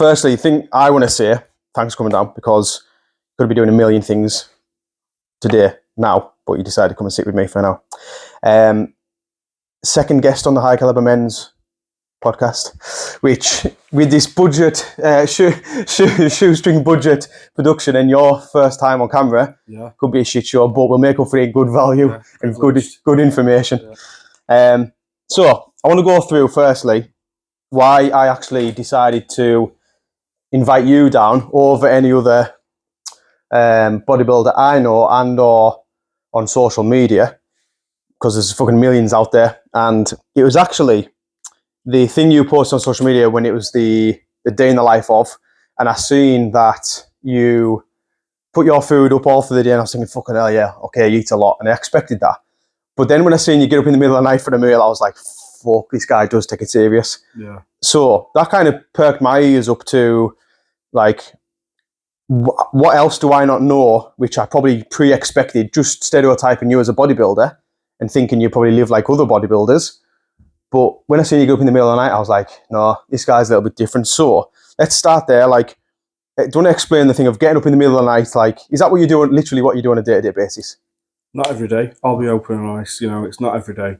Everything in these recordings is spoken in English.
firstly, the thing I want to say, thanks for coming down, because I'm going to be doing a million things today now, but you decided to come and sit with me for now. Second guest on the High Caliber Men's podcast, which with this budget, shoestring budget production, and your first time on camera, could be a shit show, but we'll make up for it good value and good information. Yeah. So I want to go through firstly why I actually decided to invite you down over any other bodybuilder I know and or on social media, because there's fucking millions out there. And it was actually the thing you posted on social media when it was the day in the life of, and I seen that you put your food up all through the day, and I was thinking, fucking hell, yeah, okay, you eat a lot, and I expected that. But then when I seen you get up in the middle of the night for the meal, I was like, fuck, this guy does take it serious. Yeah. So that kind of perked my ears up to, like, what else do I not know, which I probably pre-expected, just stereotyping you as a bodybuilder and thinking you probably live like other bodybuilders. But when I seen you go up in the middle of the night, I was like, no, this guy's a little bit different. So let's start there. Like, do you want to explain the thing of getting up in the middle of the night? Like, is that what you're doing, literally what you do on a day-to-day basis? Not every day. I'll be open and honest. You know, it's not every day.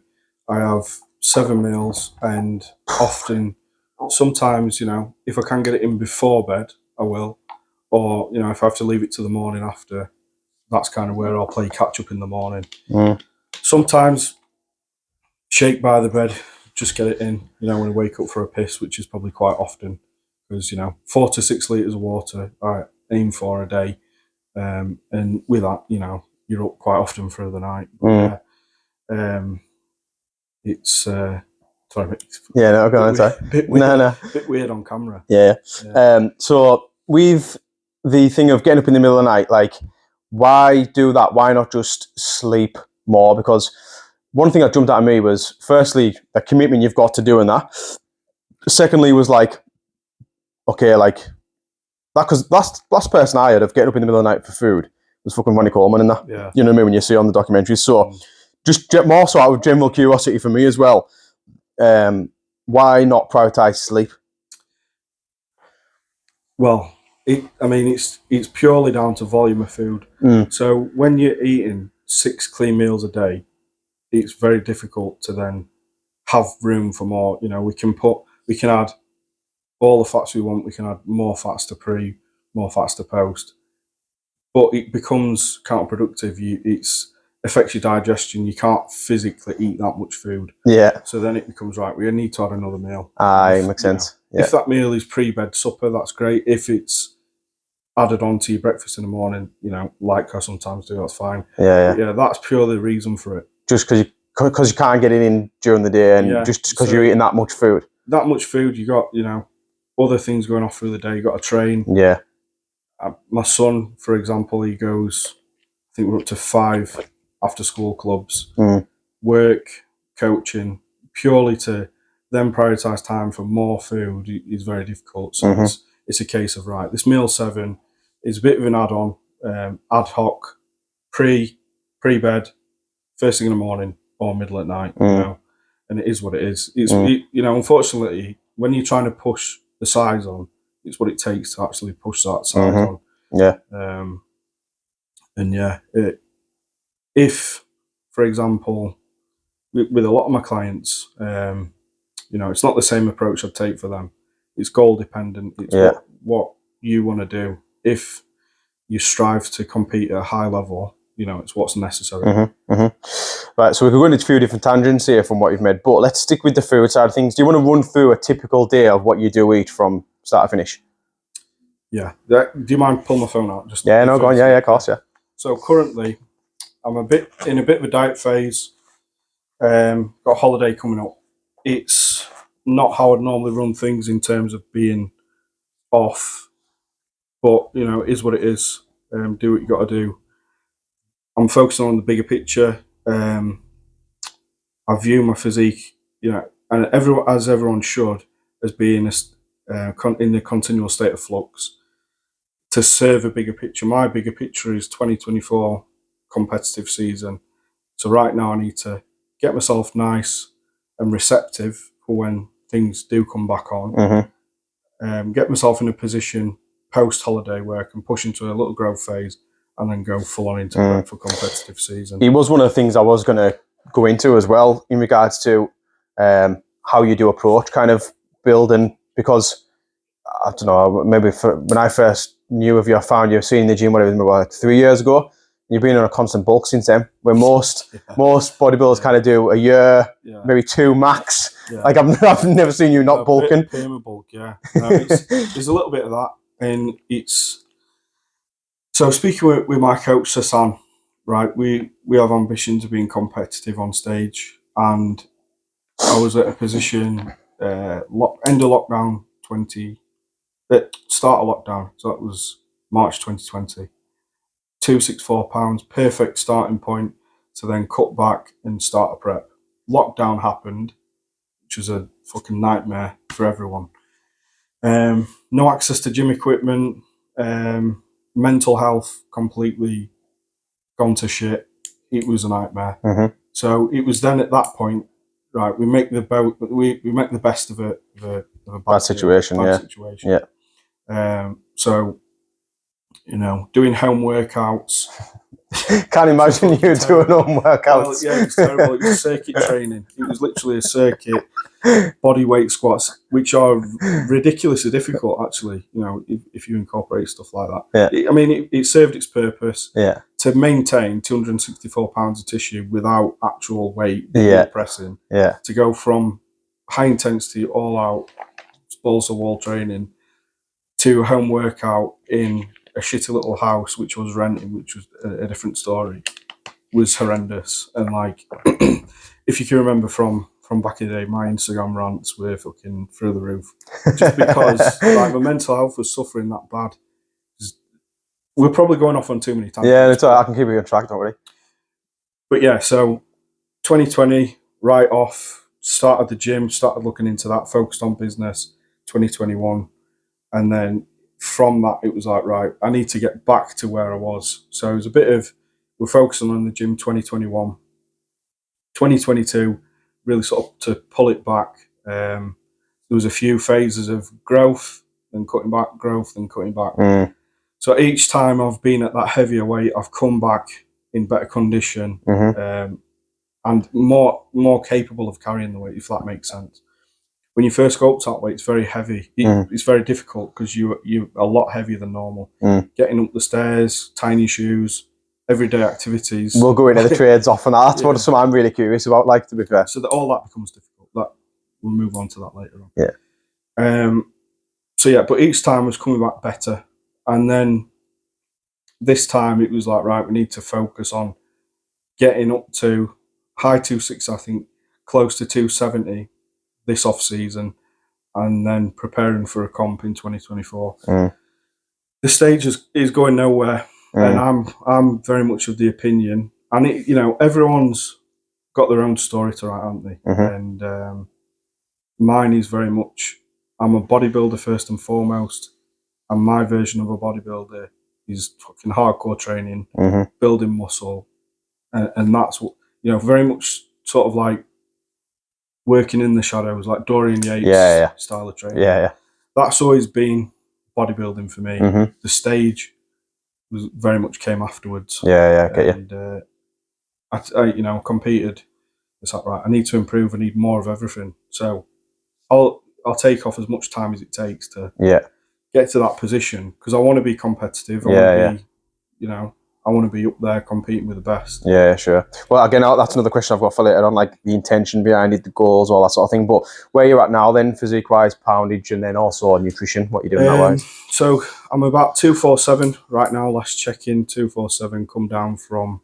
I have 7 meals, and often, sometimes, you know, if I can get it in before bed, I will. Or, you know, if I have to leave it to the morning after, that's kind of where I'll play catch up in the morning. Sometimes, shake by the bed, just get it in, you know, when I wake up for a piss, which is probably quite often, because, you know, 4 to 6 litres of water I aim for a day. And with that, you know, you're up quite often for the night. But, it's, sorry, yeah, no, go on, sorry. Bit weird on camera. Yeah. So with the thing of getting up in the middle of the night, like, why do that? Why not just sleep more? Because one thing that jumped out at me was, firstly, the commitment you've got to doing that. Secondly was like, okay, like, that, because last person I heard of getting up in the middle of the night for food was fucking Ronnie Coleman and that. Yeah. You know what I mean? When you see it on the documentaries. So just more so out of general curiosity for me as well, why not prioritize sleep? Well, it's purely down to volume of food. So when you're eating 6 clean meals a day, it's very difficult to then have room for more. You know, we can add all the fats we want. We can add more fats to pre, more fats to post, but it becomes counterproductive. It affects your digestion. You can't physically eat that much food. Yeah. So then it becomes, right, we need to add another meal. Makes sense. Yeah. If that meal is pre-bed supper, that's great. If it's added on to your breakfast in the morning, you know, like I sometimes do, that's fine. Yeah. But yeah, that's purely the reason for it. Just because you can't get it in during the day, and just because you're eating that much food. That much food, you got, you know, other things going off through the day. You got to train. Yeah. My son, for example, he goes, I think we're up to 5 after-school clubs, work, coaching, purely to then prioritise time for more food is very difficult. So it's a case of, right, this meal 7 is a bit of an add-on, ad hoc, pre-bed, first thing in the morning or middle at night, you know, and it is what it is. It's you know, unfortunately, when you're trying to push the size on, it's what it takes to actually push that size on. Yeah. And yeah, if, for example, with a lot of my clients, you know, it's not the same approach I'd take for them. It's goal dependent. It's what you want to do. If you strive to compete at a high level, you know, it's what's necessary. Right, so we could go into a few different tangents here from what you've made, but let's stick with the food side of things. Do you want to run through a typical day of what you do eat from start to finish? Yeah. Do you mind pulling my phone out? Just go on. Yeah, of course, yeah. So currently, I'm in a bit of a diet phase. Got a holiday coming up. It's not how I'd normally run things in terms of being off, but, you know, it is what it is. Do what you got to do. I'm focusing on the bigger picture. I view my physique, you know, and everyone should, as being in a continual state of flux to serve a bigger picture. My bigger picture is 2024 competitive season. So right now I need to get myself nice and receptive for when things do come back on. get myself in a position post-holiday where I can push into a little growth phase and then go full on into prep for competitive season. It was one of the things I was going to go into as well in regards to how you do approach kind of building, because I don't know, maybe when I first knew of you, I found you seeing the gym, whatever, like 3 years ago. You've been on a constant bulk since then, where most bodybuilders kind of do a year, maybe 2 max. Like I've never seen you not bulking. Perma bulk, yeah. No, there's a little bit of that, and it's so speaking with my coach Sasan, right? We have ambitions of being competitive on stage, and I was at a position end of lockdown start of lockdown, so that was March 2020. 264 pounds, perfect starting point to then cut back and start a prep. Lockdown happened, which was a fucking nightmare for everyone. No access to gym equipment, mental health completely gone to shit. It was a nightmare. So it was then at that point, right? We make the best of a bad situation. So, you know, doing home workouts. Can't imagine you doing home workouts. Well, yeah, it was terrible. It was circuit training. It was literally a circuit, body weight squats, which are ridiculously difficult, actually, you know, if you incorporate stuff like that. I mean, it served its purpose to maintain 264 pounds of tissue without actual weight pressing, to go from high intensity, all out, balls to wall training to home workout in a shitty little house which was renting, which was a different story, was horrendous. And like, if you can remember from back in the day, my Instagram rants were fucking through the roof, just because like my mental health was suffering that bad. We're probably going off on too many times. Yeah, it's all right. I can keep you on track, don't worry. But yeah, so 2020, right off, started the gym, started looking into that, focused on business. 2021, and then from that, it was like, right, I need to get back to where I was. So it was a bit of, we're focusing on the gym 2021. 2022, really sort of to pull it back. There was a few phases of growth, then cutting back, growth, then cutting back. So each time I've been at that heavier weight, I've come back in better condition and more capable of carrying the weight, if that makes sense. When you first go up to that weight, it's very heavy. It's very difficult because you're a lot heavier than normal. Getting up the stairs, tiny shoes, everyday activities. We'll go into the trades off and that. That's what something I'm really curious about, like, to be fair. So that all that becomes difficult. We'll move on to that later on. So yeah, but each time was coming back better. And then this time it was like, right, we need to focus on getting up to high 260, I think, close to 270 this off season, and then preparing for a comp in 2024. The stage is going nowhere, and I'm very much of the opinion, and it, you know, everyone's got their own story to write, haven't they? And mine is very much, I'm a bodybuilder first and foremost, and my version of a bodybuilder is fucking hardcore training, building muscle, and that's what, you know, very much sort of like working in the shadows, like Dorian Yates style of training. That's always been bodybuilding for me. The stage was very much came afterwards. I get you. I you know, competed. It's like, right, I need to improve. I need more of everything. So I'll take off as much time as it takes to get to that position, because I want to be competitive. I want to be, you know, I want to be up there competing with the best. Yeah, sure. Well, again, that's another question I've got for later on, like the intention behind it, the goals, all that sort of thing. But where you're at now then, physique-wise, poundage, and then also nutrition, what you're doing that wise? So I'm about 247 right now. Last check-in, 247, come down from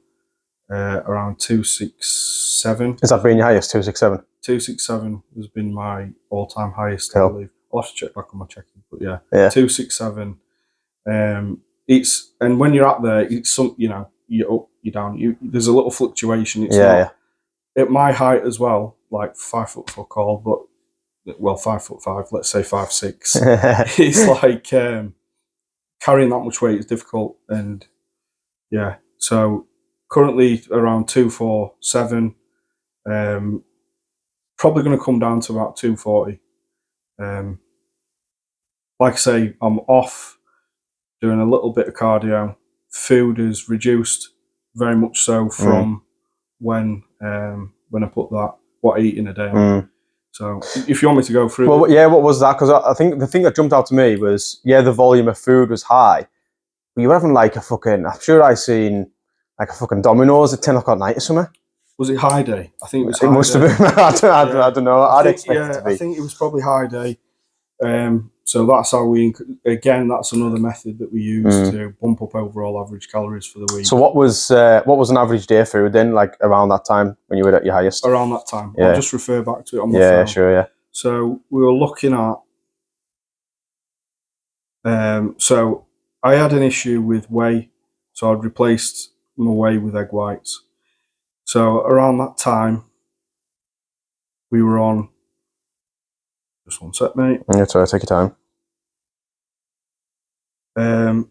around 267. Has that been your highest, 267? 267 has been my all-time highest, I believe. I'll have to check back on my check-in, but yeah. 267. It's, and when you're up there, it's some, you know, you're up, you're down. There's a little fluctuation. It's not at my height as well, like 5 foot fuck all, but 5'5", let's say 5'6". It's like carrying that much weight is difficult, and so currently around 247. Probably going to come down to about 240. like I say, I'm off doing a little bit of cardio. Food is reduced very much so from when I put what I eat in a day on. So if you want me to go through, well, yeah, what was that? Because I think the thing that jumped out to me was, yeah, the volume of food was high, but you were having like a fucking. I'm sure I seen like a fucking Domino's at 10 o'clock at night or something. was it high day? I think it was. It must have been. I don't know. I'd expect it to be. I think it was probably high day. So that's how that's another method that we use to bump up overall average calories for the week. So what was an average day food then, like around that time when you were at your highest? Around that time. Yeah. I'll just refer back to it on my phone. Yeah, sure, yeah. So we were looking at so I had an issue with whey, so I'd replaced my whey with egg whites. So around that time we were on, just one sec, mate. Yeah, sorry, take your time.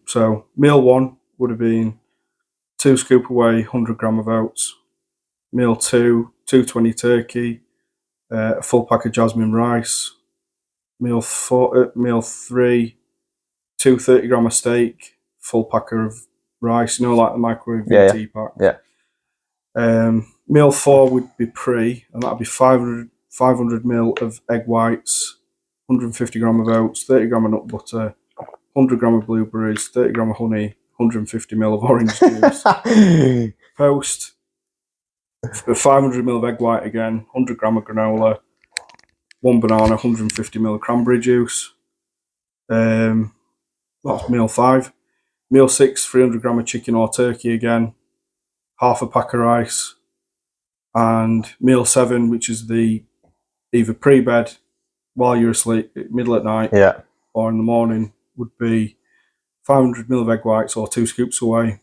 So meal 1 would have been 2 scoop of whey, 100 gram of oats. Meal 2, 220 turkey, a full pack of jasmine rice. Meal 3, 230 gram of steak, full pack of rice. You know, like the microwave tea pack. Yeah. Meal 4 would be pre, and that'd be 500 ml of egg whites, 150 gram of oats, 30 gram of nut butter, 100 gram of blueberries, 30 gram of honey, 150 ml of orange juice. Post, 500 ml of egg white again, 100 gram of granola, 1 banana, 150 ml of cranberry juice. That's meal 5. Meal 6, 300 gram of chicken or turkey again, half a pack of rice. And meal 7, which is the either pre-bed while you're asleep, middle at night, or in the morning, would be 500 ml of egg whites or 2 scoops of whey,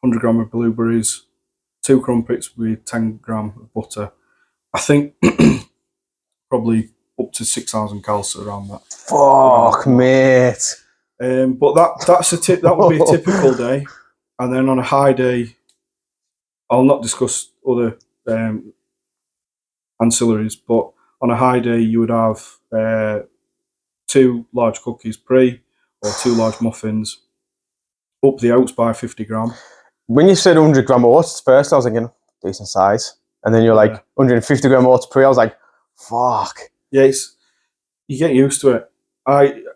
100 gram of blueberries, 2 crumpets with 10 gram of butter. I think probably up to 6,000 calories around that. Fuck, mate. But that would be a typical day. And then on a high day, I'll not discuss other ancillaries, but on a high day you would have 2 large cookies pre or 2 large muffins, up the oats by 50 gram. When you said 100 gram oats first, I was thinking decent size, and then you're like 150 gram oats pre. I was like, fuck. Yeah, you get used to it.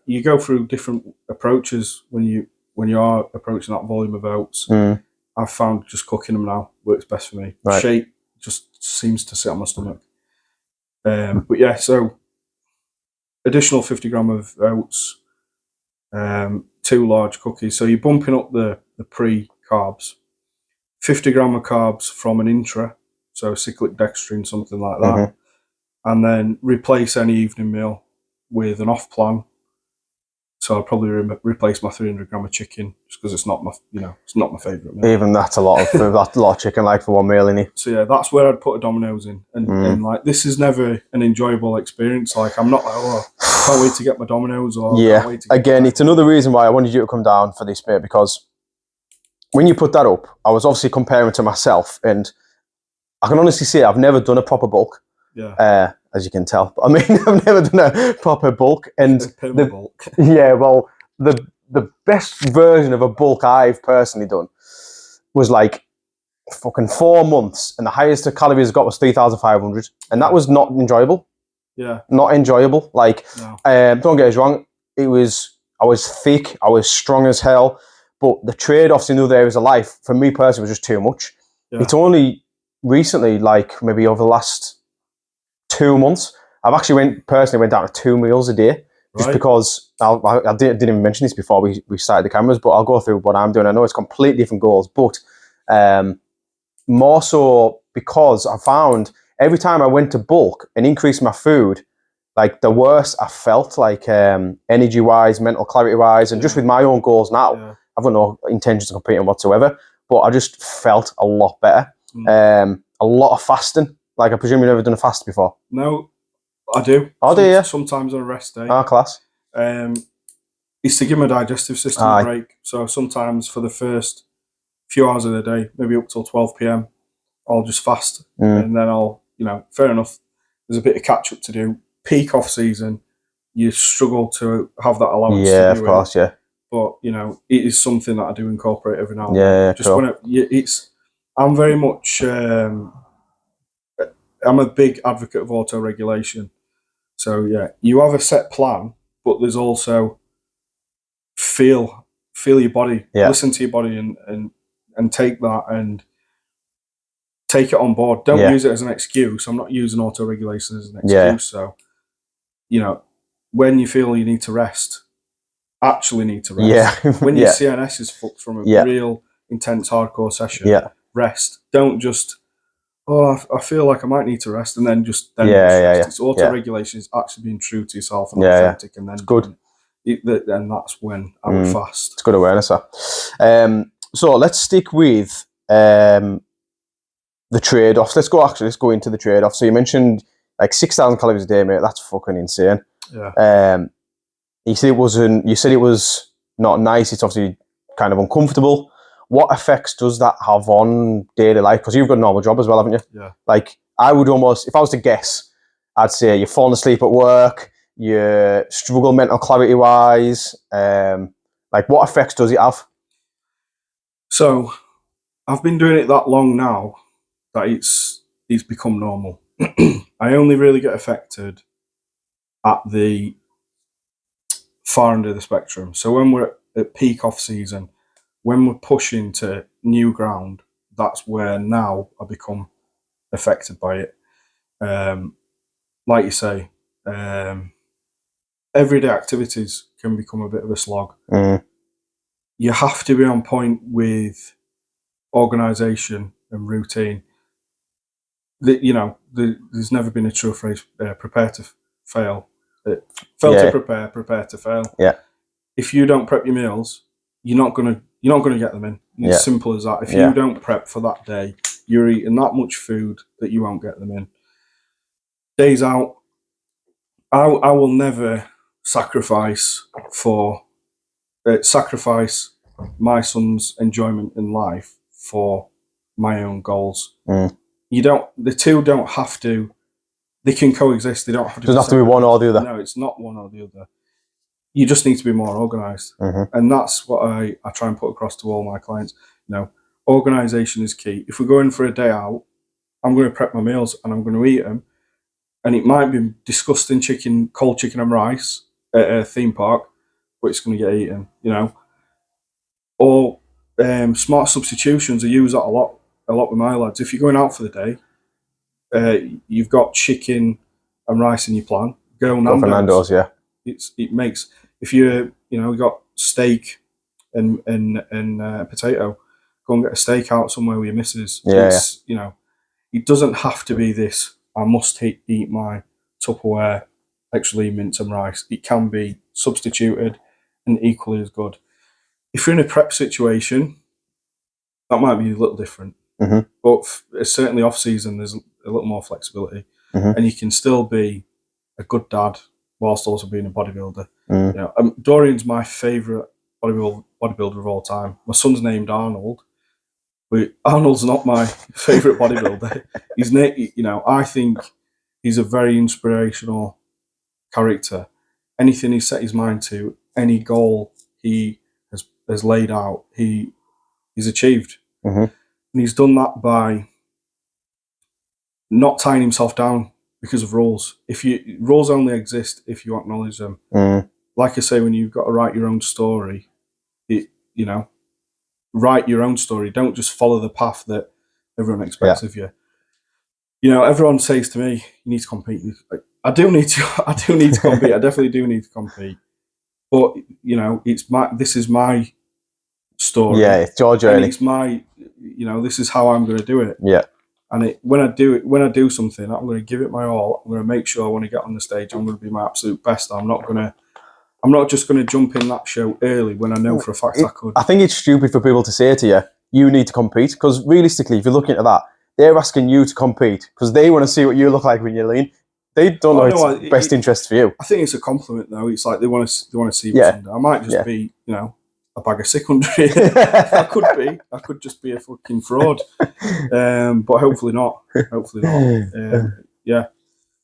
You go through different approaches when you are approaching that volume of oats. I've found just cooking them now works best for me. Right. Shape just seems to sit on my stomach. But yeah, so additional 50 gram of oats, 2 large cookies. So you're bumping up the pre-carbs. 50 gram of carbs from an intra, so cyclic dextrin, something like that. And then replace any evening meal with an off plan. So I'll probably replace my 300 gram of chicken just because it's not my favourite meal. Even that's a lot of chicken, like for one meal, innit? So yeah, that's where I'd put a Domino's in, and like this is never an enjoyable experience. Like I'm not like, can't wait to get my Domino's or can't wait to get again, it's another reason why I wanted you to come down for this, mate, because when you put that up, I was obviously comparing to myself, and I can honestly say I've never done a proper bulk. Yeah. As you can tell, I mean, I've never done a proper bulk, and bulk. Yeah, well, the best version of a bulk I've personally done was like fucking 4 months, and the highest the calories I got was 3,500, and that was not enjoyable. Yeah, not enjoyable. Like, no. Don't get us wrong, I was thick, I was strong as hell, but the trade-offs in other areas of life for me personally was just too much. Yeah. It's only recently, like maybe over the last 2 months, I've actually went down to 2 meals a day, just because I didn't even mention this before we started the cameras, but I'll go through what I'm doing. I know it's completely different goals, but more so because I found every time I went to bulk and increased my food, like the worse I felt, like energy-wise, mental clarity-wise, and just with my own goals now, I've got no intentions of competing whatsoever, but I just felt a lot better. A lot of fasting. Like, I presume you've never done a fast before? No, I do. Oh, do you? Sometimes on a rest day. Oh, class. It's to give my digestive system a break. So sometimes for the first few hours of the day, maybe up till 12 p.m, I'll just fast. And then I'll, fair enough, there's a bit of catch-up to do. Peak off season, you struggle to have that allowance. Yeah, to of do course, it. yeah. But you know, it is something that I do incorporate every now and Yeah, then. yeah, Just cool. when I'm very much. I'm a big advocate of auto-regulation. So yeah, you have a set plan, but there's also feel your body, Yeah. listen to your body, and take that and take it on board. Don't Yeah. use it as an excuse. I'm not using auto-regulation as an excuse. Yeah. So, you know, when you feel you need to rest, actually need to rest. Yeah. When Yeah. your CNS is fucked from a Yeah. real intense hardcore session, Yeah. rest. Don't just, oh, I feel like I might need to rest, and then just Yeah, rest. yeah, yeah. It's auto-regulation is actually being true to yourself and Yeah, yeah. authentic, and then It's good. And that's when I would fast. It's good awareness, that. So let's stick with the trade-offs. Let's go into the trade-offs. So you mentioned like 6,000 calories a day, mate. That's fucking insane. Yeah. You said it was not nice. It's obviously kind of uncomfortable. What effects does that have on daily life? Because you've got a normal job as well, haven't you? Yeah. Like, I would almost, if I was to guess, I'd say you're falling asleep at work, you struggle mental clarity wise. Like, what effects does it have? So I've been doing it that long now that it's become normal. I only really get affected at the far end of the spectrum. So when we're at peak off season, when we're pushing to new ground, that's where now I become affected by it. Like you say, everyday activities can become a bit of a slog. You have to be on point with organisation and routine. There's never been a true phrase, prepare to fail. Fail to prepare to fail. Yeah. If you don't prep your meals, you're not gonna get them in. It's simple as that. If you don't prep for that day, you're eating that much food that you won't get them in. Days out, I will never sacrifice my son's enjoyment in life for my own goals. The two don't have to. They can coexist. They don't have to. Doesn't have to be one or the other. No, it's not one or the other. You just need to be more organised, and that's what I try and put across to all my clients. You know, organisation is key. If we're going for a day out, I'm going to prep my meals and I'm going to eat them, and it might be disgusting cold chicken and rice at a theme park, but it's going to get eaten. You know, or smart substitutions. I use that a lot with my lads. If you're going out for the day, you've got chicken and rice in your plan. Go Nando's, yeah. It makes, if you got steak and potato, go and get a steak out somewhere with your missus. It doesn't have to be this. I must eat my Tupperware extra lean mince and rice. It can be substituted and equally as good. If you're in a prep situation, that might be a little different. But certainly off season, there's a little more flexibility, and you can still be a good dad whilst also being a bodybuilder. Dorian's my favourite bodybuilder of all time. My son's named Arnold, but Arnold's not my favourite bodybuilder. I think he's a very inspirational character. Anything he set his mind to, any goal he has laid out, he's achieved. And he's done that by not tying himself down because of rules. Rules only exist if you acknowledge them. Like I say, when you've got to write your own story, write your own story. Don't just follow the path that everyone expects of you. Everyone says to me, "You need to compete." I do need to compete. I definitely do need to compete. But this is my story. Yeah, it's your journey. And it's my, this is how I'm going to do it. Yeah. And when I do something, I'm going to give it my all. I'm going to make sure when I get on the stage, I'm going to be my absolute best. I'm not just going to jump in that show early when I know for a fact I could. I think it's stupid for people to say to you, you need to compete. Because realistically, if you're looking at that, they're asking you to compete because they want to see what you look like when you're lean. They don't know it's best interest for you. I think it's a compliment, though. It's like they want to see what's under. I might just be, a bag of secondary. I could just be a fucking fraud. But hopefully not. Yeah.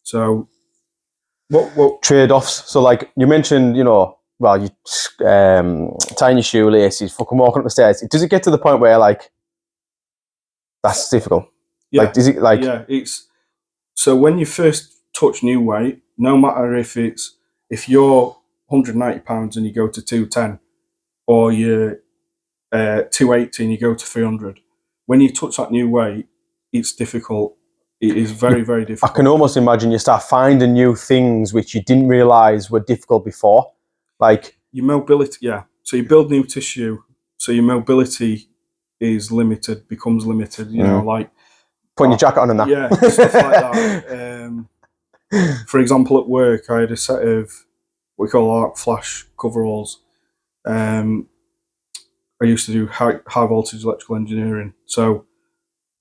So What trade-offs. So like you mentioned, you know, well, you tying your shoelaces, fucking walking up the stairs. Does it get to the point where like that's difficult? Yeah, Like, is it like it's so when you first touch new weight, no matter if you're 190 pounds and you go to 210, or you're 280 and you go to 300, when you touch that new weight, it's difficult. It is very, very difficult. I can almost imagine you start finding new things which you didn't realise were difficult before. Like your mobility, yeah. So you build new tissue, so your mobility is limited, becomes limited. You know, like putting your jacket on and that. Yeah, stuff like that. For example, at work, I had a set of what we call arc flash coveralls. I used to do high voltage electrical engineering, so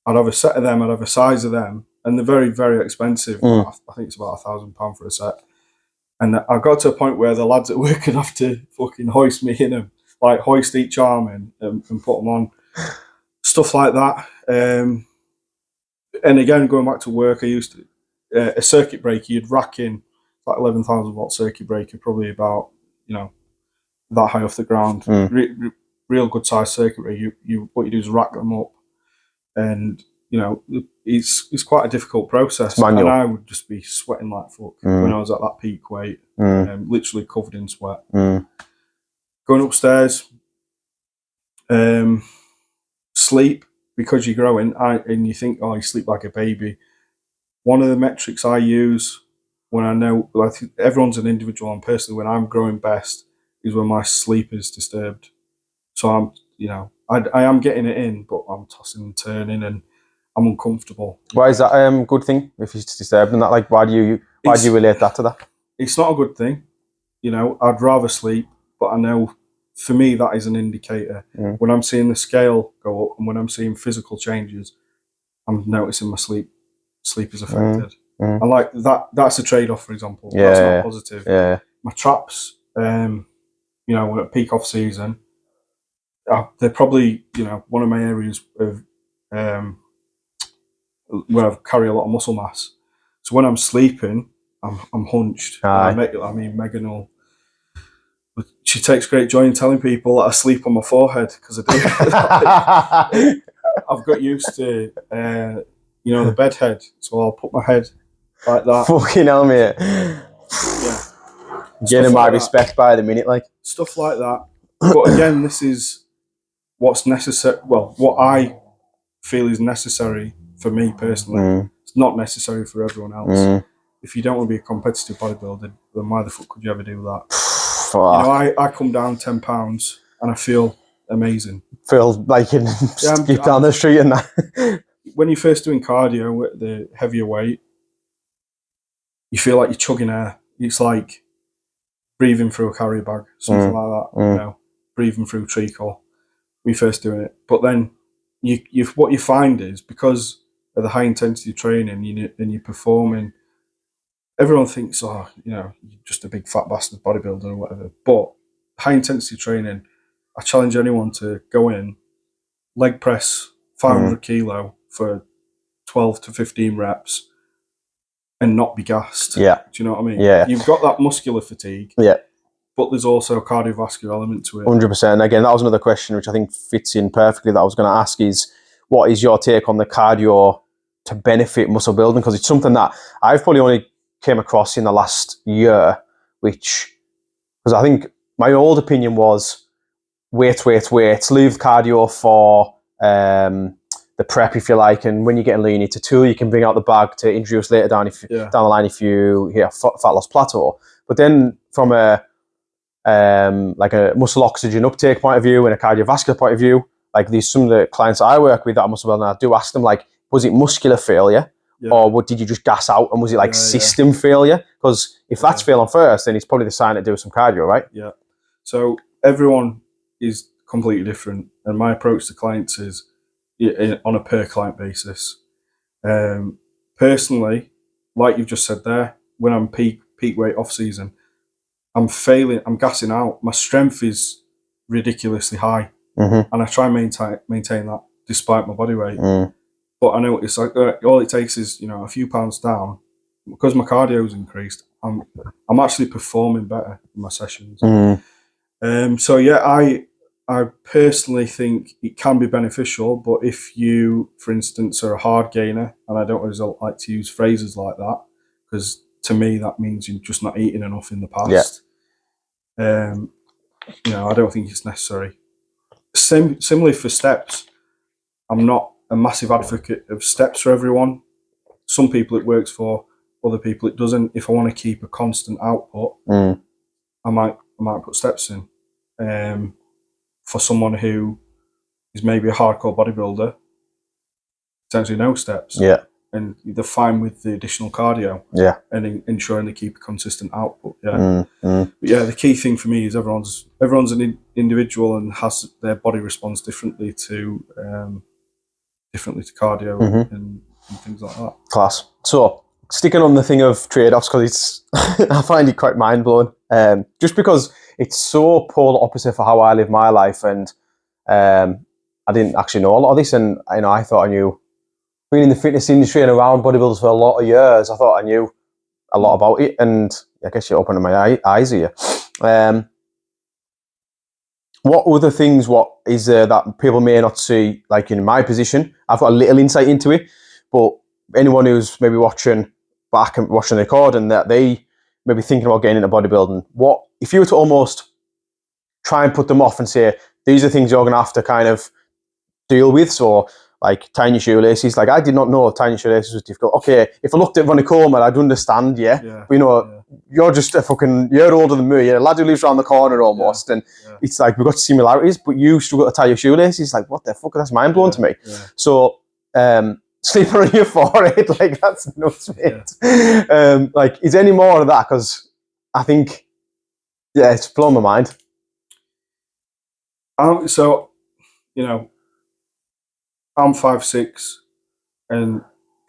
I'd have a set of them, I'd have a size of them, and they're very, very expensive. I think it's about £1,000 for a set. And I got to a point where the lads at work would have to fucking hoist me in them, like hoist each arm in and put them on. Stuff like that. And again, going back to work, I used to, a circuit breaker, you'd rack in like 11,000 watt circuit breaker, probably about, you know, that high off the ground. Real good size circuit breaker. What you do is rack them up. And, you know, it's quite a difficult process. And I would just be sweating like fuck when I was at that peak weight, literally covered in sweat. Going upstairs, sleep, because you're growing, and you think, oh, you sleep like a baby. One of the metrics I use when I know, I think everyone's an individual, and personally, when I'm growing best, is when my sleep is disturbed. So I'm, you know, I am getting it in, but I'm tossing and turning, and I'm uncomfortable. Why is that a good thing if it's disturbed and that? Like, why do you relate that to that? It's not a good thing. You know, I'd rather sleep, but I know for me that is an indicator. When I'm seeing the scale go up and when I'm seeing physical changes, I'm noticing my sleep is affected. And like that's a trade-off, for example. That's not positive. My traps, you know, at peak off season, they're probably, you know, one of my areas of where I carry a lot of muscle mass. So when I'm sleeping, I'm hunched. I mean, Megan will. She takes great joy in telling people that I sleep on my forehead because I do. I've got used to, you know, the bed head, so I'll put my head like that. Fucking hell, mate. Yeah. Getting my respect by the minute, like. Stuff like that. But again, this is what's necessary. Well, what I feel is necessary for me personally. It's not necessary for everyone else. If you don't want to be a competitive bodybuilder, then why the fuck could you ever do that? You know, I come down 10 pounds and I feel amazing. Feel like you skip down the street and that. When you're first doing cardio at the heavier weight, you feel like you're chugging air. It's like breathing through a carrier bag, something like that. You know, breathing through treacle. We first doing it, but then what you find is because of the high intensity training and you're performing. Everyone thinks, oh, you know, you're just a big fat bastard bodybuilder or whatever. But high intensity training, I challenge anyone to go in, leg press 500 kilo for 12 to 15 reps and not be gassed. Yeah. Do you know what I mean? Yeah. You've got that muscular fatigue. Yeah. But there's also a cardiovascular element to it. 100%. Again, that was another question which I think fits in perfectly that I was going to ask is, what is your take on the cardio to benefit muscle building? Because it's something that I've probably only came across in the last year, because I think my old opinion was wait, leave cardio for the prep, if you like, and when you're getting lean, it's a tool you can bring out the bag to introduce later down down the line if you hit a fat loss plateau. But then from a like a muscle oxygen uptake point of view and a cardiovascular point of view, like these some of the clients that I work with that are muscle building, I do ask them, like, was it muscular failure? Or did you just gas out, and was it like system failure? Because if that's failing first, then it's probably the sign to do some cardio, right? Yeah. So everyone is completely different, and my approach to clients is on a per client basis. Personally, like you've just said there, when I'm peak weight off season, I'm gassing out. My strength is ridiculously high, and I try and maintain that despite my body weight. But I know it's like all it takes is, you know, a few pounds down, because my cardio's increased. I'm actually performing better in my sessions. Mm. So yeah, I personally think it can be beneficial, but if you, for instance, are a hard gainer, and I don't always like to use phrases like that, because to me that means you're just not eating enough in the past. You know, I don't think it's necessary. Similarly for steps, I'm not a massive advocate of steps for everyone. Some people it works for, other people it doesn't. If I want to keep a constant output, I might put steps in. For someone who is maybe a hardcore bodybuilder, potentially no steps. Yeah. And they're fine with the additional cardio. Yeah. And ensuring they keep a consistent output. Yeah. But yeah, the key thing for me is everyone's an individual and has their body responds differently to cardio and things like that. Class. So sticking on the thing of trade-offs, because it's I find it quite mind-blowing. Just because it's so polar opposite for how I live my life, and I didn't actually know a lot of this, and you know, I thought I knew. Being in the fitness industry and around bodybuilders for a lot of years, I thought I knew a lot about it, and I guess you're opening my eyes here. What other things, what is there that people may not see, like in my position? I've got a little insight into it, but anyone who's maybe watching back and watching the record and that they may be thinking about getting into bodybuilding, what, if you were to almost try and put them off and say, these are things you're going to have to kind of deal with, so like tying your shoelaces. Like I did not know tying your shoelaces was difficult. Okay, if I looked at Ronnie Coleman, I'd understand, but you know, you're just a fucking year older than me. You're a lad who lives around the corner almost, and it's like we've got similarities, but you struggle to tie your shoelaces. Like what the fuck? That's mind blowing to me. So sleeping on your forehead, like that's nuts, mate. Like, is there any more of that? Because I think, it's blown my mind. So, you know, I'm 5'6" and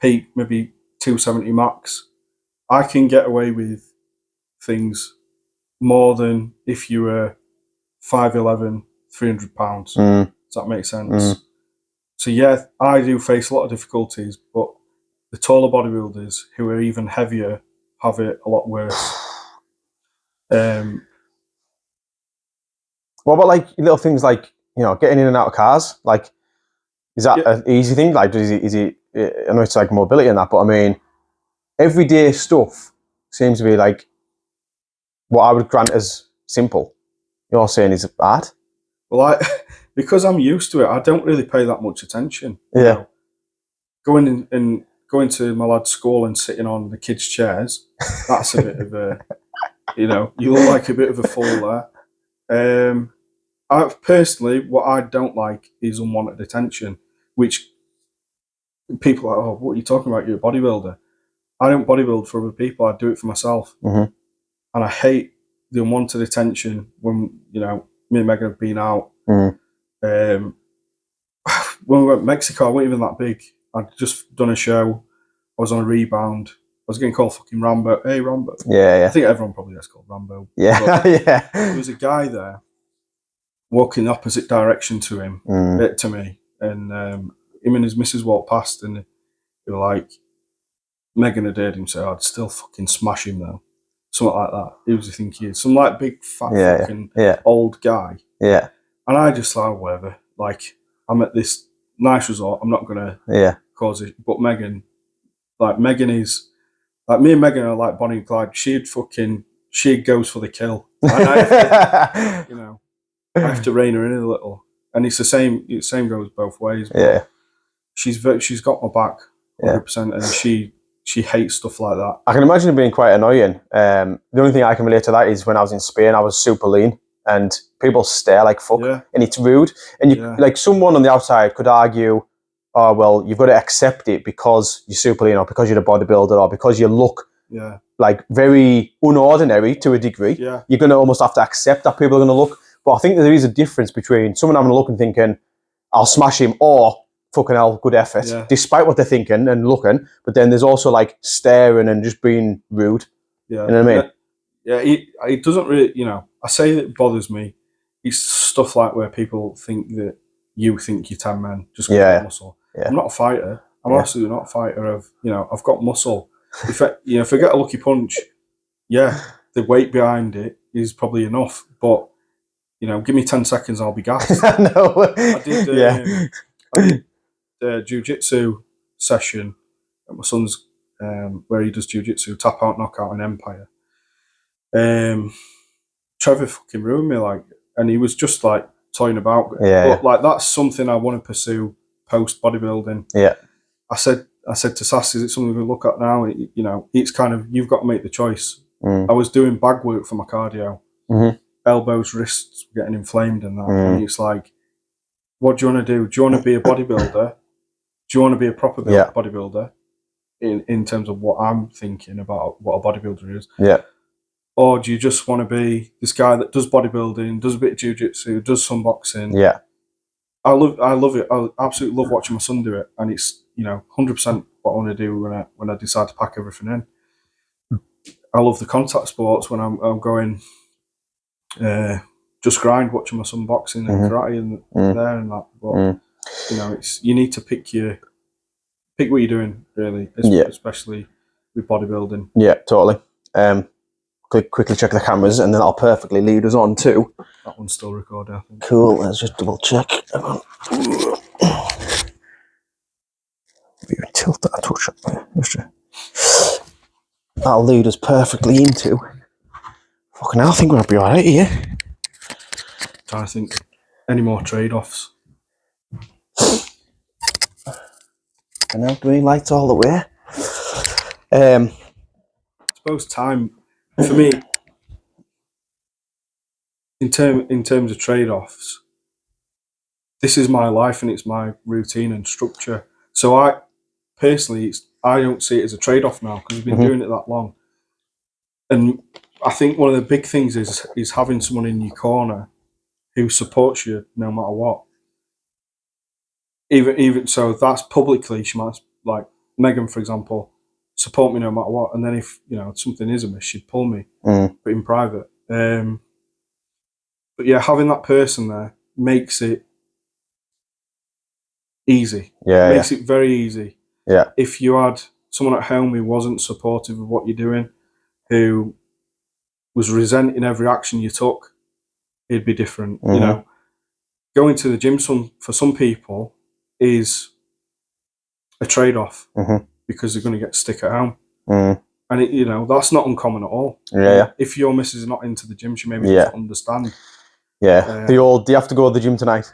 peak maybe 270 max. I can get away with things more than if you were 5'11", 300 pounds. Does that make sense? So yeah, I do face a lot of difficulties, but the taller bodybuilders who are even heavier have it a lot worse. What about like little things like, you know, getting in and out of cars? Like, is that an easy thing? Like, is it? I know it's like mobility and that, but I mean, everyday stuff seems to be like what I would grant as simple. You're saying is hard. Well, because I'm used to it, I don't really pay that much attention. Yeah. You know, going to my lad's school and sitting on the kids' chairs, that's a bit of a, you know, you look like a bit of a fool there. I personally, what I don't like is unwanted attention, which people are like, oh, what are you talking about? You're a bodybuilder. I don't bodybuild for other people. I do it for myself. And I hate the unwanted attention when, you know, me and Megan have been out. When we went to Mexico, I wasn't even that big. I'd just done a show. I was on a rebound. I was getting called fucking Rambo. Hey, Rambo. Yeah. I think everyone probably gets called Rambo. Yeah. There was a guy there walking the opposite direction to him, to me. And him and his missus walked past and they were like, Megan had heard him say, I'd still fucking smash him though. Something like that. Who does he think he is? Some like big fat fucking old guy. Yeah. And I just like, whatever. Like, I'm at this nice resort. I'm not going to cause it. But Megan is, like, me and Megan are like Bonnie and Clyde. She goes for the kill. I have to rein her in a little. And it's the same goes both ways. But she's got my back 100%, and she hates stuff like that. I can imagine it being quite annoying. The only thing I can relate to that is when I was in Spain, I was super lean, and people stare like fuck, and it's rude. And you like, someone on the outside could argue, oh well, you've got to accept it because you're super lean, or because you're a bodybuilder, or because you look like very unordinary to a degree. You're going to almost have to accept that people are going to look. But I think there is a difference between someone having a look and thinking, I'll smash him, or fucking hell, good effort, despite what they're thinking and looking. But then there's also like staring and just being rude. You know what I mean? It doesn't really, you know, I say that it bothers me. It's stuff like where people think that you think you're 10 men just because you've got muscle. I'm not a fighter. I'm absolutely not a fighter. You know, I've got muscle. If I get a lucky punch, yeah, the weight behind it is probably enough. But you know, give me 10 seconds, I'll be gassed. No. I did a jiu-jitsu session at my son's where he does jiu-jitsu, tap out, knockout in Empire. Trevor fucking ruined me, like, and he was just like toying about. But like, that's something I want to pursue post bodybuilding. Yeah. I said to Sass, is it something we look at now? You know, it's kind of, you've got to make the choice. I was doing bag work for my cardio, elbows, wrists getting inflamed and that. And it's like, what do you want to do? Do you want to be a bodybuilder? Do you want to be a proper bodybuilder in terms of what I'm thinking about what a bodybuilder is? Yeah. Or do you just want to be this guy that does bodybuilding, does a bit of jiu-jitsu, does some boxing? Yeah. I love it. I absolutely love watching my son do it. And it's, you know, 100% what I want to do when I decide to pack everything in. I love the contact sports when I'm going just grind watching my son boxing and karate and there and that. But you know, you need to pick what you're doing, really, especially with bodybuilding. Yeah, totally. Quickly check the cameras, and then I'll perfectly lead us on to. That one's still recording, I think. Cool. Let's just double check. Maybe tilt that a touch. That'll lead us perfectly into. Fucking hell, I think we'll be alright here. Trying to think any more trade-offs. And now green lights all the way. I suppose time for me in terms of trade-offs, this is my life and it's my routine and structure. So I personally don't see it as a trade-off now because we've been doing it that long. And I think one of the big things is having someone in your corner who supports you no matter what. Even so, that's publicly, she might, like Megan, for example, support me no matter what. And then if, you know, something is amiss, she'd pull me, but in private. But yeah, having that person there makes it easy. Yeah, makes it very easy. Yeah. If you had someone at home who wasn't supportive of what you're doing, who was resenting every action you took, it'd be different. You know, going to the gym for some people is a trade-off because they're going to get stick at home. And you know, that's not uncommon at all. Yeah. If your missus is not into the gym, she maybe doesn't understand. Yeah. The old, do you have to go to the gym tonight?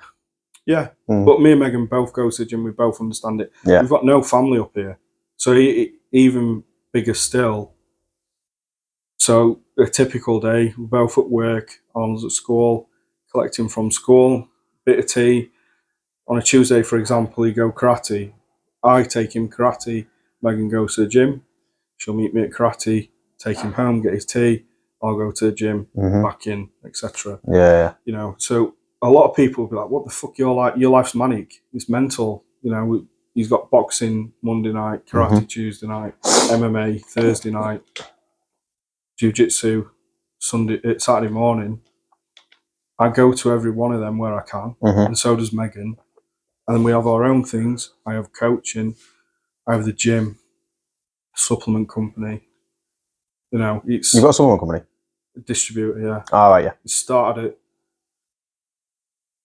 Yeah. But me and Megan both go to the gym. We both understand it. Yeah. We've got no family up here. So even bigger still. So a typical day, we're both at work, Arnold's at school, collecting from school, bit of tea. On a Tuesday, for example, you go karate. I take him karate. Megan goes to the gym. She'll meet me at karate, take him home, get his tea. I'll go to the gym, back in, etc. Yeah. You know, so a lot of people will be like, what the fuck, your life's manic. It's mental. You know, he's got boxing Monday night, karate Tuesday night, MMA Thursday night, jiu-jitsu Saturday morning. I go to every one of them where I can, and so does Megan. And then we have our own things. I have coaching, I have the gym, supplement company. You know, it's... You've got a supplement company? A distributor, yeah. Oh, right, yeah. It started it.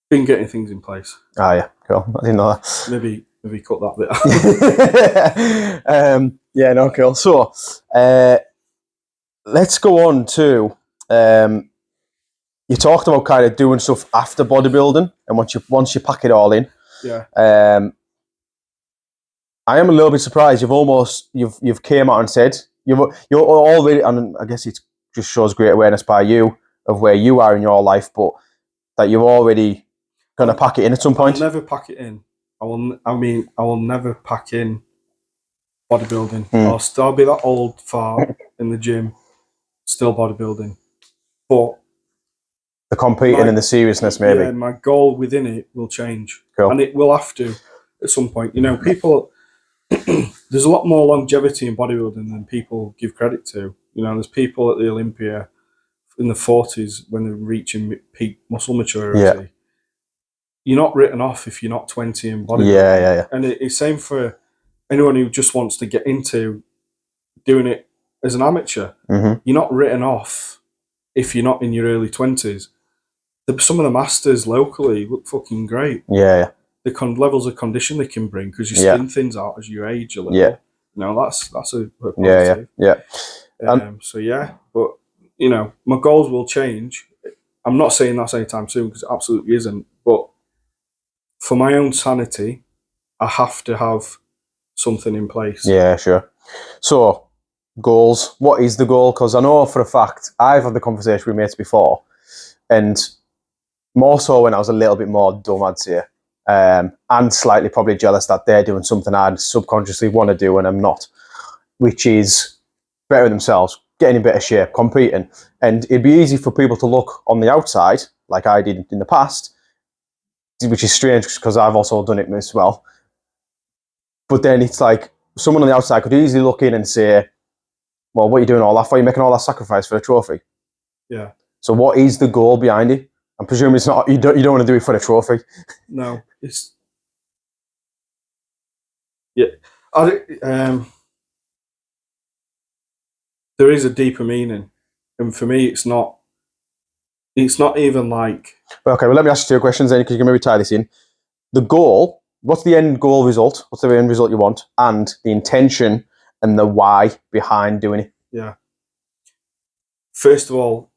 Been getting things in place. Oh, yeah, cool. I didn't know that. Maybe cut that bit out. Yeah, no, cool. So, let's go on to... you talked about kind of doing stuff after bodybuilding, and once you pack it all in. Yeah. I am a little bit surprised. You've came out and said you're already, and I guess it just shows great awareness by you of where you are in your life, but that you're already going to pack it in at some point. I'll never pack it in. I will never pack in bodybuilding. I'll still be that old fart in the gym, still bodybuilding, but the competing and the seriousness, maybe. Yeah, my goal within it will change. Cool. And it will have to at some point. You know, people, there's a lot more longevity in bodybuilding than people give credit to. You know, there's people at the Olympia in the 40s when they're reaching peak muscle maturity. Yeah. You're not written off if you're not 20 in bodybuilding. Yeah. And it's same for anyone who just wants to get into doing it as an amateur. Mm-hmm. You're not written off if you're not in your early 20s. Some of the masters locally look fucking great. Yeah. The levels of condition they can bring, because your skin thins out as you age a little. Yeah. You know, that's a Yeah. positive. Yeah. So yeah, but you know, my goals will change. I'm not saying that's anytime soon, because it absolutely isn't. But for my own sanity, I have to have something in place. Yeah, sure. So, goals. What is the goal? Because I know for a fact, I've had the conversation with mates before, and more so when I was a little bit more dumb, I'd say, and slightly probably jealous that they're doing something I'd subconsciously want to do and I'm not, which is better themselves, getting in better shape, competing. And it'd be easy for people to look on the outside, like I did in the past, which is strange because I've also done it as well. But then it's like someone on the outside could easily look in and say, well, what are you doing all that for? You're making all that sacrifice for a trophy. Yeah. So what is the goal behind it? I'm presuming it's not, you don't want to do it for a trophy. No, it's, yeah. There is a deeper meaning. And for me, it's not even like... Okay, well, let me ask you two questions then, because you can maybe tie this in. The goal, what's the end goal result? What's the end result you want? And the intention and the why behind doing it. Yeah. First of all,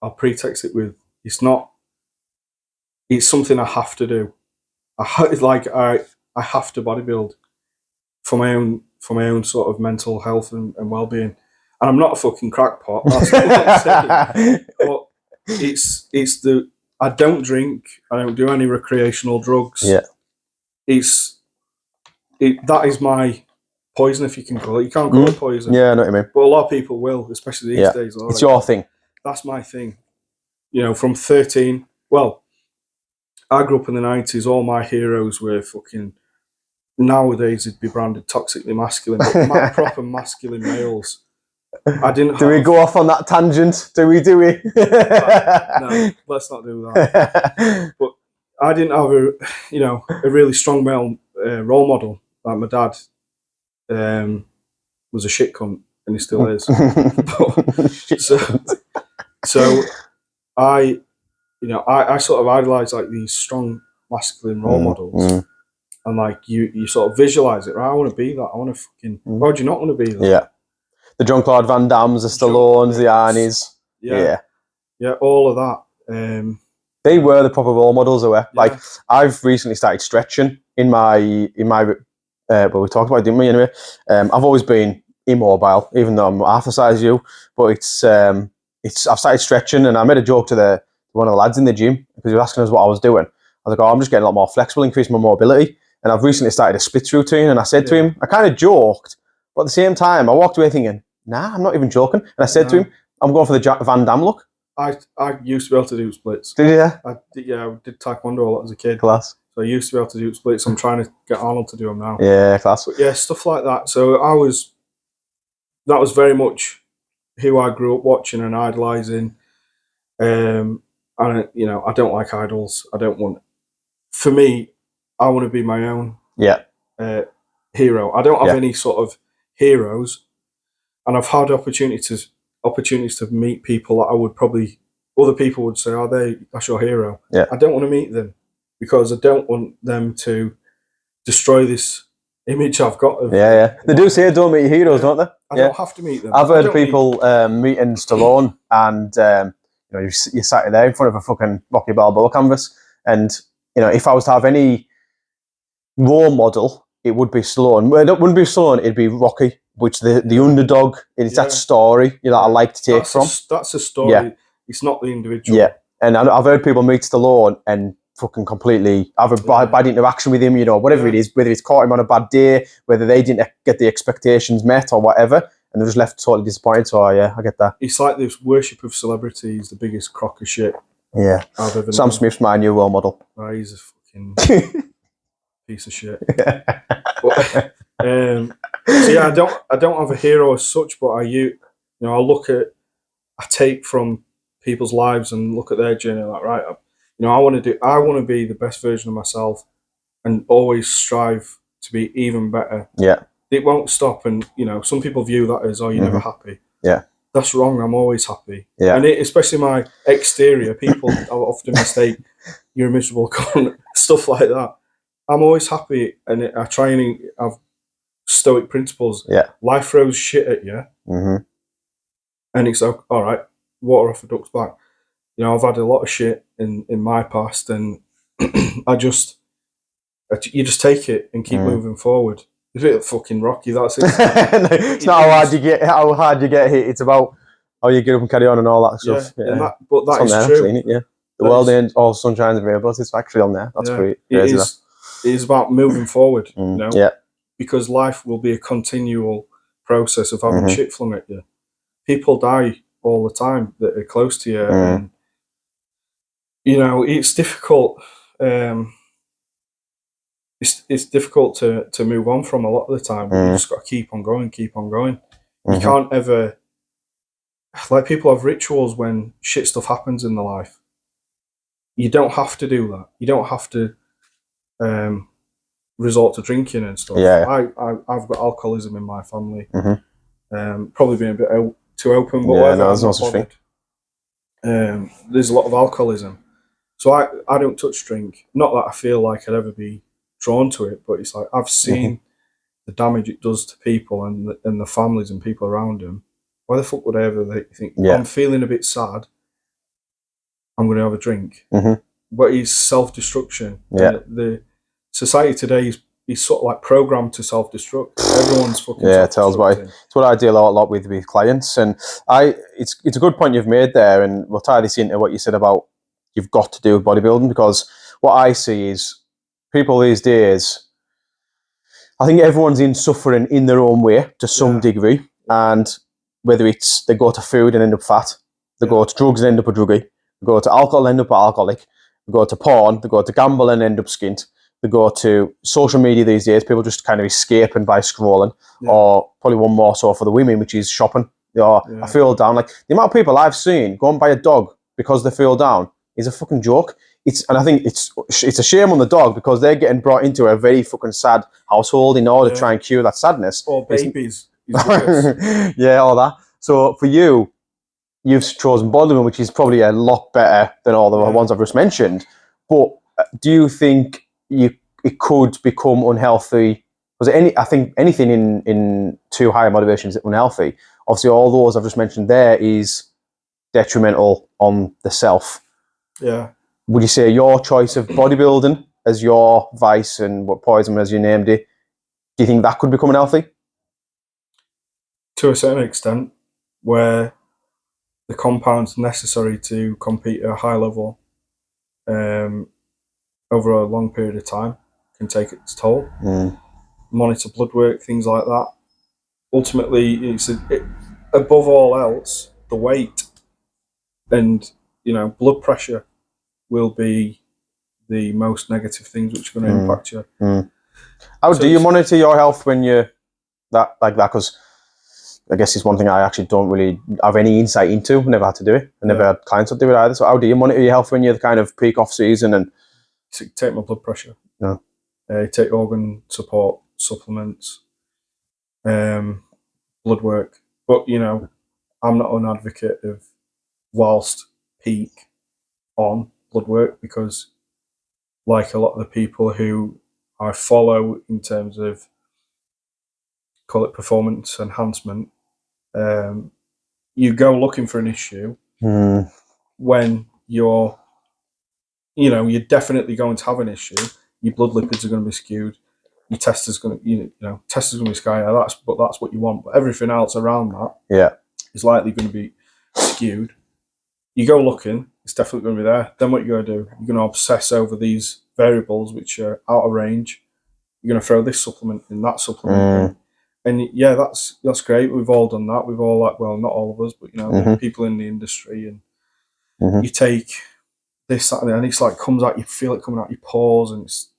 I'll pretext it with, it's something I have to do. I have to bodybuild for my own sort of mental health and well-being. And I'm not a fucking crackpot, that's what I'm saying. But I don't drink, I don't do any recreational drugs. Yeah. That is my poison, if you can call it. You can't call it poison. Yeah, I know what you mean. But a lot of people will, especially these days. It's your thing. That's my thing. You know, from 13, well, I grew up in the 90s, all my heroes were fucking, nowadays it'd be branded toxically masculine, but proper masculine males. I didn't have... Do we go off on that tangent? Do we? No, let's not do that. But I didn't have a really strong male role model. Like my dad was a shit cunt, and he still is. So I sort of idolize like these strong masculine role models, and like you sort of visualize it. Right? I want to be that. I want to fucking. Why would you not want to be that? Yeah. The Jean-Claude Van Dammes, the Stallones, the Arnies. Yeah, all of that. They were the proper role models. They were. Like, I've recently started stretching in my well, we talked about it, didn't we? Anyway, I've always been immobile, even though I'm half the size as you. But I've started stretching, and I made a joke to one of the lads in the gym because he was asking us what I was doing. I was like, I'm just getting a lot more flexible, increasing my mobility. And I've recently started a splits routine, and I said to him, I kind of joked, but at the same time, I walked away thinking, nah, I'm not even joking. And I said to him, I'm going for the Van Damme look. I used to be able to do splits. Did you? I did taekwondo a lot as a kid. Class. So I used to be able to do splits. I'm trying to get Arnold to do them now. Yeah, class. But yeah, stuff like that. So that was very much who I grew up watching and idolizing. And I don't like idols. For me, I want to be my own hero. I don't have any sort of heroes, and I've had opportunities to meet people that I would probably, other people would say, that's your hero. Yeah. I don't want to meet them because I don't want them to destroy this image I've got of... They do say don't meet your heroes, don't they? I don't have to meet them. I've heard people meeting Stallone, and you sat there in front of a fucking Rocky Balboa canvas, and if I was to have any role model, it would be Stallone. Well, it wouldn't be Stallone, it'd be Rocky, which the underdog, it's that story I like to take from. That's a story. Yeah. It's not the individual. Yeah, and I've heard people meet Stallone and fucking completely have a bad interaction with him, whatever it is, whether it's caught him on a bad day, whether they didn't get the expectations met or whatever, and they're just left totally disappointed. So yeah, I get that. It's like this worship of celebrity is the biggest crock of shit. Yeah. I've ever Sam known. Smith's my new role model. Oh, he's a fucking piece of shit. But, so yeah, I don't have a hero as such, but I take from people's lives and look at their journey like, right, I want to be the best version of myself and always strive to be even better. Yeah. It won't stop, and some people view that as, you're never happy. Yeah. That's wrong. I'm always happy. Yeah. And especially my exterior, people often mistake you're a miserable cunt, stuff like that. I'm always happy, and I try and have stoic principles. Yeah. Life throws shit at you, and it's like, all right, water off a duck's back. You know, I've had a lot of shit in my past, and you just take it and keep moving forward. It's a bit fucking Rocky. That's it. It's not how hard you get hit. It's about how you get up and carry on and all that stuff. Yeah. But that is there, true. Actually, yeah. The world ain't all sunshine and rainbows. It's actually on there. That's great. It is about moving forward. You know? Yeah. Because life will be a continual process of having shit flung at you. People die all the time that are close to you, and you know, it's difficult. It's difficult to move on from a lot of the time. But you just got to keep on going. You can't ever, like, people have rituals when shit stuff happens in their life. You don't have to do that. You don't have to resort to drinking and stuff. I've got alcoholism in my family. Probably being a bit too open, but whatever. There's no such thing. There's a lot of alcoholism, so I don't touch drink. Not that I feel like I'd ever be drawn to it, but it's like I've seen the damage it does to people and the families and people around them. Why the fuck would I ever think, I'm feeling a bit sad, I'm going to have a drink? But it's self-destruction. The society today is sort of like programmed to self-destruct. Everyone's fucking tells why. It's what I deal a lot with clients, and it's a good point you've made there, and we'll tie this into what you said about you've got to do with bodybuilding, because what I see is people these days, I think everyone's in suffering in their own way to some degree, and whether it's they go to food and end up fat, they go to drugs and end up a druggie, they go to alcohol and end up an alcoholic, they go to porn, they go to gamble and end up skint, they go to social media these days, people just kind of escaping by scrolling, or probably one more so for the women, which is shopping. I feel down. Like, the amount of people I've seen go and buy a dog because they feel down is a fucking joke. And I think it's a shame on the dog, because they're getting brought into a very fucking sad household in order to try and cure that sadness. Or babies. All that. So for you, you've chosen bodybuilding, which is probably a lot better than all the ones I've just mentioned. But do you think it could become unhealthy? I think anything in too high a motivation is unhealthy. Obviously, all those I've just mentioned there is detrimental on the self. Yeah. Would you say your choice of bodybuilding as your vice and what poison, as you named it, do you think that could become unhealthy? To a certain extent, where the compounds necessary to compete at a high level over a long period of time can take its toll. Monitor blood work, things like that. Ultimately, above all else, the weight and, you know, blood pressure will be the most negative things which are going to impact you. How do you monitor your health when you're that? Because I guess it's one thing I actually don't really have any insight into. Never had to do it. I never had clients that do it either. So how do you monitor your health when you're the kind of peak off season? And take my blood pressure. Take organ support supplements, blood work. But, you know, I'm not an advocate of whilst peak on blood work, because, like a lot of the people who I follow in terms of, call it performance enhancement, you go looking for an issue when you're definitely going to have an issue. Your blood lipids are going to be skewed. Your test is going to, test is going to be sky high. That's what you want. But everything else around that is likely going to be skewed. You go looking, it's definitely going to be there. Then what you're going to do? You're going to obsess over these variables which are out of range. You're going to throw this supplement in, that supplement in. And that's great. We've all done that. We've all, well, not all of us, but, people in the industry, and you take this, that, and it's like comes out. You feel it coming out your pores, and it's,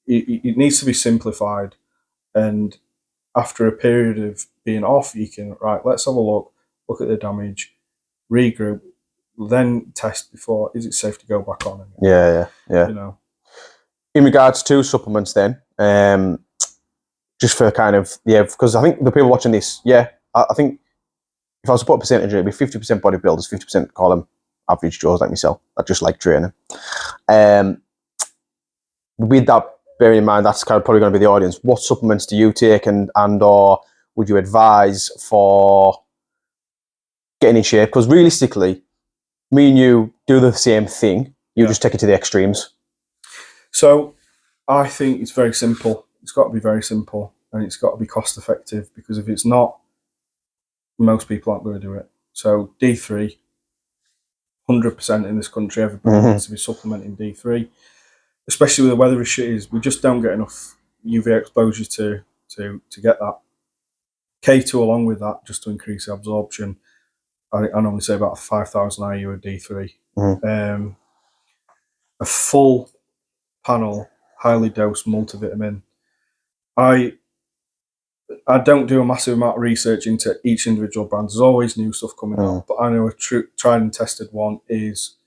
it needs to be simplified. And after a period of being off, you can, let's have a look at the damage, regroup, then test before. Is it safe to go back on again? Yeah. In regards to supplements, then, just for kind of because I think the people watching this, I think if I was to put a percentage, it'd be 50% bodybuilders, 50% call them average Joes like myself. I just like training. With that, bearing in mind, that's kind of probably going to be the audience. What supplements do you take, and or would you advise for getting in shape? Because realistically, me and you do the same thing. You just take it to the extremes. So I think it's very simple. It's got to be very simple, and it's got to be cost effective, because if it's not, most people aren't going to do it. So D3, 100% in this country, everybody needs to be supplementing D3, especially with the weather as shit is. We just don't get enough UV exposure to get that. K2 along with that, just to increase the absorption. I normally say about 5,000 IU of D3. A full panel, highly dosed multivitamin. I don't do a massive amount of research into each individual brand. There's always new stuff coming out, but I know a tried and tested one is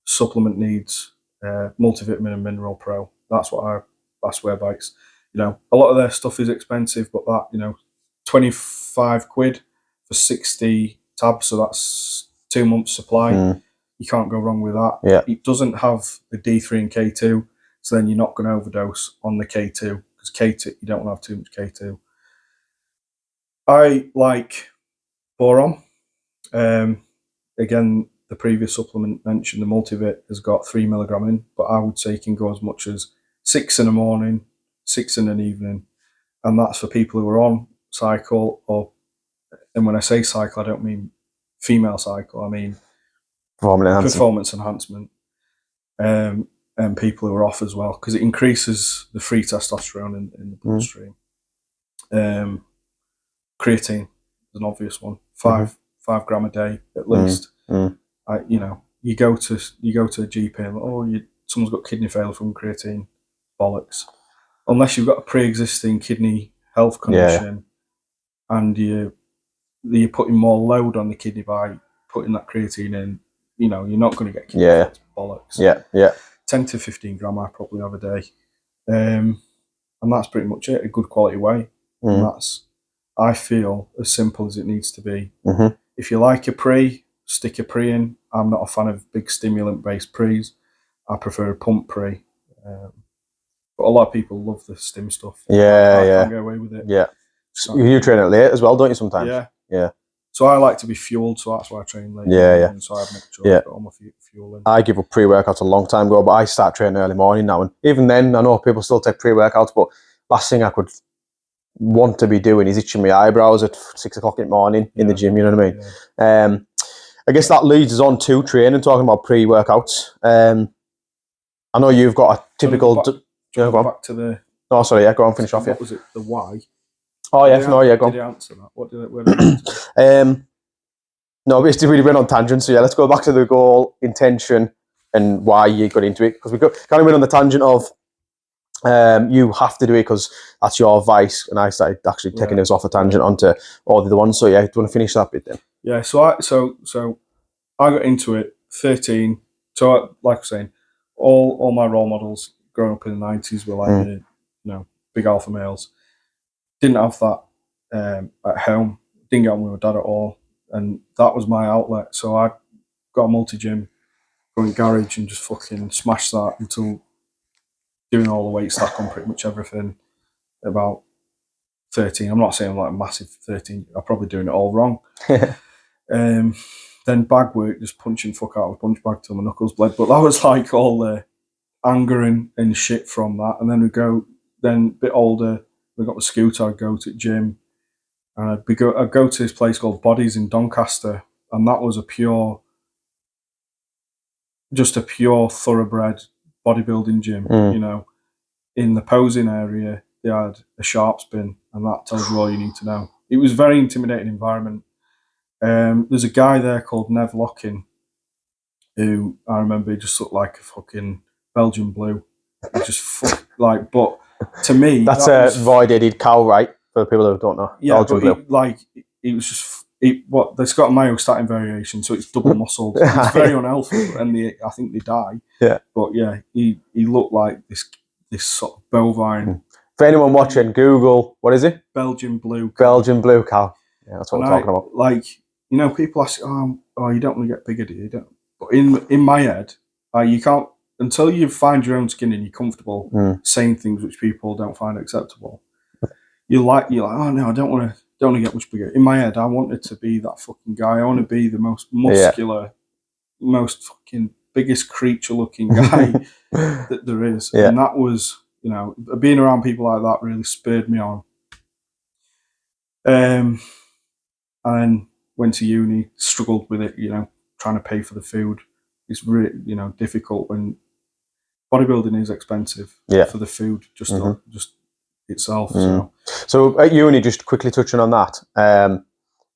Supplement Needs Multivitamin and Mineral Pro. That's where bites. You know, a lot of their stuff is expensive, but that, you know, 25 quid for 60 tabs, so that's 2 months supply. You can't go wrong with that. Yeah. It doesn't have the D3 and K2, so then you're not going to overdose on the K2, because K2, you don't want to have too much K2. I like boron. Again, the previous supplement mentioned, the multivit, has got 3 milligram in, but I would say you can go as much as 6 in the morning, 6 in an evening, and that's for people who are on cycle, and when I say cycle, I don't mean female cycle, I mean performance enhancement, and people who are off as well, because it increases the free testosterone in the bloodstream. Creatine is an obvious one. 5 gram a day at least. You know, you go to a GP and someone's got kidney failure from creatine. Bollocks. Unless you've got a pre-existing kidney health condition, and you're putting more load on the kidney by putting that creatine in, you know, you're not going to get kidney failure. Bollocks. 10 to 15 gram I probably have a day, and that's pretty much it. A good quality whey, and that's, I feel, as simple as it needs to be. If you like a pre, stick a pre in. I'm not a fan of big stimulant-based pre's. I prefer a pump pre. But a lot of people love the stim stuff. I can't get away with it. So, you train it late as well, don't you, sometimes? Yeah. So I like to be fueled, so that's why I train late. So I have make sure I've got all my fuel in. I give up pre-workouts a long time ago, but I start training early morning now. And even then, I know people still take pre-workouts, but last thing I could want to be doing is itching my eyebrows at 6 o'clock in the morning in the gym, you know what I mean? I guess that leads us on to training, talking about pre-workouts. I know you've got a typical... Go back to the... Oh, sorry, go on, finish off, What was it? The why? Oh, yeah, go on. Did you answer that? Where did it answer? No, basically we went on tangent, so let's go back to the goal, intention, and why you got into it, because we kind of went on the tangent of you have to do it because that's your vice, and I started actually taking us off a tangent onto all the other ones. So do you want to finish that bit then? Yeah. So I got into it 13. So like I was saying, all my role models growing up in the 90s were like big alpha males. Didn't have that at home. Didn't get on with my dad at all, and that was my outlet. So I got a multi-gym, going garage, and just fucking smashed that until doing all the weight stack on pretty much everything. About 13. I'm not saying I'm like a massive 13. I'm probably doing it all wrong. Then bag work, just punching fuck out of a punch bag till my knuckles bled. But that was like all the anger and shit from that. And then a bit older, we got the scooter, I'd go to the gym, and I'd go to this place called Bodies in Doncaster, and that was a pure thoroughbred bodybuilding gym. You know, in the posing area, they had a sharps bin, and that tells you all you need to know. It was a very intimidating environment. There's a guy there called Nev Lockin, who I remember he just looked like a fucking Belgian blue. He just but to me, that's a void-headed cow, right? For the people who don't know. Yeah, Belgian blue. He was just there's got a myostatin variation, so it's double muscled. It's very unhealthy, and I think they die. Yeah, but yeah, he looked like this sort of bovine. For anyone watching, Google, what is it? Belgian blue cow. Belgian blue cow. Yeah, that's what we're talking about. Like, you know, people ask, oh, you don't want to get bigger, do you? Don't. But in my head, you can't, until you find your own skin and you're comfortable saying things which people don't find acceptable. You're like, oh no, I don't want to get much bigger. In my head, I wanted to be that fucking guy. I want to be the most muscular, most fucking biggest creature-looking guy that there is. Yeah. And that was, you know, being around people like that really spurred me on. And went to uni, struggled with it, you know, trying to pay for the food. It's really, you know, difficult when bodybuilding is expensive for the food, just itself. So at uni, just quickly touching on that,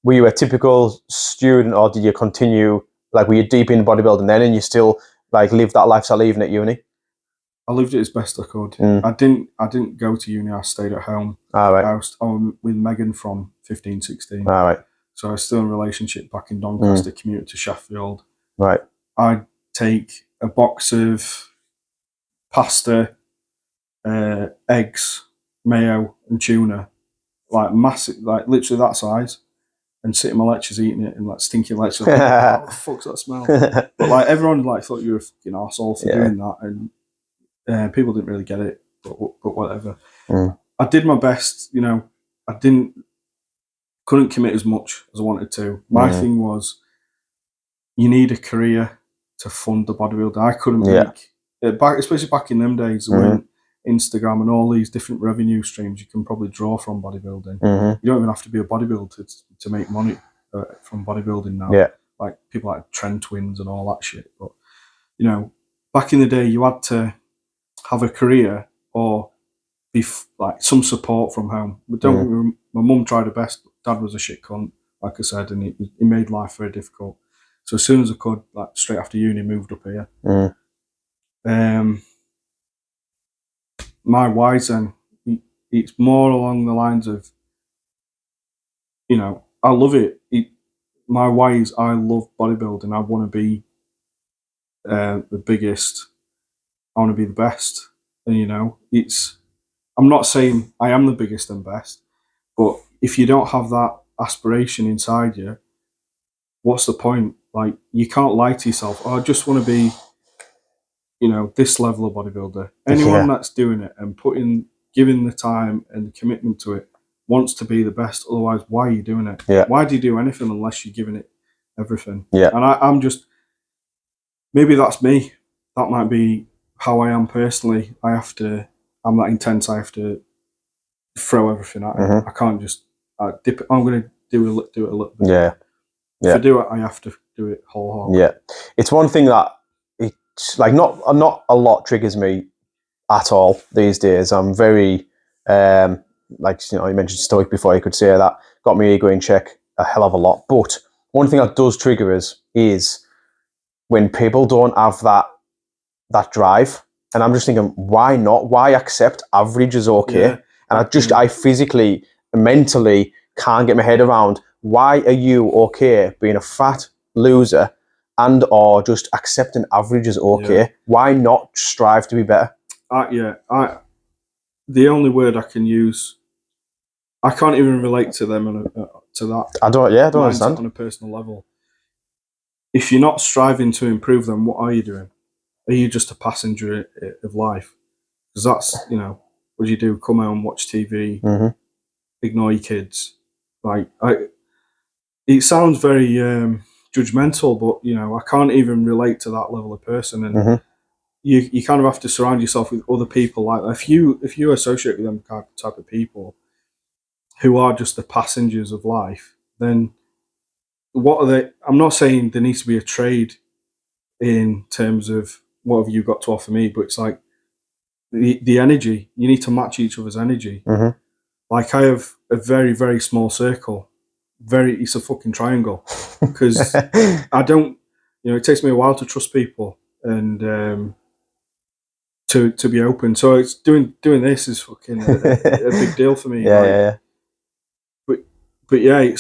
were you a typical student, or did you continue, like, were you deep in bodybuilding then, and you still like live that lifestyle even at uni? I lived it as best I could. I didn't go to uni. I stayed at home. All right. I was with Megan from 15, 16. All right. So I was still in a relationship back in Doncaster, commuted to Sheffield. Right. I'd take a box of pasta, eggs, mayo, and tuna, like massive, like literally that size, and sit in my lectures eating it, and like stinking lectures. Like, what the fuck's that smell? But like everyone like thought you were a fucking arsehole for doing that, and people didn't really get it, but whatever. I did my best, you know. I couldn't commit as much as I wanted to. My thing was, you need a career to fund the bodybuilder. I couldn't make especially back in them days when Instagram and all these different revenue streams you can probably draw from bodybuilding. You don't even have to be a bodybuilder to make money from bodybuilding now. Yeah. Like people like Trend Twins and all that shit. But you know, back in the day, you had to have a career or be like some support from home. But my mum tried her best. Dad was a shit cunt, like I said, and he made life very difficult. So as soon as I could, like straight after uni, moved up here. My why's then, it's more along the lines of, you know, I love it. My why is I love bodybuilding. I want to be the biggest. I want to be the best. And, you know, I'm not saying I am the biggest and best, but if you don't have that aspiration inside you, what's the point? Like, you can't lie to yourself, oh, I just want to be, you know, this level of bodybuilder. Anyone that's doing it and giving the time and the commitment to it wants to be the best. Otherwise, why are you doing it? Yeah. Why do you do anything unless you're giving it everything? Yeah. And I'm just, maybe that's me. That might be how I am personally. I'm that intense. I have to throw everything at it. I can't just dip it. I'm going to do it a little bit. Yeah. If I do it, I have to do it wholeheartedly. Yeah. It's one thing that it's like not a lot triggers me at all these days. I'm very like, you know, you mentioned stoic before. You could say that got my ego in check a hell of a lot. But one thing that does trigger us is when people don't have that drive. And I'm just thinking, why not? Why accept average is okay? Yeah. And I physically, mentally can't get my head around, why are you okay being a fat loser and or just accepting average is okay? Yeah. Why not strive to be better? The only word I can use, I can't even relate to them to that. I don't understand on a personal level. If you're not striving to improve them, what are you doing? Are you just a passenger of life? Because that's, you know, what do you do? Come home, watch TV, ignore your kids. Like, it sounds very judgmental, but, you know, I can't even relate to that level of person. And you kind of have to surround yourself with other people like that. If you associate with them type of people who are just the passengers of life, then what are they? I'm not saying there needs to be a trade in terms of what have you got to offer me, but it's like the energy. You need to match each other's energy. Like, I have a very, very small circle. It's a fucking triangle because I don't, you know, it takes me a while to trust people and to be open. So it's doing this is fucking a big deal for me. Yeah. But yeah,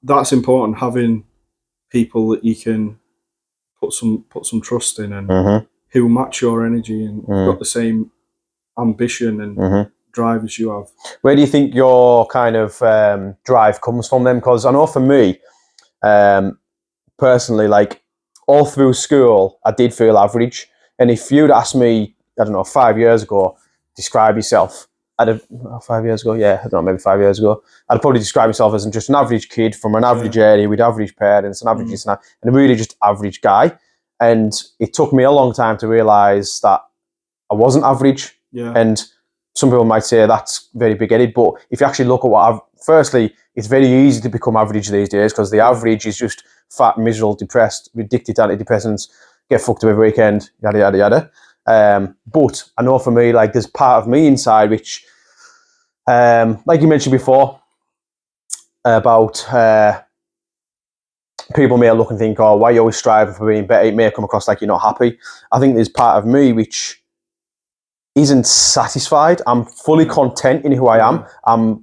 that's important, having people that you can put some trust in and who match your energy and got the same ambition and drive as you have. Where do you think your kind of drive comes from then? Because I know for me, Personally, like all through school, I did feel average. And if you'd asked me, I don't know, 5 years ago, describe yourself, 5 years ago, yeah, I don't know, maybe 5 years ago, I'd probably describe myself as just an average kid from an average area with average parents, an average this and that, and a really just average guy. And it took me a long time to realise that I wasn't average. Yeah. And some people might say that's very big-headed, but if you actually look at what firstly, it's very easy to become average these days because the average is just fat, miserable, depressed, addicted to antidepressants, get fucked up every weekend, yada, yada, yada. But I know for me, like, there's part of me inside which, like you mentioned before, about people may look and think, oh, why are you always striving for being better? It may come across like you're not happy. I think there's part of me which isn't satisfied. I'm fully content in who I am.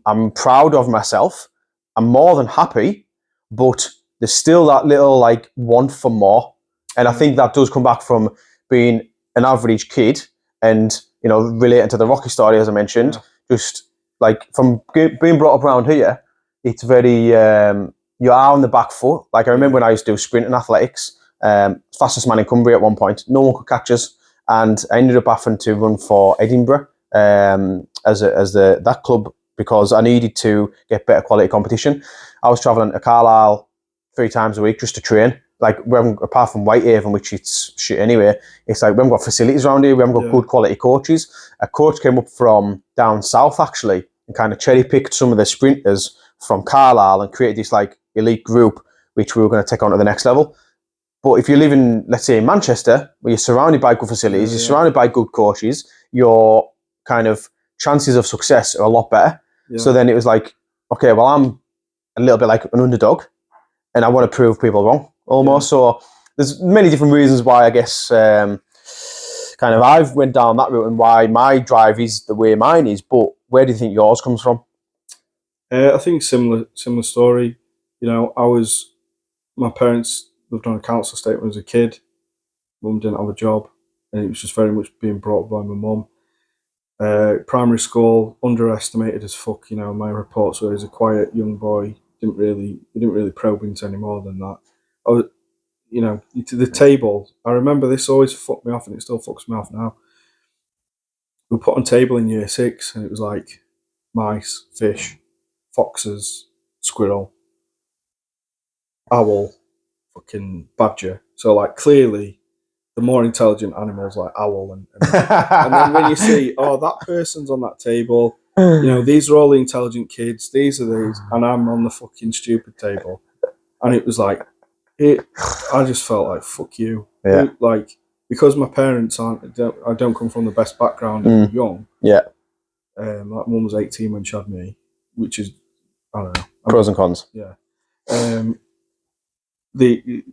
I'm proud of myself. I'm more than happy, but there's still that little like want for more. And I think that does come back from being an average kid and, you know, relating to the Rocky story, as I mentioned, just like from being brought up around here, it's very, you are on the back foot. Like I remember when I used to do sprinting athletics, fastest man in Cumbria at one point, no one could catch us. And I ended up having to run for Edinburgh as that club because I needed to get better quality competition. I was travelling to Carlisle 3 times a week just to train. Like, we haven't, apart from Whitehaven, which it's shit anyway, it's like we haven't got facilities around here, we haven't got good quality coaches. A coach came up from down south, actually, and kind of cherry-picked some of the sprinters from Carlisle and created this, like, elite group, which we were going to take on to the next level. But if you live in, let's say, in Manchester, where you're surrounded by good facilities, you're surrounded by good coaches, your kind of chances of success are a lot better. Yeah. So then it was like, okay, well, I'm a little bit like an underdog, and I want to prove people wrong, almost. Yeah. So there's many different reasons why, I guess, kind of I've went down that route and why my drive is the way mine is. But where do you think yours comes from? I think similar story. You know, my parents lived on a council estate when I was a kid. Mum didn't have a job, and it was just very much being brought up by my mum. Primary school, underestimated as fuck. You know, my reports were as a quiet young boy. Didn't really probe into any more than that. I was, you know, to the table. I remember this always fucked me off, and it still fucks me off now. We were put on table in year 6, and it was like mice, fish, foxes, squirrel, owl, fucking badger. So like clearly the more intelligent animals like owl and then when you see, oh, that person's on that table, you know, these are all the intelligent kids, these are these, and I'm on the fucking stupid table. And it was like, I just felt like, fuck you. Yeah. Like, because my parents I don't come from the best background and I'm young. Yeah. Like mum was 18 when she had me, which is, I don't know. Pros and cons. Yeah. They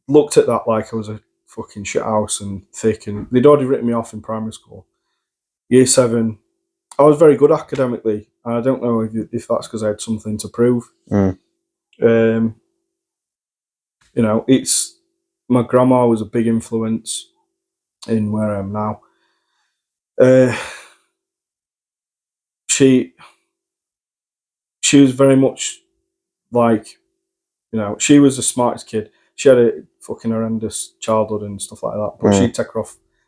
looked at that like I was a fucking shit house and thick, and they'd already written me off in primary school. Year 7, I was very good academically, and I don't know if that's because I had something to prove. You know, my grandma was a big influence in where I am now. She was very much like, you know, she was the smartest kid. She had a fucking horrendous childhood and stuff like that, but she'd take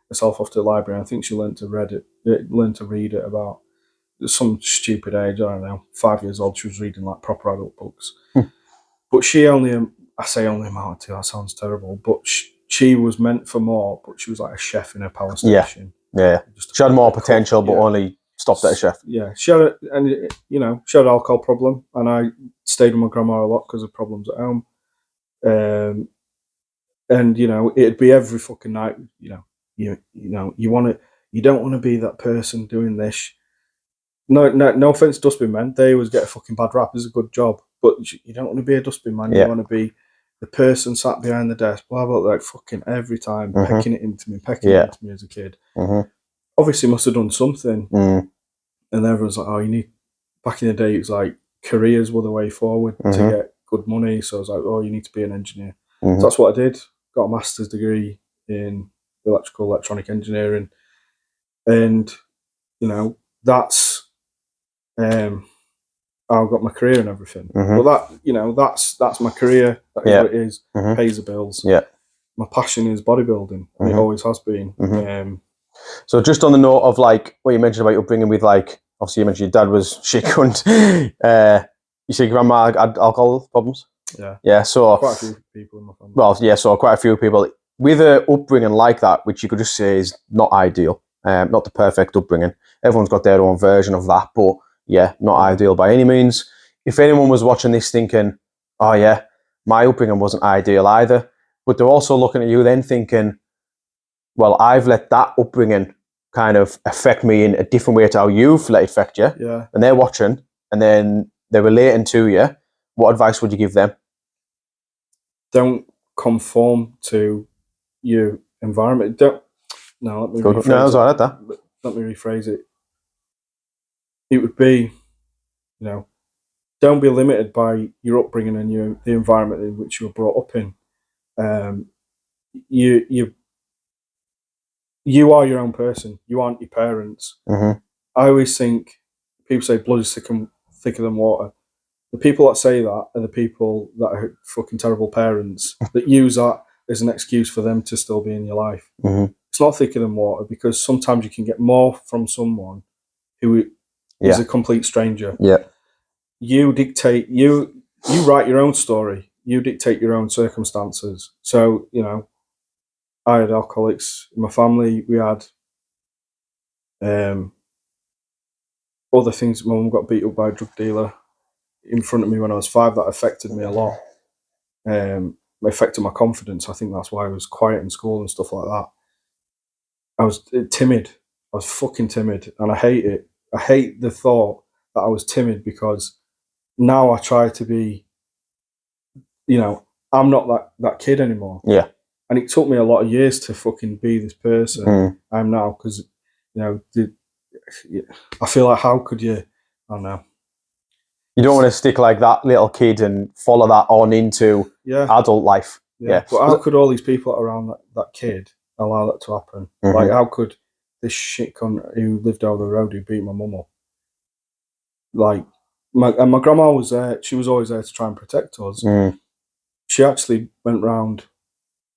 herself off to the library. And I think she learned to read it about some stupid age. I don't know, 5 years old. She was reading like proper adult books. But she only, I say only amounted to, that sounds terrible, but she was meant for more. But she was like a chef in a power station. Yeah. She had more potential, but only stopped at a chef. Yeah, she had she had an alcohol problem, and I stayed with my grandma a lot because of problems at home. And you know, it'd be every fucking night. You don't want to be that person doing this. No offense, dustbin men. They always get a fucking bad rap. It's a good job, but you don't want to be a dustbin man. You want to be the person sat behind the desk. Blah blah. Like fucking every time, pecking it into me as a kid. Obviously, must have done something. And everyone's like, "Oh, you need." Back in the day, it was like careers were the way forward to get good money. So I was like, "Oh, you need to be an engineer." So that's what I did. Got a master's degree in electronic engineering, and you know that's I've got my career and everything. Mhm. But that's my career. That is Yeah. what it is. Mhm. Pays the bills. Yeah. My passion is bodybuilding, and it Mhm. always has been. Mhm. So just on the note of like what you mentioned about your upbringing with like, obviously you mentioned your dad was shit cunt. You said your grandma had alcohol problems. Yeah. Yeah. So Quite a few people in my family. well, yeah. So quite a few people with a upbringing like that, which you could just say is not ideal, not the perfect upbringing. Everyone's got their own version of that, but yeah, not ideal by any means. If anyone was watching this thinking, oh yeah, my upbringing wasn't ideal either, but they're also looking at you then thinking, well, I've let that upbringing kind of affect me in a different way to how you've let it affect you. Yeah. And they're watching and then they're relating to you. What advice would you give them? Don't conform to your environment. Don't. No, let me rephrase No, that's it. all right, that. Let me rephrase it. It would be, don't be limited by your upbringing and the environment in which you were brought up in. You are your own person. You aren't your parents. Mm-hmm. I always think people say blood is thicker than water. The people that say that are the people that are fucking terrible parents that use that as an excuse for them to still be in your life. Mm-hmm. It's not thicker than water because sometimes you can get more from someone who is a complete stranger. Yeah. You dictate, you write your own story. You dictate your own circumstances. So, I had alcoholics in my family. We had other things. My mum got beat up by a drug dealer in front of me when I was 5. That affected me a lot. It affected my confidence. I think that's why I was quiet in school and stuff like that. I was timid. I was fucking timid, and I hate it. I hate the thought that I was timid because now I try to be, I'm not that kid anymore. Yeah. And it took me a lot of years to fucking be this person I am now because, I feel like how could you, I don't know. You don't want to stick like that little kid and follow that on into adult life. Yeah. But how could all these people around that kid allow that to happen? Mm-hmm. Like, how could this shit cunt who lived over the road who beat my mum up? Like, my grandma was there. She was always there to try and protect us. She actually went round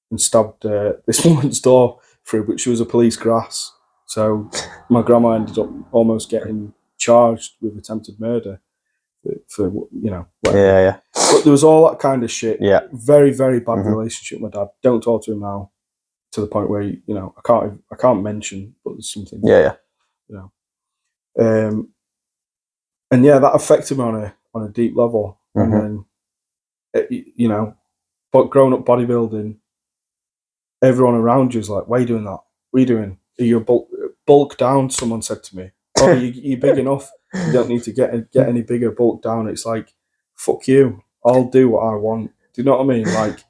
and stabbed this woman's door through, but she was a police grass. So my grandma ended up almost getting charged with attempted murder for whatever. Yeah. But there was all that kind of shit. Yeah. Very, very bad relationship with my dad. Don't talk to him now, to the point where I can't mention, but there's something. Yeah. And yeah, that affected me on a deep level. And then, but growing up bodybuilding, everyone around you is like, "Why are you doing that? What are you doing? Are you bulk down?" Someone said to me, "Oh, you're big enough. You don't need to get any bigger. Bulk down." It's like, fuck you. I'll do what I want. Do you know what I mean? Like,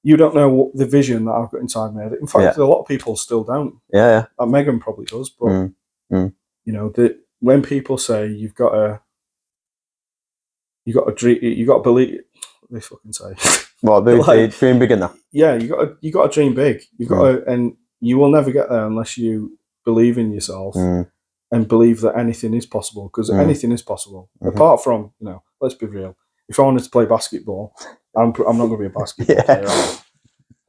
you don't know what the vision that I've got inside my head. In fact, a lot of people still don't. Yeah. Megan probably does, but when people say you've got to dream, you got to believe. They fucking say. Well, they dream big enough. Yeah, you got to dream big. You got to, and you will never get there unless you believe in yourself and believe that anything is possible. Because anything is possible. Apart from, let's be real. If I wanted to play basketball, I'm not going to be a basketball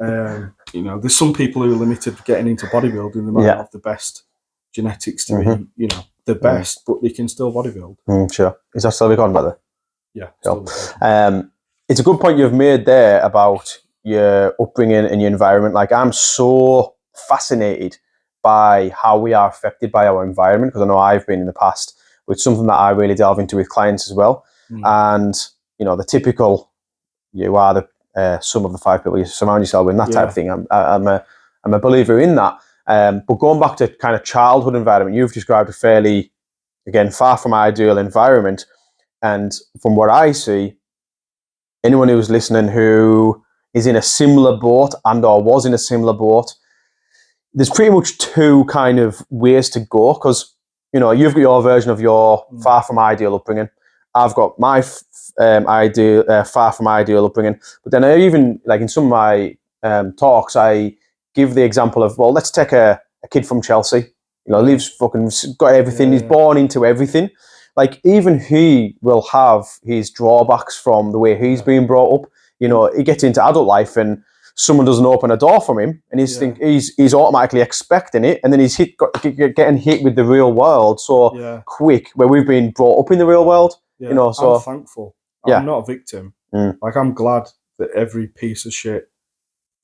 player. There's some people who are limited getting into bodybuilding. They might not have the best genetics to be, the best, but they can still bodybuild. Sure. Is that still recording, by the way? Yeah. Sure. It's a good point you've made there about your upbringing and your environment. Like, I'm so fascinated by how we are affected by our environment, because I know I've been in the past, with something that I really delve into with clients as well. And, the typical, you are the sum of the 5 people you surround yourself with, and that type of thing. I'm a believer in that. But going back to kind of childhood environment, you've described a fairly, again, far from ideal environment. And from what I see, anyone who's listening who is in a similar boat and or was in a similar boat, there's pretty much 2 kind of ways to go, because you've got your version of your far from ideal upbringing. I've got my far from ideal upbringing. But then I even, like in some of my talks, I give the example of, well, let's take a kid from Chelsea. Lives fucking, got everything. He's born into everything. like even he will have his drawbacks from the way he's been brought up. You know, he gets into adult life and someone doesn't open a door for him, and he's automatically expecting it, and then he's getting hit with the real world so quick, where we've been brought up in the real world. Yeah. You know, so I'm thankful. I'm not a victim. Like, I'm glad that every piece of shit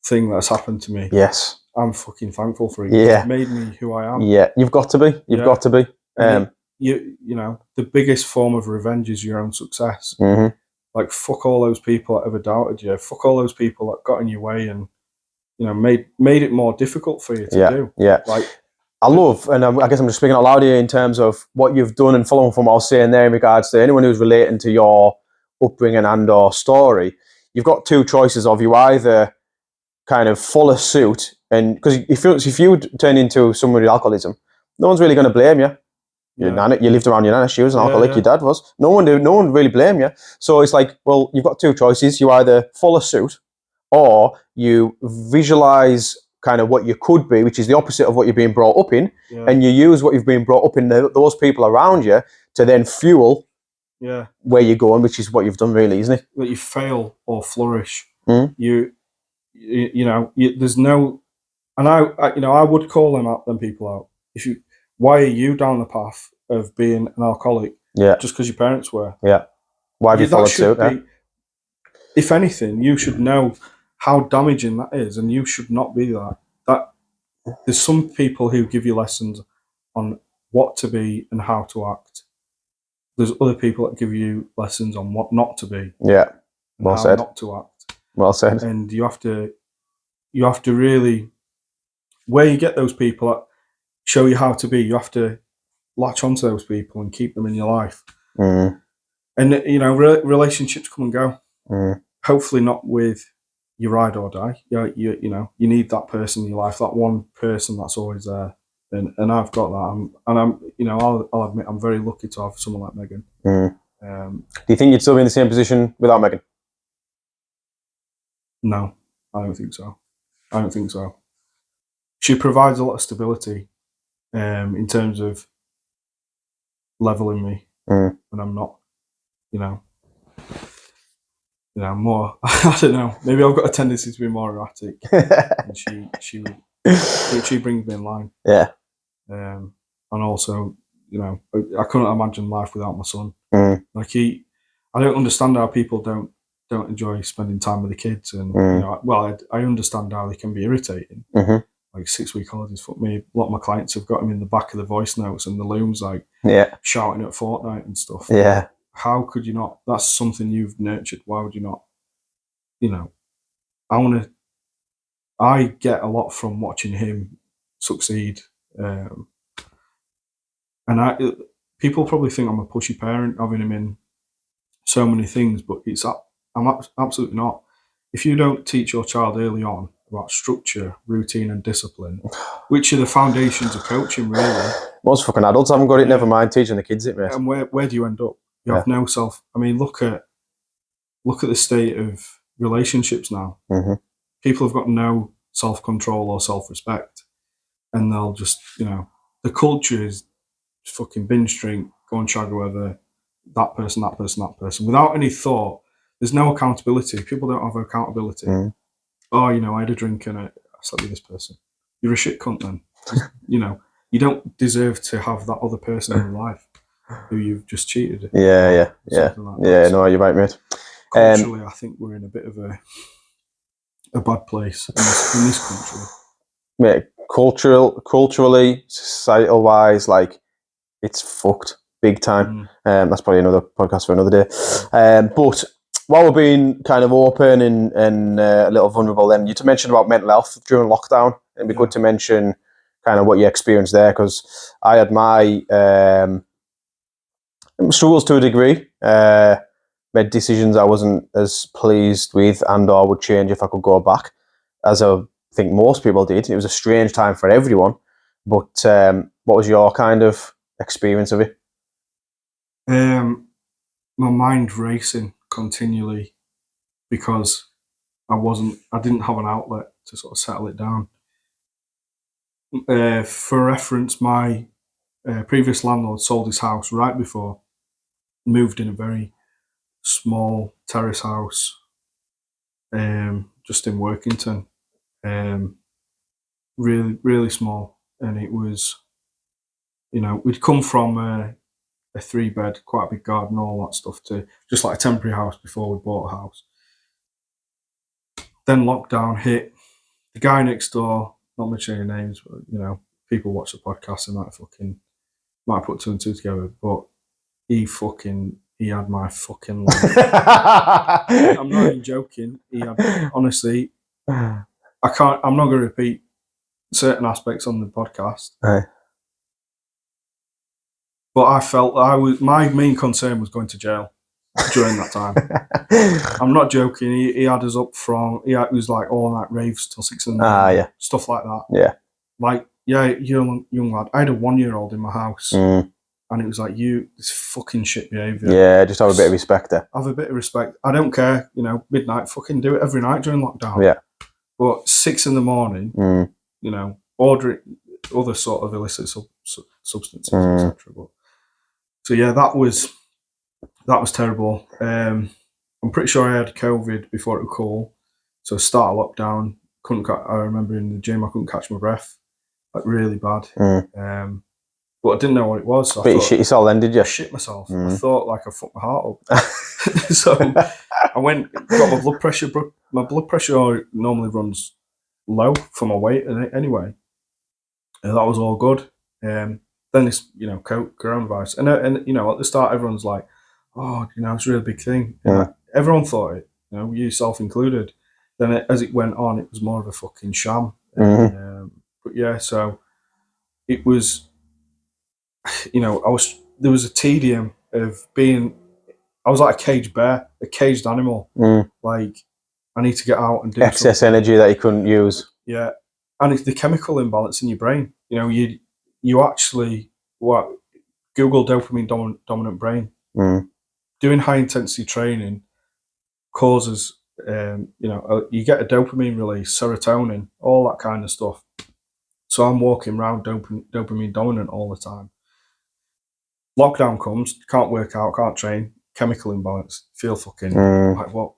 thing that's happened to me. Yes. I'm fucking thankful for it. Yeah. It's made me who I am. Yeah, you've got to be. You've got to be. You know, the biggest form of revenge is your own success. Like, fuck all those people that ever doubted you. Fuck all those people that got in your way and, you know, made it more difficult for you to do. Yeah. Like, I love, and I guess I'm just speaking out loud here in terms of what you've done, and following from what I was saying there in regards to anyone who's relating to your upbringing and or story. You've got two choices of, you either kind of follow suit, and because if you turn into someone with alcoholism, no one's really going to blame you. You lived around your nana's, she was an alcoholic, your dad was. No one really blame you. So it's like, well, you've got two choices. You either follow suit, or you visualize kind of what you could be, which is the opposite of what you're being brought up in, and you use what you've been brought up in, those people around you, to then fuel where you're going, which is what you've done, really, isn't it? That you fail or flourish. You know, there's no, and I would call them people out. Why are you down the path of being an alcoholic? Just because your parents were. Why have you followed suit? If anything, you should know how damaging that is, and you should not be that. There's some people who give you lessons on what to be and how to act. There's other people that give you lessons on what not to be. Well said. Not to act. Well said. And you have to really, where you get those people that show you how to be, you have to latch onto those people and keep them in your life. And, you know, relationships come and go. Hopefully not with your ride or die. You know, you need that person in your life, that one person that's always there. And I've got that. I'm you know, I'll admit I'm very lucky to have someone like Megan. Do you think you'd still be in the same position without Megan? No, I don't think so. She provides a lot of stability in terms of leveling me when I'm not, you know, more. I don't know. Maybe I've got a tendency to be more erratic, and she brings me in line. And also, you know, I couldn't imagine life without my son. Like, I don't understand how people don't enjoy spending time with the kids, and you know, well, I understand how they can be irritating. Like 6-week holidays, fuck me. A lot of my clients have got him in the back of the voice notes and the looms, like shouting at Fortnite and stuff. How could you not? That's something you've nurtured. Why would you not? You know, I get a lot from watching him succeed. And people probably think I'm a pushy parent, having him in so many things, but I'm absolutely not. If you don't teach your child early on about structure, routine, and discipline, which are the foundations of coaching, really. Most fucking adults haven't got it. Never mind teaching the kids it, mate. And where do you end up? You have no self. I mean, look at the state of relationships now. People have got no self-control or self-respect, and they'll just, you know, the culture is fucking binge drink, go and shag whoever, that person, without any thought. There's no accountability. People don't have accountability. Oh, you know, I had a drink and I slept with this person. You're a shit cunt then. You know, you don't deserve to have that other person in your life who you've just cheated. Yeah. No, you're right, mate. Culturally, I think we're in a bit of a bad place in this country. Mate, culturally, societal wise, like, it's fucked big time. That's probably another podcast for another day. But while we're being kind of open and a little vulnerable, then you mentioned about mental health during lockdown. It'd be good to mention kind of what you experienced there, because I had my struggles to a degree. Made decisions I wasn't as pleased with, and or would change if I could go back, as I think most people did. It was a strange time for everyone. But what was your kind of experience of it? My mind racing continually, because I didn't have an outlet to sort of settle it down. For reference, my previous landlord sold his house right before moved in a very small terrace house, just in Workington, really, really small. And it was, we'd come from a 3-bed, quite a big garden, all that stuff, to just like a temporary house before we bought a house. Then lockdown hit. The guy next door, not mentioning names, but people watch the podcast and might put 2 and 2 together, but he had my fucking life. I'm not even joking. Honestly, I'm not going to repeat certain aspects on the podcast. Right. But I felt my main concern was going to jail during that time. I'm not joking. He had us up from, it was like all night raves till 6 in the morning, stuff like that. Yeah. Like, young lad. I had a 1-year-old in my house, and it was like, this fucking shit behaviour. Yeah, just have a bit of respect there. Have a bit of respect. I don't care, midnight, fucking do it every night during lockdown. Yeah. But 6 in the morning, ordering other sort of illicit substances, etc. So yeah, that was terrible. I'm pretty sure I had COVID before it was cool. So start of lockdown, I remember in the gym, I couldn't catch my breath, like really bad. But I didn't know what it was. So but you shit yourself then, did you? I shit myself. I thought like I fucked my heart up. So I went, got my blood pressure. My blood pressure normally runs low for my weight anyway. And that was all good. Then this, coronavirus. And at the start, everyone's like, oh, it's a really big thing. And everyone thought it, yourself included. Then as it went on, it was more of a fucking sham. But yeah, so it was, there was a tedium of being, I was like a caged bear, a caged animal. Like, I need to get out and do excess something. energy that you couldn't use. Yeah. And it's the chemical imbalance in your brain. You actually, Google dopamine dominant brain. Doing high intensity training causes, you get a dopamine release, serotonin, all that kind of stuff. So I'm walking around dopamine dominant all the time. Lockdown comes, can't work out, can't train, chemical imbalance, feel fucking like what,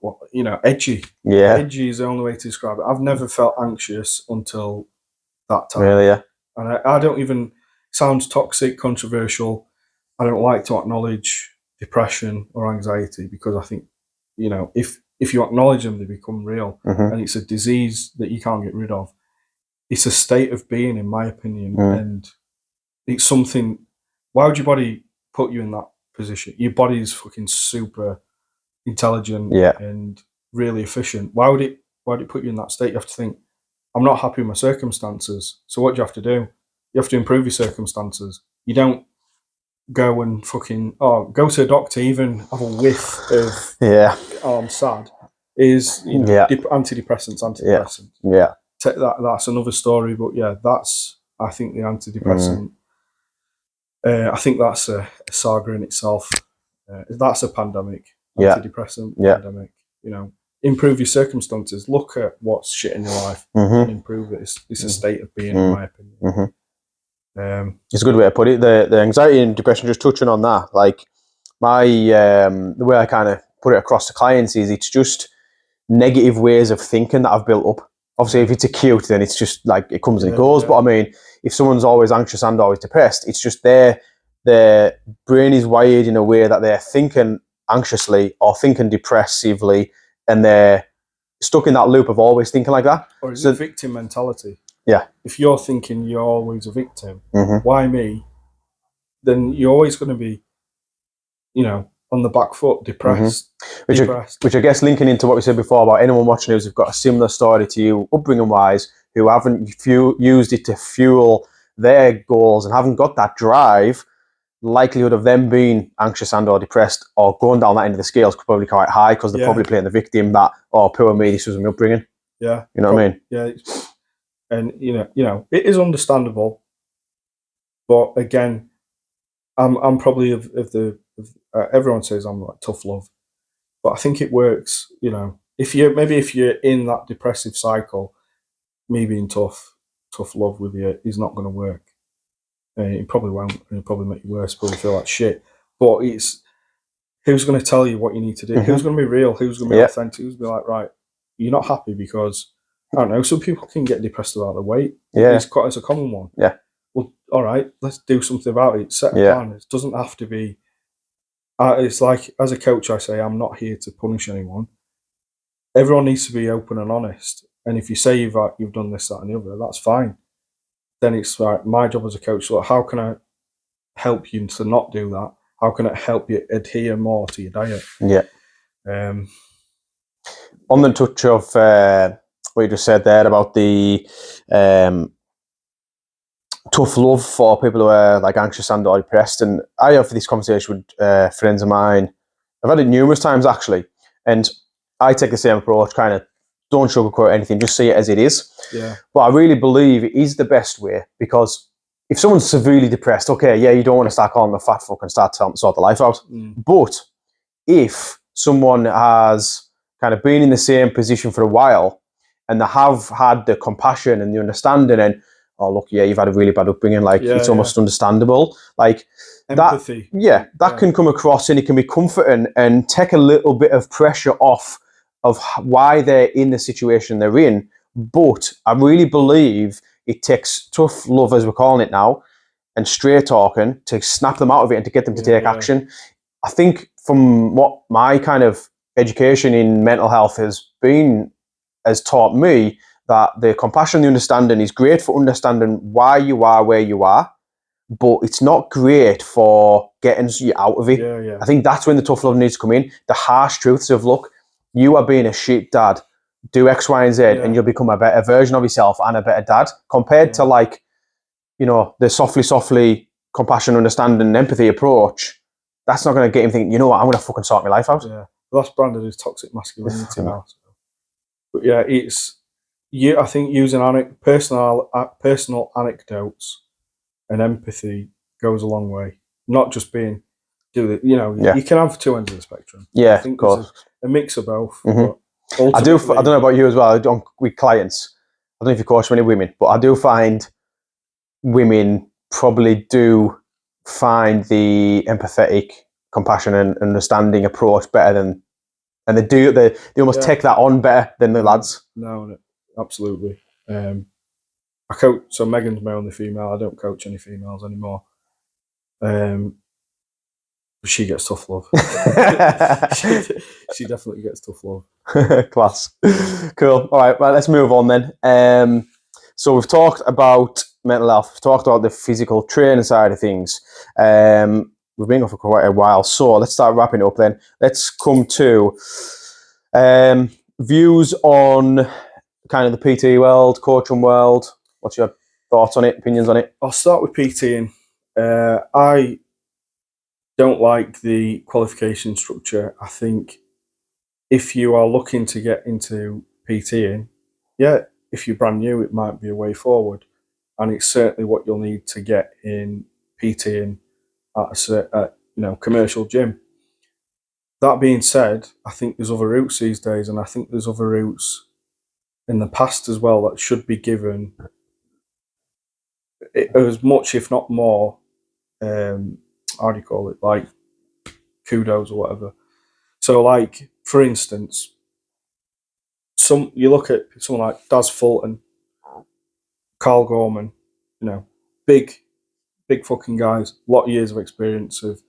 edgy. Yeah. Edgy is the only way to describe it. I've never felt anxious until that time. Really, yeah. And I don't even, sounds toxic, controversial. I don't like to acknowledge depression or anxiety because I think, if you acknowledge them, they become real. And it's a disease that you can't get rid of. It's a state of being, in my opinion. And it's something, why would your body put you in that position? Your body is fucking super intelligent and really efficient. Why would it put you in that state? You have to think, I'm not happy with my circumstances. So what do you have to do? You have to improve your circumstances. You don't go and fucking, go to a doctor, even have a whiff of, I'm sad, is, antidepressants. Yeah. That's another story, but yeah, I think the antidepressant, I think that's a saga in itself. That's a pandemic, antidepressant pandemic. Improve your circumstances. Look at what's shit in your life and improve it. It's a state of being, in my opinion. It's a good way to put it. The anxiety and depression, just touching on that, like my the way I kind of put it across to clients is it's just negative ways of thinking that I've built up. Obviously, if it's acute, then it's just like it comes and it goes. But I mean, if someone's always anxious and always depressed, it's just their brain is wired in a way that they're thinking anxiously or thinking depressively, and they're stuck in that loop of always thinking like that. Or is it victim mentality? Yeah. If you're thinking you're always a victim, why me? Then you're always going to be, on the back foot, depressed. Which I guess linking into what we said before about anyone watching who's got a similar story to you, upbringing-wise, who haven't used it to fuel their goals and haven't got that drive, likelihood of them being anxious and or depressed or going down that end of the scale is probably quite high because they're probably playing the victim that, oh, poor me, this was my upbringing. Yeah. You know what I mean? Yeah. And, it is understandable. But again, I'm probably of the, everyone says I'm like tough love. But I think it works, if you're in that depressive cycle, me being tough love with you is not going to work. It probably won't, and it'll probably make you worse, probably feel like shit. But who's going to tell you what you need to do? Who's going to be real? Who's going to be authentic? Who's going to be like, right, you're not happy because, I don't know, some people can get depressed about their weight. Yeah. It's a common one. Yeah. Well, all right, let's do something about it. Set a plan. It doesn't have to be. It's like, as a coach, I say, I'm not here to punish anyone. Everyone needs to be open and honest. And if you say you've done this, that, and the other, that's fine. Then it's like my job as a coach. So how can I help you to not do that? How can it help you adhere more to your diet? Yeah. On the touch of what you just said there about the tough love for people who are like anxious and or depressed, and I have this conversation with friends of mine. I've had it numerous times actually, and I take the same approach, kind of don't sugarcoat anything, just see it as it is. Yeah. But I really believe it is the best way, because if someone's severely depressed, okay, yeah, you don't want to start calling them a fat fuck and start telling them to sort their life out. But if someone has kind of been in the same position for a while and they have had the compassion and the understanding and, oh, look, yeah, you've had a really bad upbringing, like it's almost understandable. Like empathy. That can come across, and it can be comforting and take a little bit of pressure off of why they're in the situation they're in. But I really believe it takes tough love, as we're calling it now, and straight talking to snap them out of it and to get them to take action. I think from what my kind of education in mental health has taught me, that the compassion and the understanding is great for understanding why you are where you are, but it's not great for getting you out of it. I think that's when the tough love needs to come in. The harsh truths of, look, you are being a shit dad. Do X, Y, and Z, and you'll become a better version of yourself and a better dad. Compared to, like, you know, the softly compassion, understanding, and empathy approach. That's not going to get him thinking, you know what, I'm going to fucking sort my life out. Yeah, well, that's branded as toxic masculinity now. But yeah, I think using personal anecdotes and empathy goes a long way. Not just being, you can have two ends of the spectrum. Yeah, I think there's a mix of both. But I don't know about you as well. With clients, I don't know if you coach many women, but I do find women probably do find the empathetic, compassion, and understanding approach better than, and they almost take that on better than the lads. No, absolutely. I coach, so Megan's my only female. I don't coach any females anymore. She gets tough love. she definitely gets tough love. Class. Cool. All right, well, let's move on then. So we've talked about mental health. We've talked about the physical training side of things. We've been on for quite a while, so let's start wrapping up then. Let's come to views on kind of the PT world, coaching world. What's your thoughts on it, opinions on it? I'll start with PTing. I don't like the qualification structure. I think if you are looking to get into PTing, if you're brand new, it might be a way forward. And it's certainly what you'll need to get in PTing at a commercial gym. That being said, I think there's other routes these days, and I think there's other routes in the past as well that should be given as much, if not more, how do you call it, like kudos or whatever. So, like, for instance, you look at someone like Daz Fulton, Carl Gorman, big fucking guys, a lot of years of experience of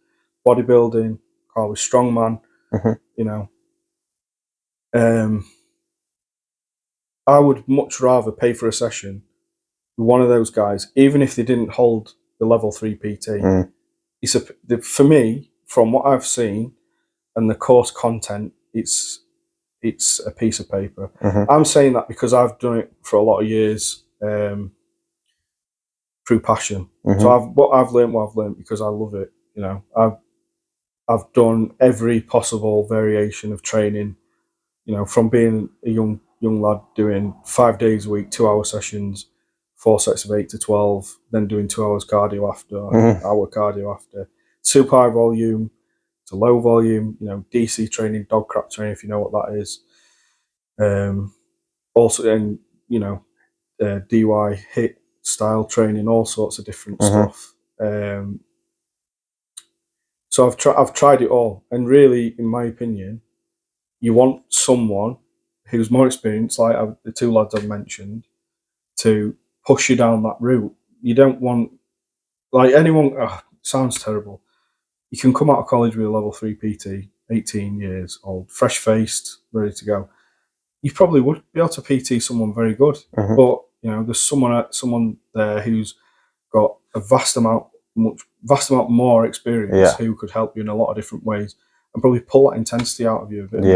bodybuilding. Carl was strongman, I would much rather pay for a session with one of those guys, even if they didn't hold the level 3 PT. For me, from what I've seen and the course content, it's a piece of paper. I'm saying that because I've done it for a lot of years through passion. So I've learned because I love it. I've done every possible variation of training. From being a young lad doing 5 days a week, 2-hour sessions, 4 sets of 8 to 12, then doing 2 hours cardio after, hour cardio after, super high volume to low volume, DC training, dog crap training, if you know what that is. Also, and DY hit style training, all sorts of different stuff. So I've tried it all, and really, in my opinion, you want someone who's more experienced, like the two lads I've mentioned, to push you down that route. You don't want like anyone. Oh, sounds terrible. You can come out of college with a level 3 PT, 18 years old, fresh faced, ready to go. You probably would be able to PT someone very good, but there's someone there who's got a vast amount more experience who could help you in a lot of different ways and probably pull that intensity out of you a bit more.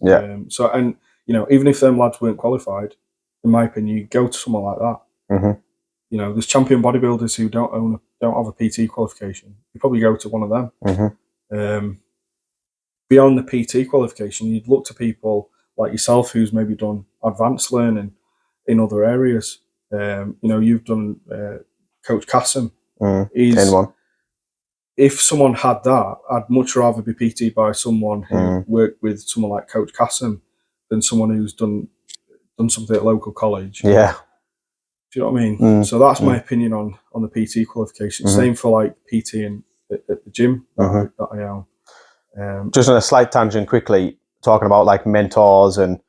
Yeah. So, and even if them lads weren't qualified, in my opinion, you go to someone like that. There's champion bodybuilders who don't have a PT qualification. You probably go to one of them. Beyond the PT qualification, you'd look to people like yourself who's maybe done advanced learning in other areas. You've done Coach Kassem. If someone had that, I'd much rather be PT'd by someone who worked with someone like Coach Kassem than someone who's done something at local college. Yeah. Do you know what I mean? So that's my opinion on the PT qualification. Same for like PT at the gym that I am. Just on a slight tangent quickly, talking about like mentors and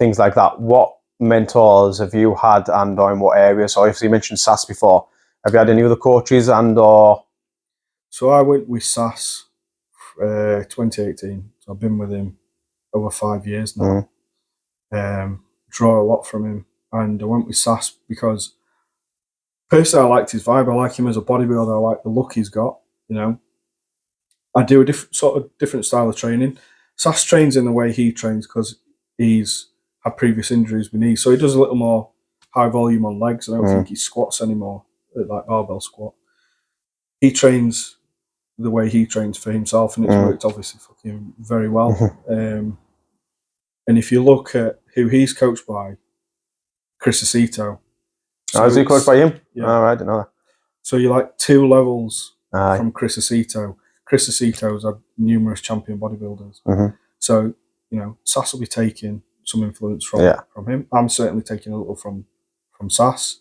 things like that. What mentors have you had and or in what areas? So obviously you mentioned SAS before. Have you had any other coaches and or? So I went with SAS 2018. So I've been with him over 5 years now. Draw a lot from him. And I went with SAS because personally I liked his vibe. I like him as a bodybuilder. I like the look he's got, I do a different style of training. SAS trains in the way he trains because he's had previous injuries with knees. So he does a little more high volume on legs. I don't think he squats anymore, like barbell squat. He trains the way he trains for himself, and it's worked obviously fucking very well. And if you look at who he's coached by, Chris Aceto. So is he coached by him? Yeah. Oh, I didn't know that. So you're like 2 levels from Chris Aceto. Chris Aceto's had numerous champion bodybuilders. So, SAS will be taking some influence from him. I'm certainly taking a little from SAS.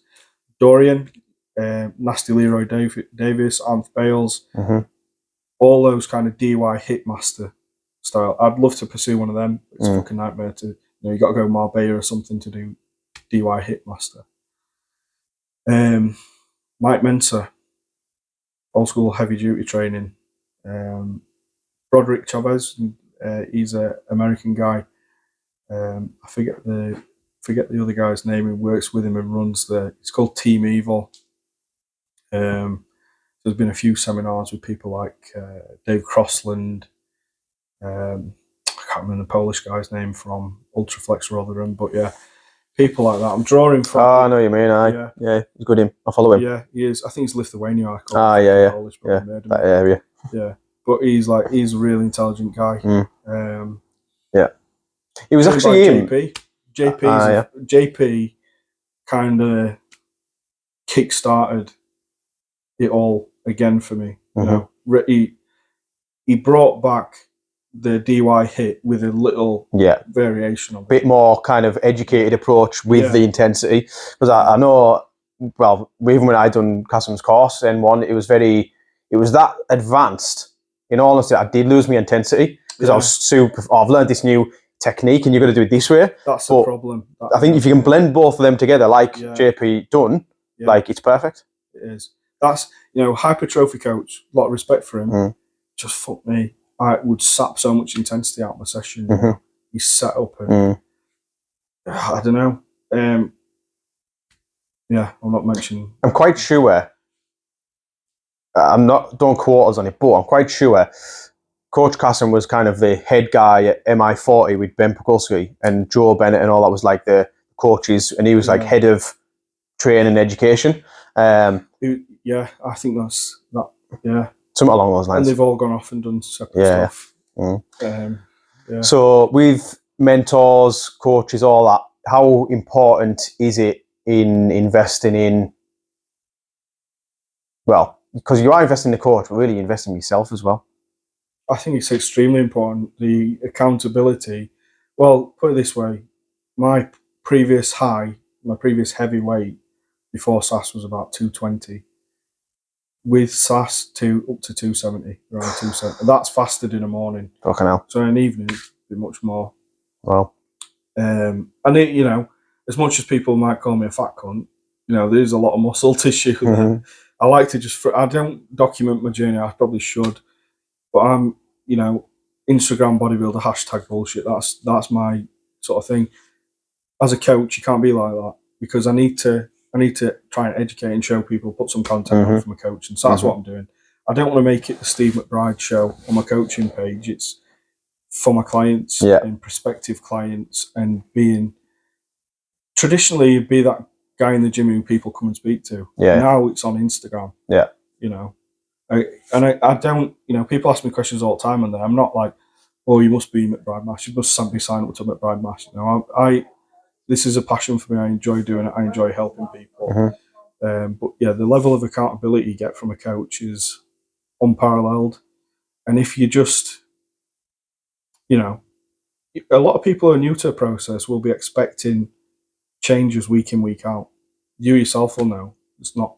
Dorian, Nasty Leroy Davis, Anth Bales, all those kind of DY hitmaster style. I'd love to pursue one of them. It's a fucking nightmare to, you got to go Marbella or something to do DY hitmaster. Mike Mensa, old school heavy duty training. Broderick Chavez, he's an American guy. I forget the other guy's name who works with him and runs it's called Team Evil. There's been a few seminars with people like Dave Crossland. I can't remember the Polish guy's name from Ultraflex Rotherham, but yeah, people like that. I'm drawing from. Oh, I know what you mean. Yeah, he's good. I follow him. Yeah, he is. I think he's Lithuania. Polish, that area. Yeah, but he's a really intelligent guy. He was actually him. JP kind of kick-started it all again for me. He brought back the DY hit with a little variation of it. Bit more kind of educated approach with the intensity. Because I know, well, even when I done Kassem's course N1, it was that advanced. In all honesty, I did lose my intensity because I was I've learned this new technique and you've got to do it this way. That's the problem. I think if you can blend both of them together like JP done, like it's perfect. It is. That's, hypertrophy coach, a lot of respect for him. Just fuck me. I would sap so much intensity out of my session. He's set up and I don't know. I'm not mentioning. I'm quite sure. I'm not don't quote us on it, but I'm quite sure Coach Kassem was kind of the head guy at MI40 with Ben Pokulski and Joe Bennett and all that was like the coaches, and he was like head of training and education. I think that's that. Yeah, something along those lines. And they've all gone off and done separate stuff. So with mentors, coaches, all that, how important is it in investing in? Well, because you are investing in the coach, but really investing in yourself as well. I think it's extremely important. The accountability. Well, put it this way: my previous heavy weight before SAS was about 220. with SAS to up to 270, around 270. That's fasted in the morning. Fucking hell. So in the evening, it'd be much more. Wow. And it, you know, as much as people might call me a fat cunt, you know, there's a lot of muscle tissue there. I like to just, I don't document my journey. I probably should, but I'm, you know, Instagram bodybuilder hashtag bullshit. That's my sort of thing. As a coach, you can't be like that, because I need to try and educate and show people, put some content out from a coach, and so that's what I'm doing. I don't want to make it the Steve McBride show on my coaching page. It's for my clients and prospective clients, and being traditionally you'd be that guy in the gym who people come and speak to. Now it's on Instagram. You know, I don't, you know, people ask me questions all the time, and then I'm not like, oh, you must be McBride Mass. You must be signed up to McBride Mass. You know, this is a passion for me. I enjoy doing it. I enjoy helping people. But yeah, the level of accountability you get from a coach is unparalleled. And if you just, you know, a lot of people who are new to the process will be expecting changes week in, week out. You yourself will know it's not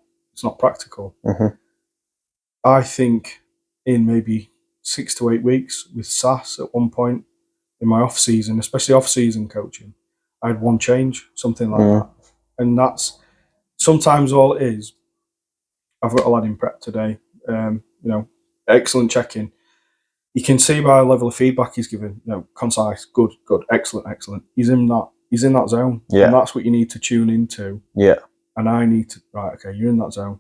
practical. I think in maybe 6 to 8 weeks with SAS at one point in my off season, especially off season coaching, I had one change, something like that. And that's sometimes all it is. I've got a lad in prep today, you know, excellent check-in. You can see by the level of feedback he's given, you know, concise, good, excellent. He's in that zone. And that's what you need to tune into. And I need to, right, okay, you're in that zone.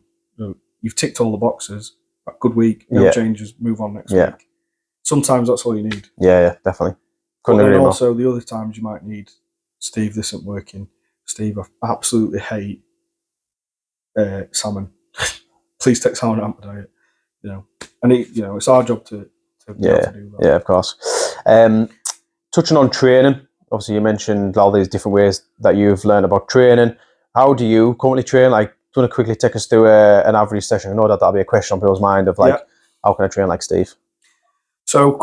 You've ticked all the boxes. Good week, no changes, move on next week. Sometimes that's all you need. Definitely. But then also the other times you might need, Steve, this isn't working. Steve, I absolutely hate salmon. Please take salmon out of my diet. You know, and you know, it's our job to be able to do that. Yeah, of course. Touching on training, obviously you mentioned all these different ways that you've learned about training. How do you currently train? Like, do you want to quickly take us through an average session? I know that'll be a question on people's mind of like, how can I train like Steve? So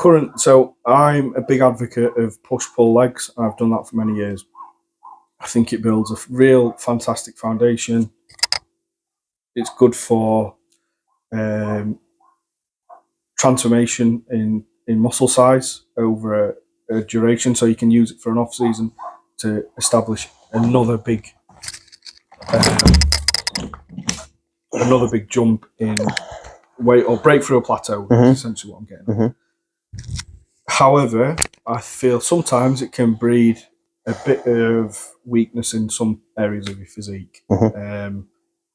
I'm a big advocate of push-pull legs. I've done that for many years. I think it builds a real fantastic foundation. It's good for transformation in muscle size over a duration, so you can use it for an off season to establish another big jump in weight or break through a plateau. Is essentially what I'm getting. However, I feel sometimes it can breed a bit of weakness in some areas of your physique.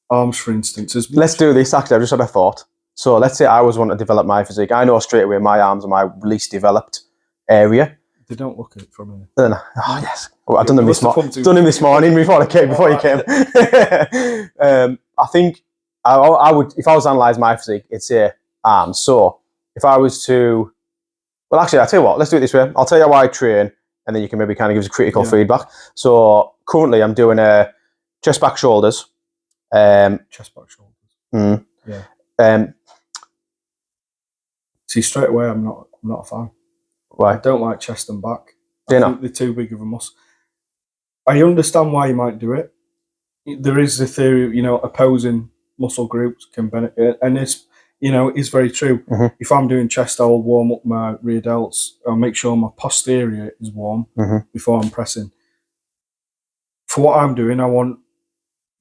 Arms, for instance. Let's do this. Actually, I just had a thought. So let's say I was wanting to develop my physique. I know straight away my arms are my least developed area. They don't look it from here. Oh, yes. Well, I've done them this morning. Done him this morning before you came. I think I would, if I was to analyse my physique, it'd say arms. So if I was to, well, actually, I'll tell you what. Let's do it this way. I'll tell you how I train, and then you can maybe kind of give us critical feedback. So currently, I'm doing chest, back, shoulders. Chest, back, shoulders. See, straight away, I'm not a fan. Why? I don't like chest and back. I think they're too big of a muscle. I understand why you might do it. There is the theory, you know, opposing muscle groups can benefit, and it's, you know, it's very true. If I'm doing chest, I'll warm up my rear delts. I'll make sure my posterior is warm before I'm pressing. For what I'm doing, I want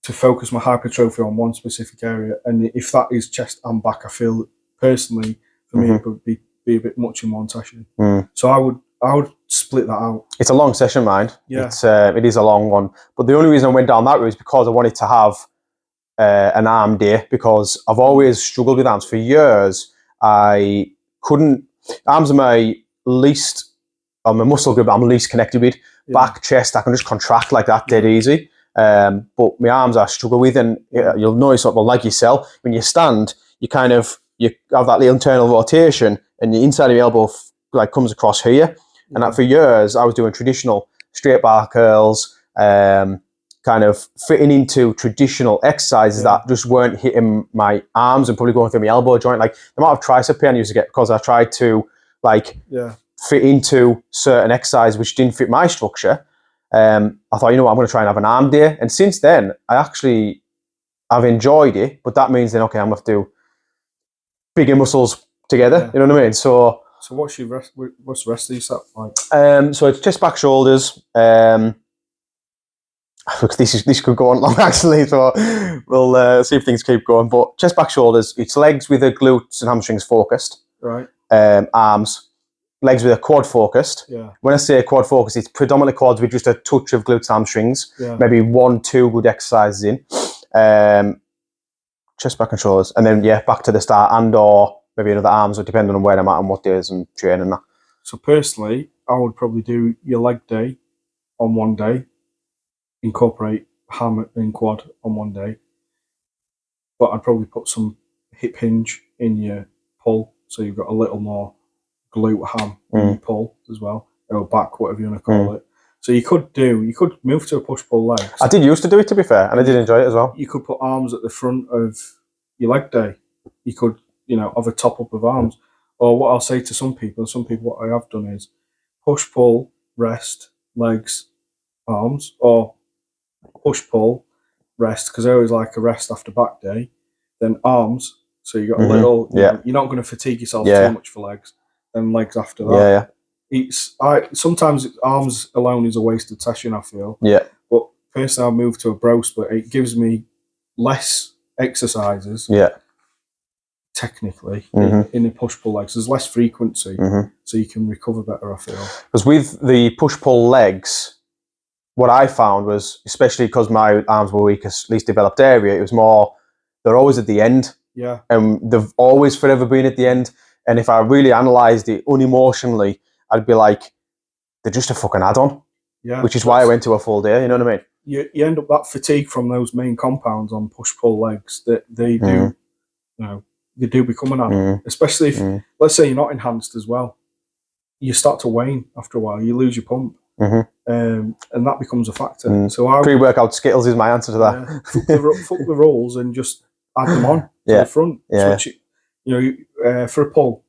to focus my hypertrophy on one specific area, and if that is chest and back, I feel personally for me it would be a bit much in one session. So I would split that out. It's a long session, mind. Yeah, it is a long one. But the only reason I went down that route is because I wanted to have an arm day, because I've always struggled with arms for years. I couldn't. Arms are my least, my muscle group I'm least connected with. Back, chest, I can just contract like that dead easy. But my arms I struggle with, and you'll notice, well, like yourself, when you stand, you have that little internal rotation, and the inside of your elbow like comes across here. And that for years I was doing traditional straight bar curls, kind of fitting into traditional exercises that just weren't hitting my arms and probably going through my elbow joint. Like the amount of tricep pain I used to get because I tried to fit into certain exercise which didn't fit my structure. I thought, you know what, I'm going to try and have an arm day. And since then, I've enjoyed it, but that means then, okay, I'm going to have to bigger muscles together. Yeah. You know what I mean? So what's the rest of these set like? So it's chest, back, shoulders. Look, this could go on long actually, so we'll see if things keep going. But chest, back, shoulders. It's legs with the glutes and hamstrings focused. Right. Arms, legs with a quad focused. Yeah. When I say quad focused, it's predominantly quads with just a touch of glutes, hamstrings. Yeah. Maybe 1-2 good exercises in. Chest, back, and shoulders, and then back to the start, and/or maybe another arms, depending on where I'm at and what days and training that. So personally, I would probably do your leg day on one day, incorporate ham and quad on one day, but I'd probably put some hip hinge in your pull, so you've got a little more glute ham in your pull as well, or back, whatever you want to call it. So you could move to a push-pull legs. I did used to do it, to be fair, and I did enjoy it as well. You could put arms at the front of your leg day. You could, have a top-up of arms. Or what I'll say to some people what I have done is push-pull, rest, legs, arms, or push-pull, rest, because I always like a rest after back day, then arms, so you got a little, you're not going to fatigue yourself too much for legs, then legs after that. Sometimes arms alone is a wasted session, I feel. Yeah. But personally, I'll move to a bro split. It gives me less exercises. Yeah. Technically, in the push-pull legs, there's less frequency, so you can recover better, I feel. Because with the push-pull legs, what I found was, especially because my arms were weakest, least developed area, it was more, they're always at the end. Yeah. And they've always forever been at the end. And if I really analysed it unemotionally, I'd be like, they're just a fucking add-on. Yeah. Which is why I went to a full day, you know what I mean? You end up that fatigue from those main compounds on push-pull legs, that they do, they do become an add-on. Especially if, let's say you're not enhanced as well. You start to wane after a while, you lose your pump. And that becomes a factor. So pre-workout Skittles is my answer to that. Fuck the rolls and just add them on to the front. Switch it. For a pull,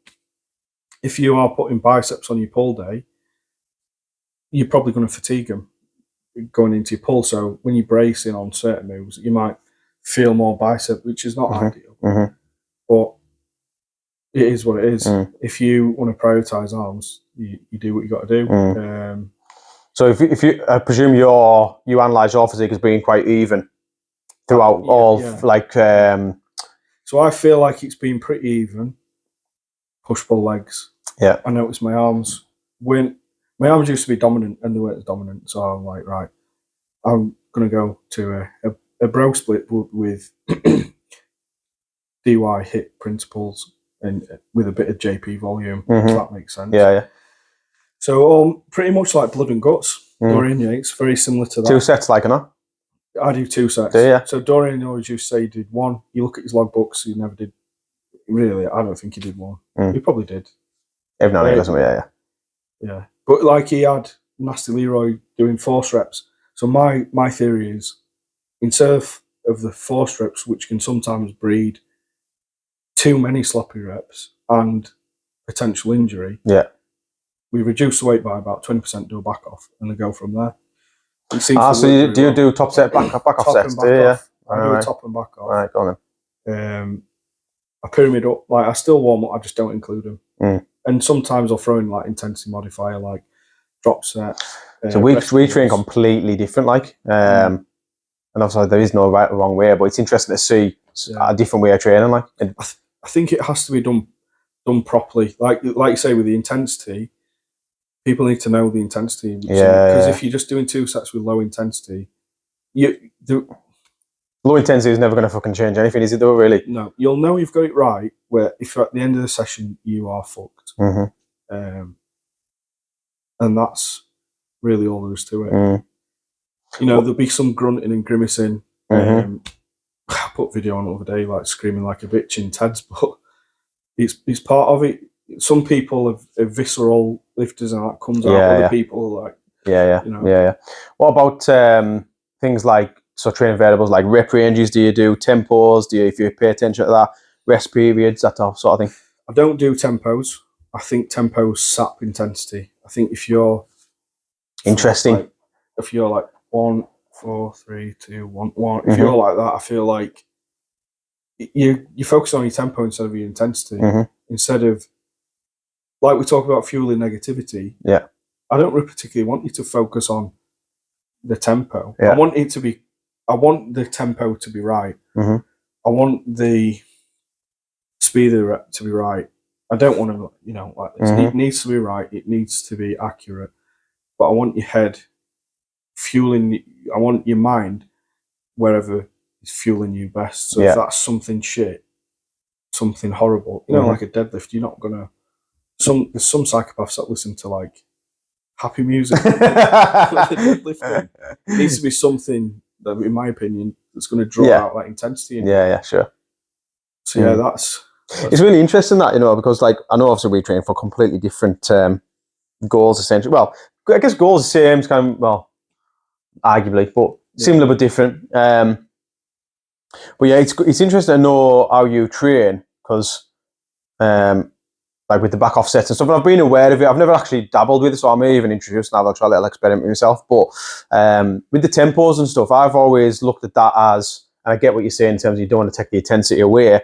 if you are putting biceps on your pull day, you're probably going to fatigue them going into your pull. So when you're bracing on certain moves, you might feel more bicep, which is not ideal. But it is what it is. If you want to prioritize arms, you do what you got to do. So if you, I presume you analyse your physique as being quite even throughout like. So I feel like it's been pretty even. Push-pull legs. Yeah. I noticed my arms my arms used to be dominant and they weren't as dominant. So I'm like, right, I'm gonna go to a bro split with DY hit principles and with a bit of JP volume. If that makes sense. Yeah. So pretty much like blood and guts. Dorian Yates, very similar to that. 2 sets, like, enough. I do 2 sets. So Dorian always used to say he did 1. You look at his logbooks, he never did. Really, I don't think he did 1. He probably did. Every now and then, doesn't he? Yeah. But like he had Nasty Leroy doing force reps. So my theory is, instead of the force reps, which can sometimes breed too many sloppy reps and potential injury, we reduce the weight by about 20%, do a back off, and then go from there. So you do top set, back off sets? I do a top and back off. Right, go on. A pyramid up, like I still warm up, I just don't include them. And sometimes I'll throw in like intensity modifier, like drop set. So we train completely different, like, and obviously there is no right or wrong way, but it's interesting to see a different way of training, like. I think it has to be done properly, like you say with the intensity. People need to know the intensity, because if you're just doing 2 sets with low intensity, low intensity is never going to fucking change anything, is it though, really? No, you'll know you've got it right where if at the end of the session you are fucked. And that's really all there is to it. There'll be some grunting and grimacing. I put a video on the other day, like screaming like a bitch in TEDs, but it's part of it. Some people have visceral lifters and that comes out. Other people like What about things like training variables like rep ranges? Do you do tempos? If you pay attention to that, rest periods, that sort of thing? I don't do tempos. I think tempos sap intensity. I think if you're interesting, if you're like 1, 4, 3, 2, 1, 1, if you're like that, I feel like you focus on your tempo instead of your intensity. Mhm. Instead of, like we talk about fueling negativity. Yeah. I don't particularly want you to focus on the tempo. Yeah. I want the tempo to be right. Mhm. I want the speed of the rep to be right. I don't want to, like this. Mhm. It needs to be right. It needs to be accurate. But I want your head fueling. I want your mind wherever is fueling you best. So if that's something shit, something horrible, like a deadlift, you're not gonna. There's some psychopaths that listen to like happy music. Like the deadlifting. It needs to be something that, in my opinion, that's going to draw out that intensity. Yeah, sure. So yeah, that's it's really interesting that, because like I know obviously we train for completely different goals essentially. Well, I guess goals the same, kind of, well, arguably, but similar but different. But yeah, it's interesting to know how you train because like with the back offsets and stuff. And I've been aware of it. I've never actually dabbled with it, so I may even introduce and I'll try a little experiment myself. But with the tempos and stuff, I've always looked at that as, and I get what you're saying in terms of you don't want to take the intensity away.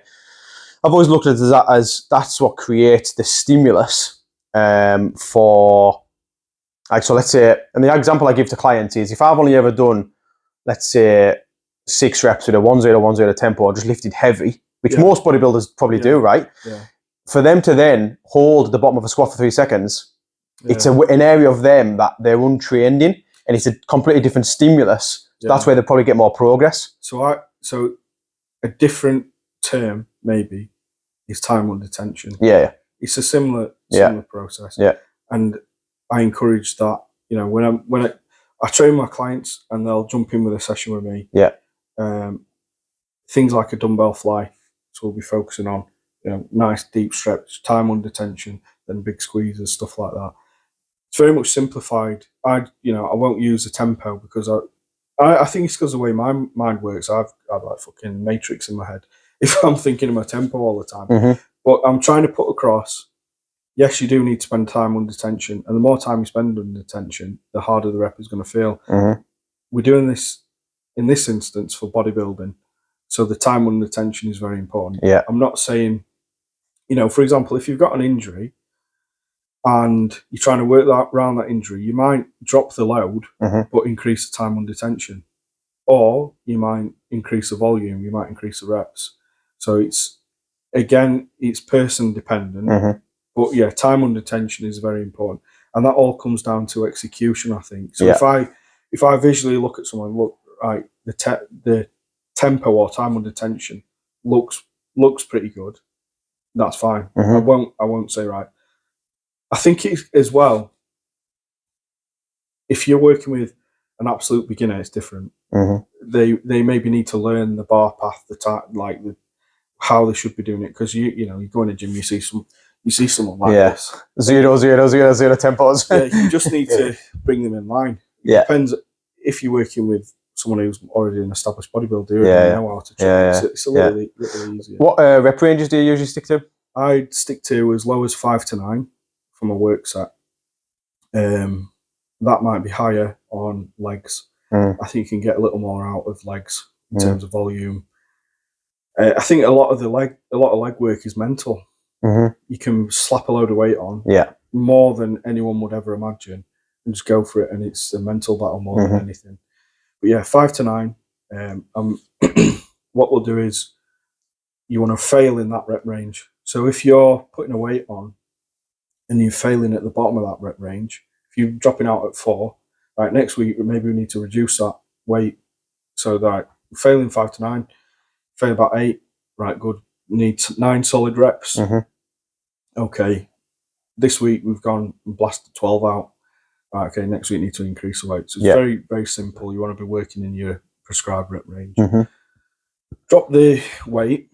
I've always looked at that as that's what creates the stimulus for, like, so let's say, and the example I give to clients is if I've only ever done, let's say, 6 reps with a 1-0-1-0 tempo, or just lifted heavy, which most bodybuilders probably do, right? Yeah. For them to then hold the bottom of a squat for 3 seconds, it's an area of them that they're untrained in, and it's a completely different stimulus. So that's where they probably get more progress. So a different term maybe is time under tension. Yeah. It's a similar process. Yeah. And I encourage that. When I train my clients and they'll jump in with a session with me. Yeah. Things like a dumbbell fly. So we'll be focusing on nice deep stretch, time under tension, then big squeezes, stuff like that. It's very much simplified. I won't use a tempo because I think it's because of the way my mind works. I've like fucking Matrix in my head if I'm thinking of my tempo all the time. Mm-hmm. But I'm trying to put across, yes, you do need to spend time under tension. And the more time you spend under tension, the harder the rep is going to feel. Mm-hmm. We're doing this, in this instance, for bodybuilding. So the time under tension is very important. Yeah. I'm not saying, for example, if you've got an injury and you're trying to work around that injury, you might drop the load, but increase the time under tension. Or you might increase the volume, you might increase the reps. So it's person dependent. But yeah, time under tension is very important. And that all comes down to execution, I think. So if I visually look at someone, look, right, the tempo or time under tension looks pretty good, that's fine. I won't say, right. I think it's, as well, if you're working with an absolute beginner, it's different. They maybe need to learn the bar path, how they should be doing it, because you go in a gym, you see someone like this 0-0-0-0 tempos. You just need to bring them in line. It depends if you're working with someone who's already an established bodybuilder who know how to train. It's a little easier. What rep ranges do you usually stick to? I'd stick to as low as 5 to 9 from a work set. That might be higher on legs. I think you can get a little more out of legs in terms of volume. I think a lot of leg work is mental. You can slap a load of weight on, more than anyone would ever imagine, and just go for it. And it's a mental battle more than anything. But yeah, 5 to 9. What we'll do is you want to fail in that rep range. So if you're putting a weight on and you're failing at the bottom of that rep range, if you're dropping out at 4, right, next week maybe we need to reduce that weight. So that failing 5 to 9, fail about 8, right, good. Need 9 solid reps. Okay, this week we've gone and blasted 12 out. Right, okay, next week you need to increase the weight. So it's very, very simple. You want to be working in your prescribed rep range. Drop the weight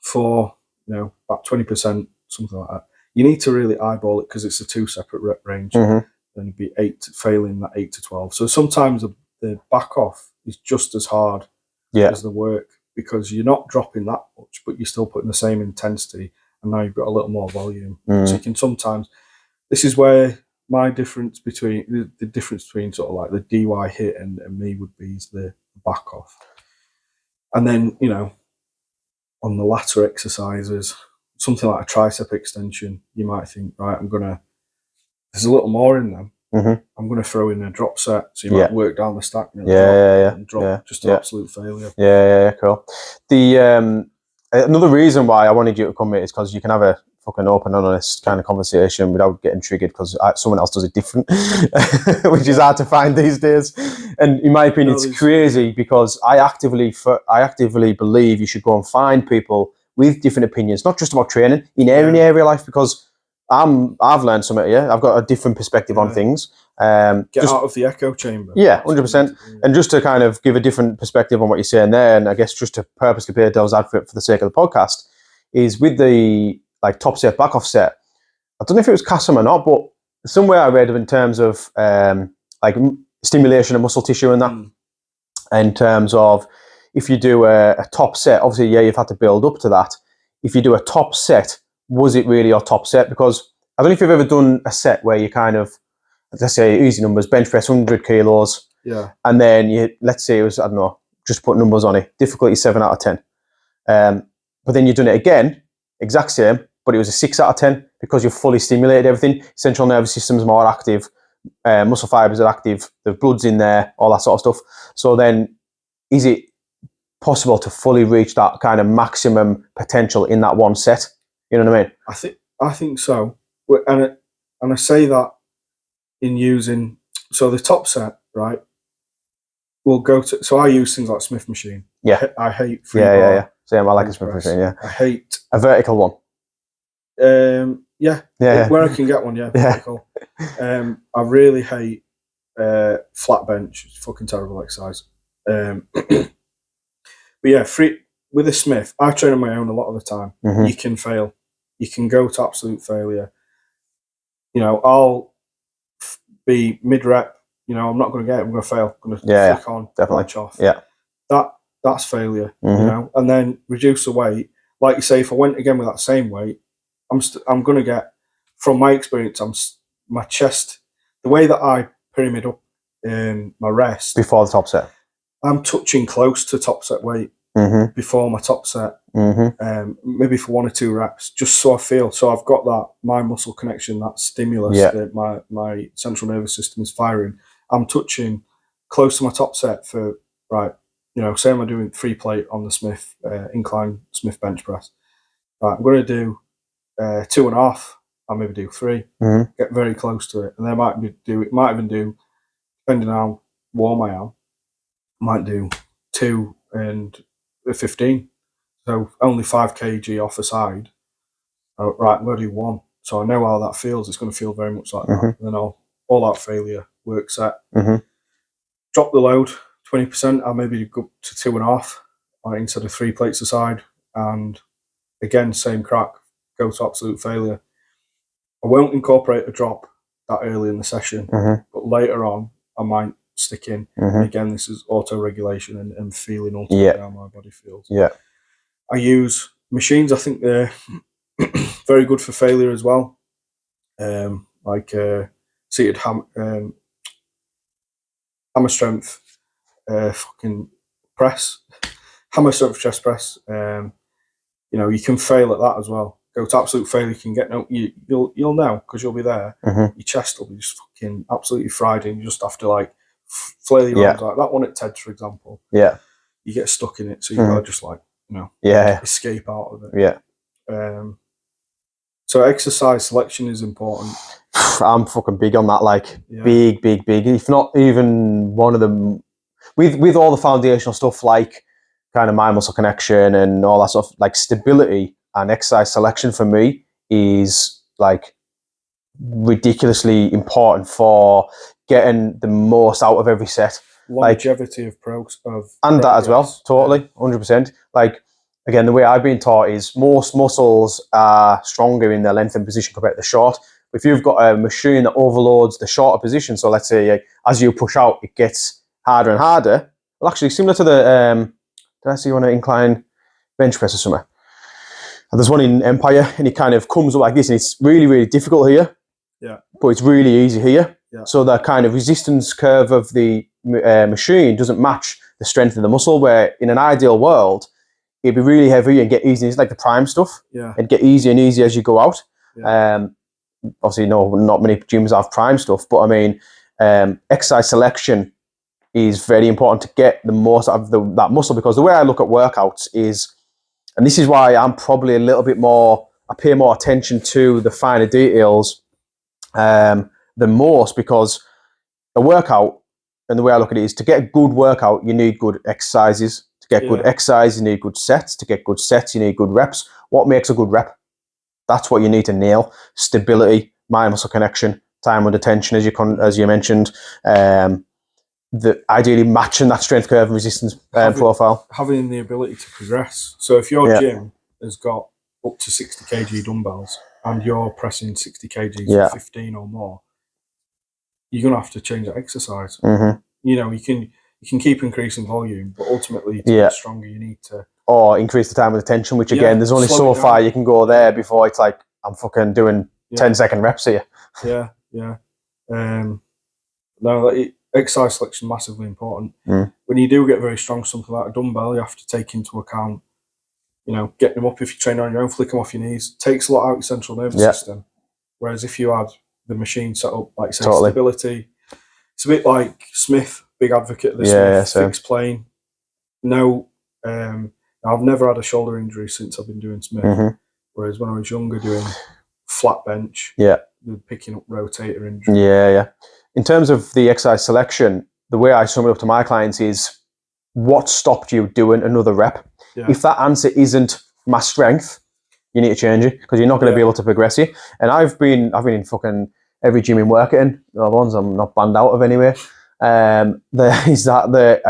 for about 20%, something like that. You need to really eyeball it because it's a 2 separate rep range. Then it'd be 8, failing that 8 to 12. So sometimes the back off is just as hard as the work, because you're not dropping that much, but you're still putting the same intensity, and now you've got a little more volume. So you can sometimes. This is where my difference between the difference between sort of like the DY hit and me would be is the back off. And then on the latter exercises, something like a tricep extension, you might think, right, there's a little more in them. I'm going to throw in a drop set. So you might work down the stack and drop just to absolute failure. Yeah, cool. The another reason why I wanted you to come here is because you can have a fucking open and honest kind of conversation without getting triggered because someone else does it different, which is hard to find these days. And in my opinion, it's crazy because I actively believe you should go and find people with different opinions, not just about training, in any area of life, because I've learned something here. I've got a different perspective on things. Get out of the echo chamber. Yeah, 100%. And just to kind of give a different perspective on what you're saying there, and I guess just to purposely play devil's advocate for the sake of the podcast, is with the like top set, back off set. I don't know if it was custom or not, but somewhere I read in terms of like stimulation of muscle tissue and that. In terms of if you do a top set, obviously, you've had to build up to that. If you do a top set, was it really your top set? Because I don't know if you've ever done a set where you kind of, let's say easy numbers, bench press 100 kilos. Yeah. And then let's say it was, I don't know, just put numbers on it. Difficulty 7 out of 10. But then you've done it again, exact same, but it was a 6 out of 10 because you've fully stimulated everything. Central nervous system's more active, muscle fibers are active, the blood's in there, all that sort of stuff. So then is it possible to fully reach that kind of maximum potential in that one set? You know what I mean? I think so. And I say that in using, so the top set, right, will go to, so I use things like Smith machine. Yeah. I hate free bar. Yeah. Same, I like a Smith machine, yeah. I hate. A vertical one. Yeah. Where I can get one, vertical. I really hate flat bench. It's fucking terrible exercise. But yeah, with a Smith, I train on my own a lot of the time. You can fail. You can go to absolute failure. You know, I'll be mid-rep. You know, I'm not going to get it. I'm going to fail. I'm going to flick on, definitely. latch off. Yeah. That's failure, you know. And then reduce the weight. Like you say, if I went again with that same weight, I'm going to get, from my experience, my chest, the way that I pyramid up my rest. Before the top set. I'm touching close to top set weight before my top set. Maybe for 1 or 2 reps, just so I feel. So I've got that, my muscle connection, that stimulus that my central nervous system is firing. I'm touching close to my top set for, right, you know, say I'm doing 3 plate on the Smith, incline Smith bench press. Right, I'm going to do 2.5. I'll maybe do 3, get very close to it. And then might even do, depending on how warm I am, might do 2 and 15. So only 5 kg off a side. Right, I'm going to do 1. So I know how that feels. It's going to feel very much like that. And then all out failure, work set. Drop the load, 20%. I'll maybe go up to 2.5 instead of 3 plates a side. And again, same crack, go to absolute failure. I won't incorporate a drop that early in the session, but later on, I might stick in. And again, this is auto-regulation and feeling ultimately how my body feels. Yeah. I use machines. I think they're very good for failure as well. Like seated hammer strength fucking press, hammer strength chest press. You know, you can fail at that as well. Go to absolute failure. You can get you'll know because you'll be there. Your chest will be just fucking absolutely fried, and you just have to like flail your arms like that one at Ted's, for example. Yeah, you get stuck in it, so you gotta just like, you know, escape out of it. Yeah. So exercise selection is important. I'm fucking big on that, like big. If not even one of them, with all the foundational stuff like kind of mind muscle connection and all that stuff, like stability and exercise selection for me is like ridiculously important for getting the most out of every set. Longevity of and that as well, totally, 100%. Like, again, the way I've been taught is most muscles are stronger in their length and position compared to the short. If you've got a machine that overloads the shorter position, so let's say as you push out, it gets harder and harder. Well, actually, similar to the, did I see you on an incline bench press or something? And there's one in Empire, and it kind of comes up like this, and it's really, really difficult here. Yeah. But it's really easy here. Yeah. So the kind of resistance curve of the machine doesn't match the strength of the muscle, where in an ideal world, it'd be really heavy and get easy. It's like the prime stuff. Yeah. It'd get easier and easier as you go out. Yeah. Obviously, no, not many gyms have prime stuff, but I mean, exercise selection is very important to get the most out of that muscle, because the way I look at workouts is, and this is why I'm probably a little bit more, I pay more attention to the finer details than most, because a workout, and the way I look at it is, to get a good workout, you need good exercises. To get good exercise, you need good sets. To get good sets, you need good reps. What makes a good rep? That's what you need to nail. Stability, mind muscle connection, time under tension, as you mentioned. Ideally matching that strength curve and resistance profile. Having the ability to progress. So if your gym has got up to 60 kg dumbbells and you're pressing 60 kgs for 15 or more, you're going to have to change that exercise. You know, you can keep increasing volume, but ultimately to get stronger, you need to... Or increase the time of attention, which again, there's only so far you can go there before it's like, I'm fucking doing 10-second reps here. Exercise selection massively important. When you do get very strong, something like a dumbbell, you have to take into account, you know, getting them up if you train on your own, flick them off your knees. Takes a lot out of your central nervous system. Whereas if you had the machine set up, like say stability, it's a bit like Smith, big advocate of the Smith, fixed plane. No, I've never had a shoulder injury since I've been doing Smith. Whereas when I was younger doing flat bench, picking up rotator injury. In terms of the exercise selection, the way I sum it up to my clients is, what stopped you doing another rep? If that answer isn't my strength, you need to change it, because you're not going to be able to progress it. And I've been in fucking every gym in work in, the ones I'm not banned out of anyway. I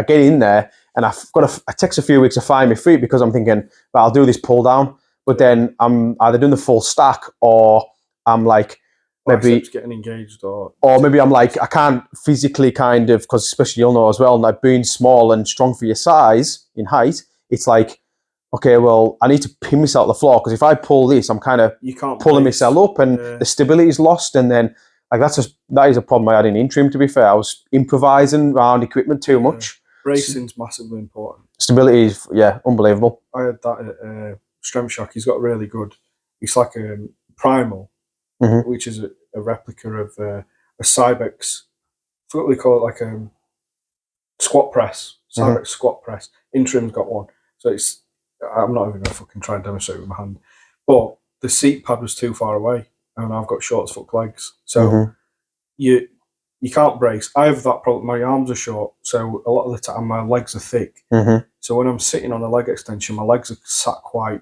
get in there and it takes a few weeks to find my feet, because I'm thinking, well, I'll do this pull down, but then I'm either doing the full stack, or I'm like, maybe getting engaged, or maybe I'm like, I can't physically kind of, because especially you'll know as well, like being small and strong for your size in height, it's like, okay, well, I need to pin myself to the floor, because if I pull this, I'm kind of pulling myself up, and the stability is lost. And then like that is a problem I had in interim, to be fair. I was improvising around equipment too much. Bracing's massively important. Stability is unbelievable. I had that at Strength Shock. He's got really good, it's like a primal, which is a replica of a Cybex. I forgot what they call it, like a squat press. Cybex squat press. Interim's got one. So I'm not even going to fucking try and demonstrate with my hand. But the seat pad was too far away, and I've got short as fuck legs. So you can't brace. I have that problem. My arms are short, so a lot of the time my legs are thick. So when I'm sitting on a leg extension, my legs are sat quite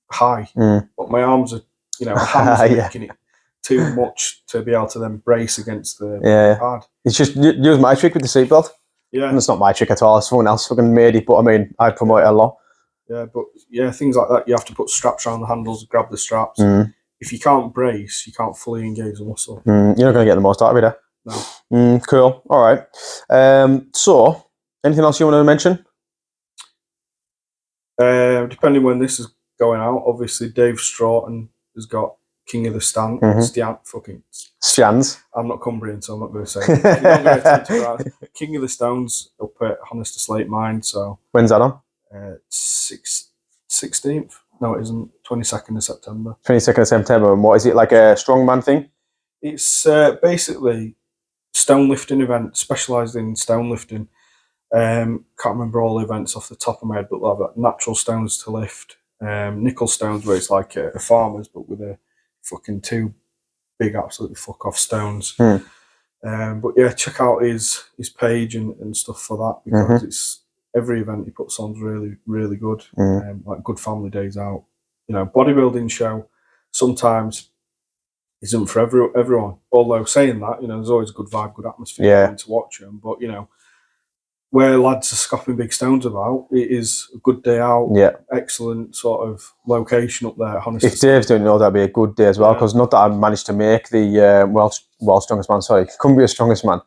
high, but my arms are, my hands are making it too much to be able to then brace against the pad. It's just use my trick with the seatbelt. And it's not my trick at all. Someone else fucking made it, but I mean, I promote it a lot. But things like that, you have to put straps around the handles, grab the straps. If you can't brace, you can't fully engage the muscle. You're not going to get the most out of it, No. Cool. All right. So, anything else you want to mention? Depending when this is going out, obviously Dave Stroughton has got King of the Stand. Stands. I'm not Cumbrian, so I'm not going to say it. King of the Stones up at Honest to Slate Mine. So when's that on? 16th. No, it isn't. 22nd of September. 22nd of September. And what is it, like a strongman thing? It's basically stone lifting event, specialised in stone lifting. Can't remember all the events off the top of my head, but they'll have natural stones to lift. Nickel stones, where it's like a farmer's, but with a fucking two big absolutely fuck off stones. But yeah, check out his page and stuff for that, because it's every event he puts on is really, really good. Like good family days out. Bodybuilding show sometimes isn't for everyone. Although saying that, there's always a good vibe, good atmosphere to watch them. But where lads are scoffing big stones about, it is a good day out. Excellent sort of location up there. Honestly, if Dave's doing it, that'd be a good day as well. Because not that I managed to make the world's strongest man. Sorry, couldn't be a strongest man.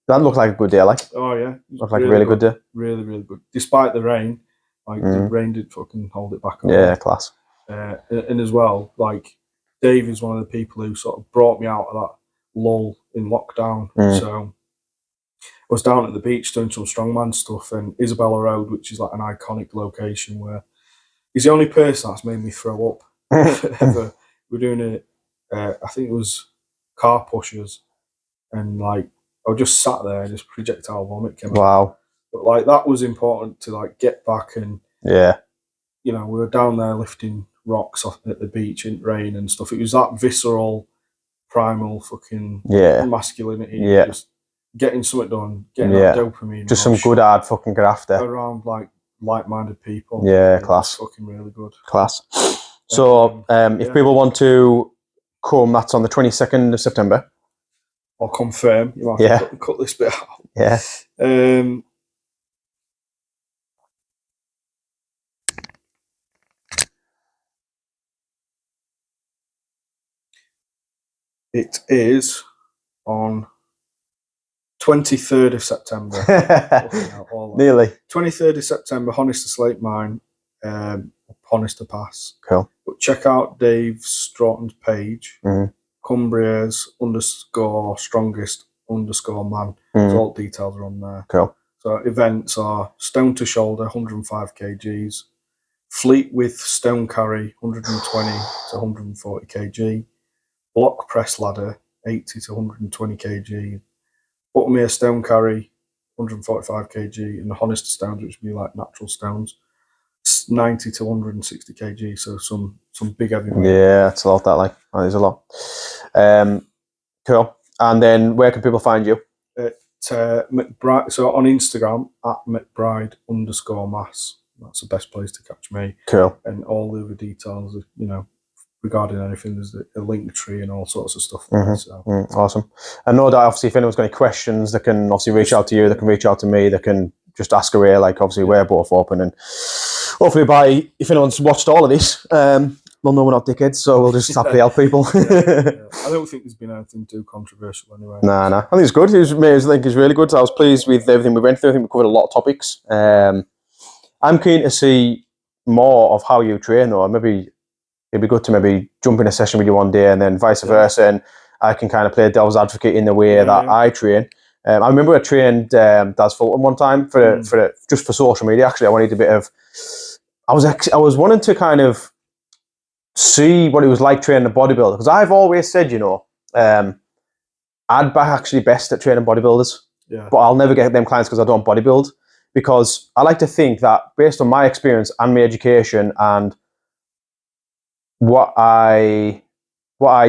That looked like a good day, like. Oh yeah, looked like a really good day. Really, really good. Despite the rain, the rain didn't fucking hold it back. Yeah, class. And as well, like Dave is one of the people who sort of brought me out of that lull in lockdown. So. was down at the beach doing some strongman stuff, and Isabella Road, which is like an iconic location, where he's the only person that's made me throw up ever. We're doing it. I think it was car pushers, and like I just sat there and just projectile vomit came out. Wow. But like that was important to like get back, and Yeah. you know, we were down there lifting rocks off at the beach in rain and stuff. It was that visceral, primal fucking masculinity. Yeah. Just getting something done, getting that dopamine. Just some good hard fucking grafter. Around like-minded people. Yeah, class. Fucking really good. Class. So if people want to come, that's on the 22nd of September. I'll confirm. You might have to cut this bit out. Yeah. It is on 23rd of September. Nearly. 23rd of September, Honister Slate Mine, Honister Pass. Cool. But check out Dave Stroughton's page, Cumbria's _strongest_man. So all details are on there. Cool. So events are stone to shoulder, 105 kgs, fleet with stone carry, 120 to 140 kg, block press ladder, 80 to 120 kg, buttermere stone carry, 145 kg, and the Honister stones, which would be like natural stones, 90 to 160 kg. So some big heavyweight. Yeah, it's a lot. That is a lot. Cool. And then where can people find you? McBride. So on Instagram at McBride_Mass. That's the best place to catch me. Cool. And all the other details, you know, regarding anything, there's a link tree and all sorts of stuff. There, so. Awesome. And no doubt, obviously, if anyone's got any questions, they can obviously reach out to you. They can reach out to me. They can just ask away. Like obviously, we're both open, and hopefully, if anyone's watched all of this, they'll know we're not dickheads. So we'll just happily help people. I don't think there's been anything too controversial anyway. Nah. I think it's good. I think it's really good. So I was pleased with everything we went through. I think we covered a lot of topics. I'm keen to see more of how you train, or maybe it'd be good to maybe jump in a session with you one day and then vice versa, and I can kind of play devil's advocate in the way that I train. I remember I trained Daz Fulton one time for just for social media. Actually, I wanted a bit of. I was wanting to kind of see what it was like training a bodybuilder, because I've always said, you know, I'd actually best at training bodybuilders, but I'll never get them clients because I don't bodybuild. Because I like to think that based on my experience and my education and what I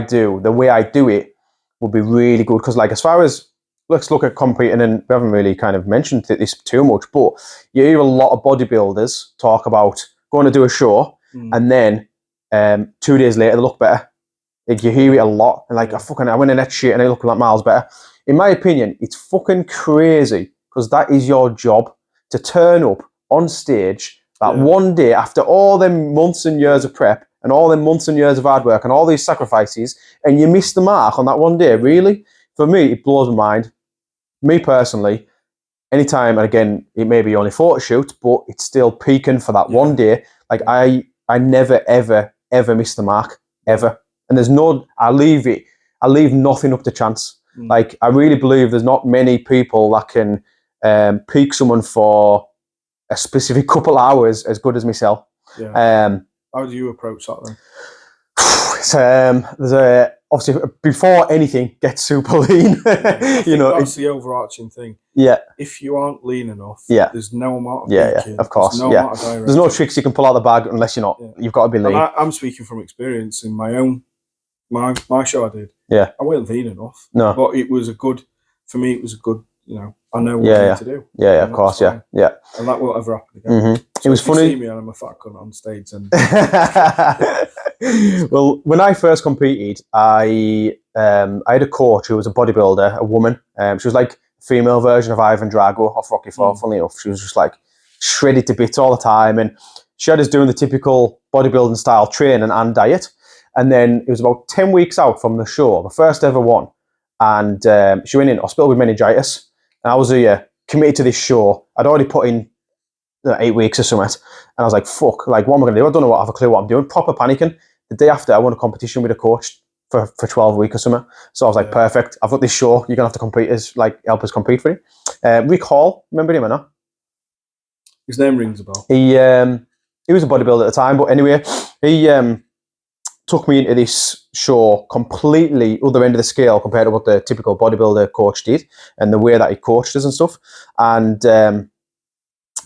do, the way I do it would be really good. Because like as far as, let's look at competing, and we haven't really kind of mentioned this too much, but you hear a lot of bodybuilders talk about going to do a show and then 2 days later they look better. Like you hear it a lot, and like I went in that shit and I look like miles better. In my opinion, it's fucking crazy, because that is your job, to turn up on stage that one day after all them months and years of prep and all them months and years of hard work and all these sacrifices, and you miss the mark on that one day. Really, for me, it blows my mind. Me personally, anytime, and again, it may be only photo shoot, but it's still peaking for that one day. Like I never ever miss the mark, ever. And there's no, I leave nothing up to chance. Like I really believe there's not many people that can peak someone for a specific couple hours as good as myself. How do you approach that then? There's obviously before anything gets super lean. You know, that's the overarching thing. If you aren't lean enough, there's no amount of peaking, of course. There's no tricks you can pull out of the bag unless you're not. You've got to be lean. I'm speaking from experience in my own my show I did. I wasn't lean enough. No, but it was a good. For me, it was a good. You know, I know what I need to do. Of course, and that won't ever happen again. So it was funny. You see me and I'm a fat cunt on stage. And well, when I first competed, I had a coach who was a bodybuilder, a woman. She was like a female version of Ivan Drago off Rocky IV. Funnily enough, she was just like shredded to bits all the time, and she had us doing the typical bodybuilding style training and diet. And then it was about 10 weeks out from the show, the first ever one, and she went in hospital with meningitis. And I was committed to this show. I'd already put in 8 weeks or something. And I was like, fuck, like, what am I going to do? I don't know I have a clue what I'm doing. Proper panicking. The day after, I won a competition with a coach for 12 weeks or something. So I was like, perfect. I've got this show. You're gonna have to compete as like help us compete for it. Rick Hall, remember him or not? His name rings a bell. He was a bodybuilder at the time, but anyway, he took me into this show completely other end of the scale compared to what the typical bodybuilder coach did and the way that he coached us and stuff. And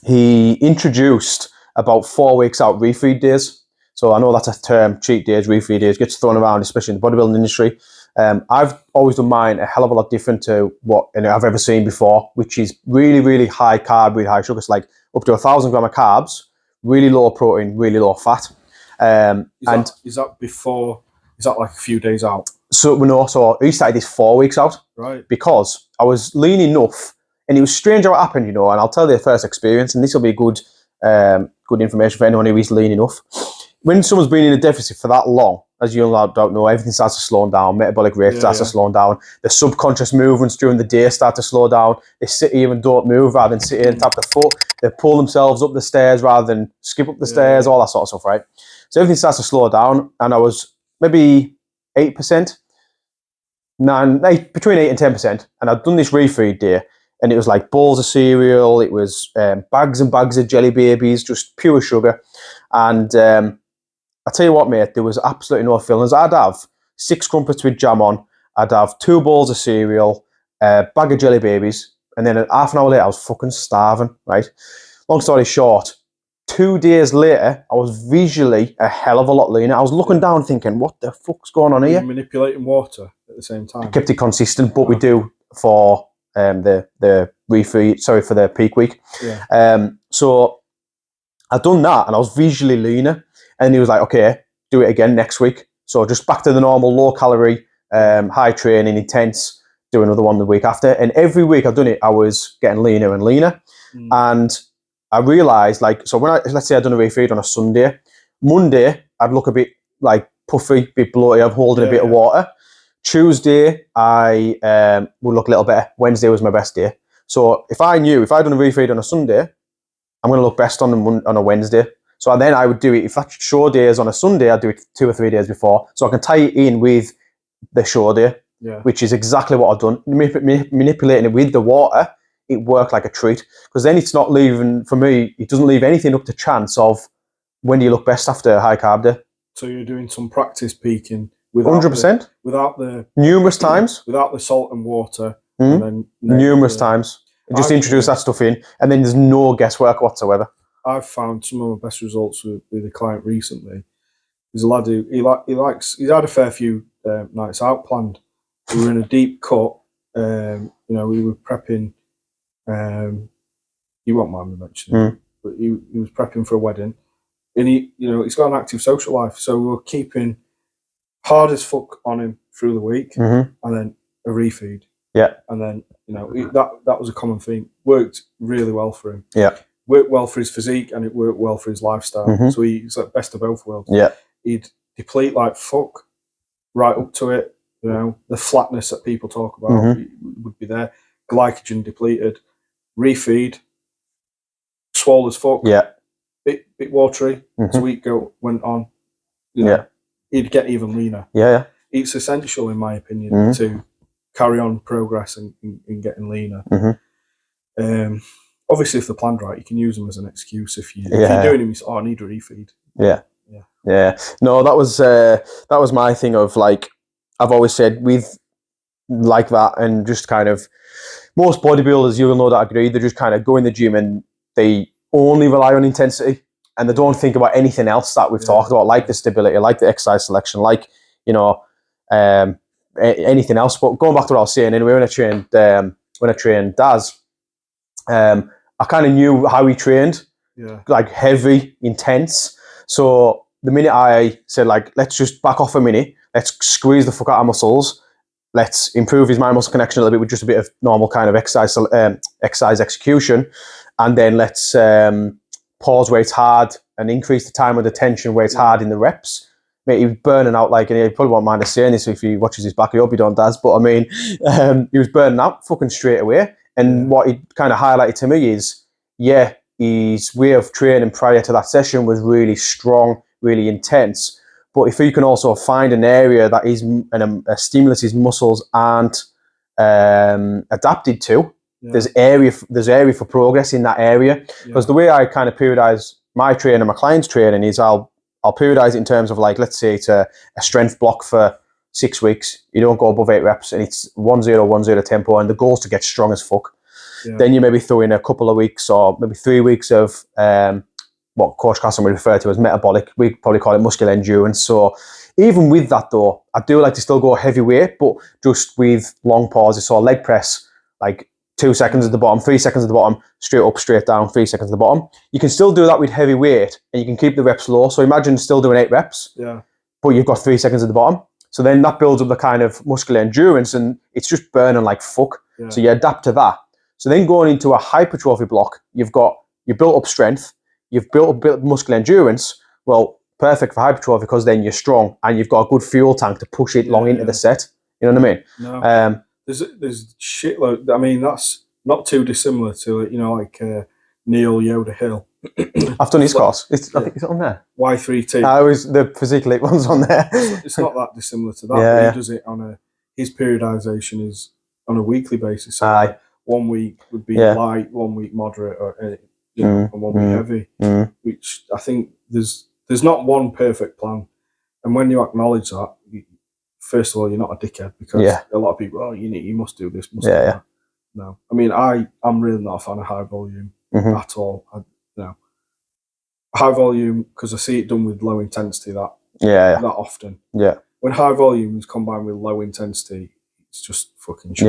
he introduced about 4 weeks out refeed days. So I know that's a term, cheat days, refeed days, gets thrown around, especially in the bodybuilding industry. I've always done mine a hell of a lot different to what I've ever seen before, which is really, really high carb, really high sugar. It's like up to 1,000 grams of carbs, really low protein, really low fat. Is that before? Is that like a few days out? So no, so he started this 4 weeks out, right? Because I was lean enough, and it was strange how it happened, and I'll tell you the first experience, and this will be good information for anyone who is lean enough. When someone's been in a deficit for that long, as you don't know, everything starts to slow down, metabolic rate starts to slow down, the subconscious movements during the day start to slow down, they sit here and don't move rather than sit here and tap the foot, they pull themselves up the stairs rather than skip up the stairs, all that sort of stuff, right? So everything starts to slow down, and I was maybe 8%, between 8 and 10%, and I'd done this refeed day, and it was like bowls of cereal, it was bags and bags of jelly babies, just pure sugar, and I tell you what, mate, there was absolutely no fillings. I'd have 6 crumpets with jam on, I'd have 2 bowls of cereal, a bag of jelly babies, and then half an hour later, I was fucking starving, right? Long story short, 2 days later, I was visually a hell of a lot leaner. I was looking down thinking, what the fuck's going on here? Were you manipulating water at the same time? I kept it consistent, but we do for the refeed, for the peak week. Yeah. So I'd done that, and I was visually leaner. And he was like, okay, do it again next week. So just back to the normal, low calorie, high training, intense, do another one the week after. And every week I've done it, I was getting leaner and leaner. And I realised, so when let's say I'd done a refeed on a Sunday, Monday, I'd look a bit like puffy, a bit bloated, I'm holding a bit of water. Tuesday, I would look a little better. Wednesday was my best day. So if I'd done a refeed on a Sunday, I'm going to look best on a Wednesday. So then I would do it, if that show day is on a Sunday, I'd do it 2 or 3 days before. So I can tie it in with the show day, which is exactly what I've done. Manipulating it with the water, it worked like a treat. Because then it's not leaving, for me, it doesn't leave anything up to chance of when do you look best after a high carb day. So you're doing some practice peaking without 100%. Without the numerous times. Without the salt and water. Mm-hmm. And numerous times. Just introduce that stuff in, and then there's no guesswork whatsoever. I've found some of my best results with a client recently. There's a lad who he's had a fair few nights out planned. We were in a deep cut. We were prepping. You won't mind me mentioning, but he was prepping for a wedding, and he's got an active social life. So we were keeping hard as fuck on him through the week, and then a refeed. Yeah, and then that was a common theme. Worked really well for him. Yeah. Worked well for his physique, and it worked well for his lifestyle. So he's like best of both worlds. Yeah. He'd deplete like fuck right up to it. The flatness that people talk about would be there. Glycogen depleted. Refeed. Swole as fuck. Yeah. Bit watery. So week went on. He'd get even leaner. Yeah. It's essential, in my opinion, to carry on progress and getting leaner. Obviously, if they're planned right, you can use them as an excuse. If you're doing them, you say, I need a refeed. Yeah. No, that was my thing of I've always said with like that, and just kind of most bodybuilders, you'll know that agree, they just kind of go in the gym and they only rely on intensity and they don't think about anything else that we've talked about, like the stability, like the exercise selection, anything else. But going back to what I was saying, anyway, when I trained Daz, I kind of knew how he trained, like heavy, intense. So the minute I said, let's just back off a minute, let's squeeze the fuck out of muscles, let's improve his mind-muscle connection a little bit with just a bit of normal kind of exercise execution, and then let's pause where it's hard and increase the time under tension where it's hard in the reps. Mate, he was burning out and he probably won't mind us saying this if he watches his back. I hope he don't, Daz. But I mean, he was burning out fucking straight away. And what he kind of highlighted to me is, his way of training prior to that session was really strong, really intense. But if you can also find an area that is a stimulus his muscles aren't adapted to, there's area for progress in that area. Because the way I kind of periodize my training and my clients' training is I'll periodize it in terms of, like, let's say it's a strength block for 6 weeks. You don't go above 8 reps, and it's 1-0 tempo, and the goal is to get strong as fuck. Then you maybe throw in a couple of weeks or maybe 3 weeks of what Coach Carson would refer to as metabolic. We probably call it muscular endurance. So even with that though, I do like to still go heavyweight, but just with long pauses. So leg press, like 2 seconds at the bottom, 3 seconds at the bottom, straight up, straight down, 3 seconds at the bottom. You can still do that with heavy weight, and you can keep the reps low. So imagine still doing 8 reps, but you've got 3 seconds at the bottom. So then that builds up the kind of muscular endurance, and it's just burning like fuck. So you adapt to that. So then going into a hypertrophy block, you've built up strength, you've built up muscular endurance. Well, perfect for hypertrophy, because then you're strong and you've got a good fuel tank to push it long into the set. You know what I mean? No. There's shitload. I mean, that's not too dissimilar to, you know, like Neil Yoda Hill. I've done his course. I think it's on there. Y3T. The physical one's on there. It's not that dissimilar to that. But he does it on his periodization is on a weekly basis. So 1 week would be light, 1 week moderate, or and 1 week heavy. Which I think there's not one perfect plan. And when you acknowledge that, first of all, you're not a dickhead, because a lot of people, you must do this, must do that. No, I mean, I'm really not a fan of high volume at all. High volume, because I see it done with low intensity that often. When high volume is combined with low intensity, it's just fucking shit.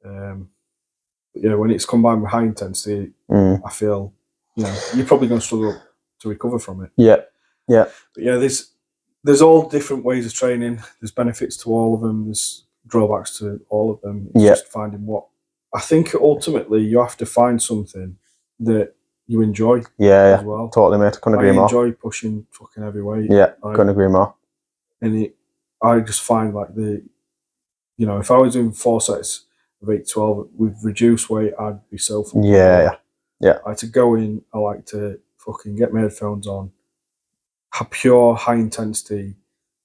But when it's combined with high intensity, I feel you're probably going to struggle to recover from it. But there's all different ways of training. There's benefits to all of them. There's drawbacks to all of them. It's just finding what. I think ultimately you have to find something that you enjoy. As well. Totally, mate. Couldn't agree more. I enjoy pushing fucking heavy weight. Couldn't agree more. And I just find like if I was doing 4 sets of 8-12 with reduced weight, I'd be so fucking bored. I like to go in. I like to fucking get my headphones on, have pure high intensity,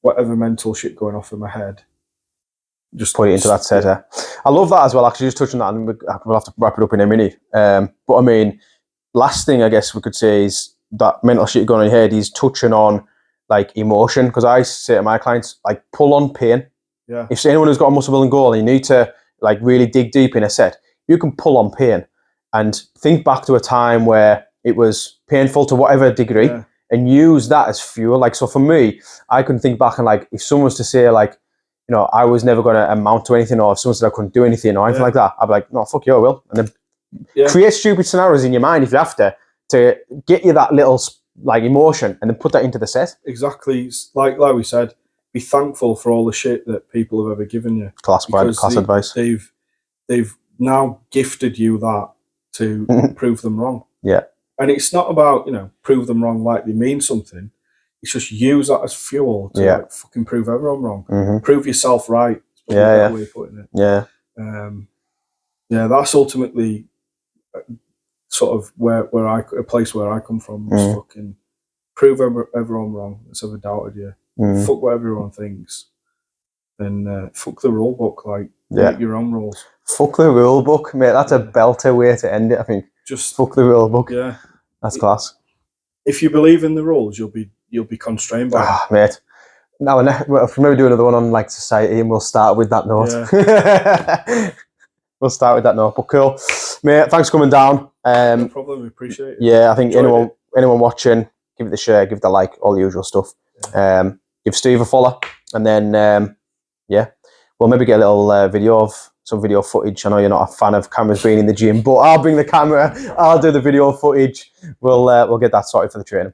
whatever mental shit going off in my head. Just put it into that set. I love that as well. Actually, just touching that, and we'll have to wrap it up in a minute. But I mean, last thing I guess we could say is that mental shit going on in your head is touching on like emotion, because I say to my clients, like, pull on pain. If anyone who's got a muscle building goal and you need to like really dig deep in a set, you can pull on pain and think back to a time where it was painful to whatever degree, and use that as fuel. Like, so for me, I can think back and, like, if someone was to say, like, I was never going to amount to anything, or if someone said I couldn't do anything or anything like that, I'd be like, no, fuck you, I will. And then create stupid scenarios in your mind if you have to get you that little like emotion, and then put that into the set. Exactly. Like we said, be thankful for all the shit that people have ever given you. Class advice. They've now gifted you that to prove them wrong. And it's not about, prove them wrong like they mean something. It's just use that as fuel to like fucking prove everyone wrong. Prove yourself right. That's way of putting it. That's ultimately sort of a place where I come from. Is fucking prove everyone wrong that's ever doubted you. Fuck what everyone thinks. And fuck the rule book. Like, make your own rules. Fuck the rule book, mate. That's a belter way to end it, I think. Just fuck the rule book. That's class. If you believe in the rules, you'll be constrained by them. Mate. Now, if we maybe do another one on like society, and we'll start with that note. We'll start with that note. But cool, mate. Thanks for coming down. No problem. We appreciate it. I think anyone watching, give it the share, give it the like, all the usual stuff. Give Steve a follow, and then we'll maybe get a little some video footage. I know you're not a fan of cameras being in the gym, but I'll bring the camera. I'll do the video footage. We'll get that sorted for the training.